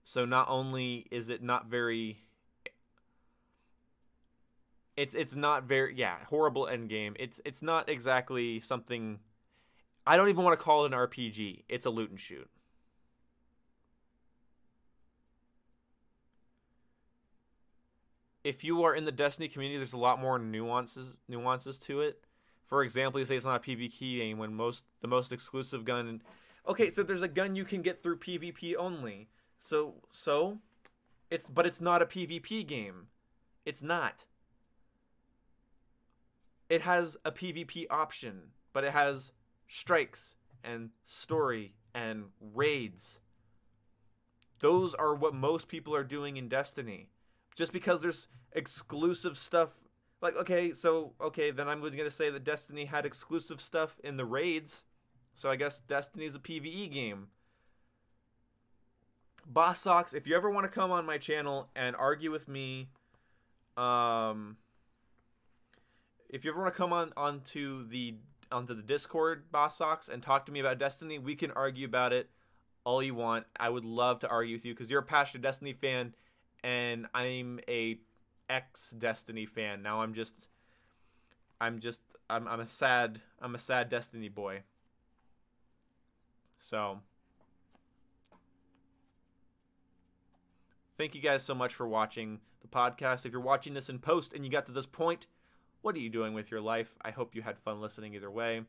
So not only is it not very It's not very, yeah, horrible end game. It's not exactly something. I don't even want to call it an RPG. It's a loot and shoot. If you are in the Destiny community, there's a lot more nuances to it. For example, you say it's not a PvP game when the most exclusive gun. Okay, so there's a gun you can get through PvP only. So it's not a PvP game. It's not. It has a PvP option, but it has strikes and story and raids. Those are what most people are doing in Destiny. Just because there's exclusive stuff, like, okay, then I'm going to say that Destiny had exclusive stuff in the raids, so I guess Destiny's a PvE game. Boss Socks, if you ever want to come on my channel and argue with me, if you ever want to come onto the Discord, Boss Socks, and talk to me about Destiny, we can argue about it all you want. I would love to argue with you because you're a passionate Destiny fan, and I'm a ex-Destiny fan. Now I'm a sad Destiny boy. So thank you guys so much for watching the podcast. If you're watching this in post and you got to this point, what are you doing with your life? I hope you had fun listening either way.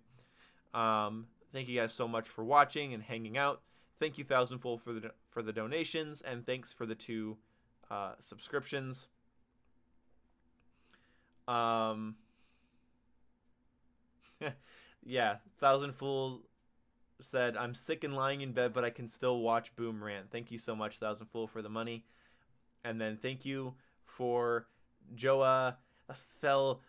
Thank you guys so much for watching and hanging out. Thank you Thousandfold for the donations, and thanks for the 2 subscriptions. Yeah, Thousandfold said, I'm sick and lying in bed, but I can still watch Boom rant. Thank you so much, Thousandfold, for the money. And then thank you for Joa Fel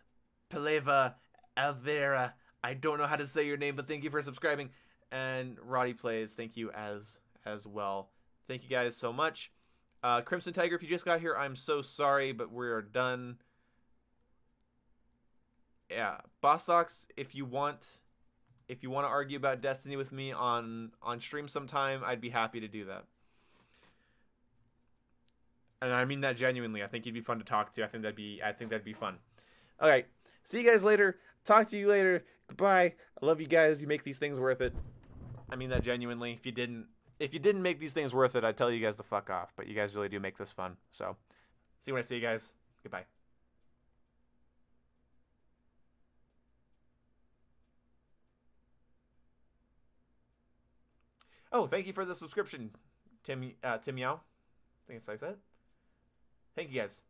Peleva Alvera. I don't know how to say your name, but thank you for subscribing. And Roddy Plays, thank you as well. Thank you guys so much. Crimson Tiger, if you just got here, I'm so sorry, but we're done. Yeah, Boss Socks, if you want to argue about Destiny with me on stream sometime, I'd be happy to do that. And I mean that genuinely. I think you'd be fun to talk to. I think that'd be fun. All right. See you guys later. Talk to you later. Goodbye. I love you guys. You make these things worth it. I mean that genuinely. If you didn't make these things worth it, I'd tell you guys to fuck off. But you guys really do make this fun. So, see you when I see you guys. Goodbye. Oh, thank you for the subscription, Tim Yao. I think it's like that. Thank you guys.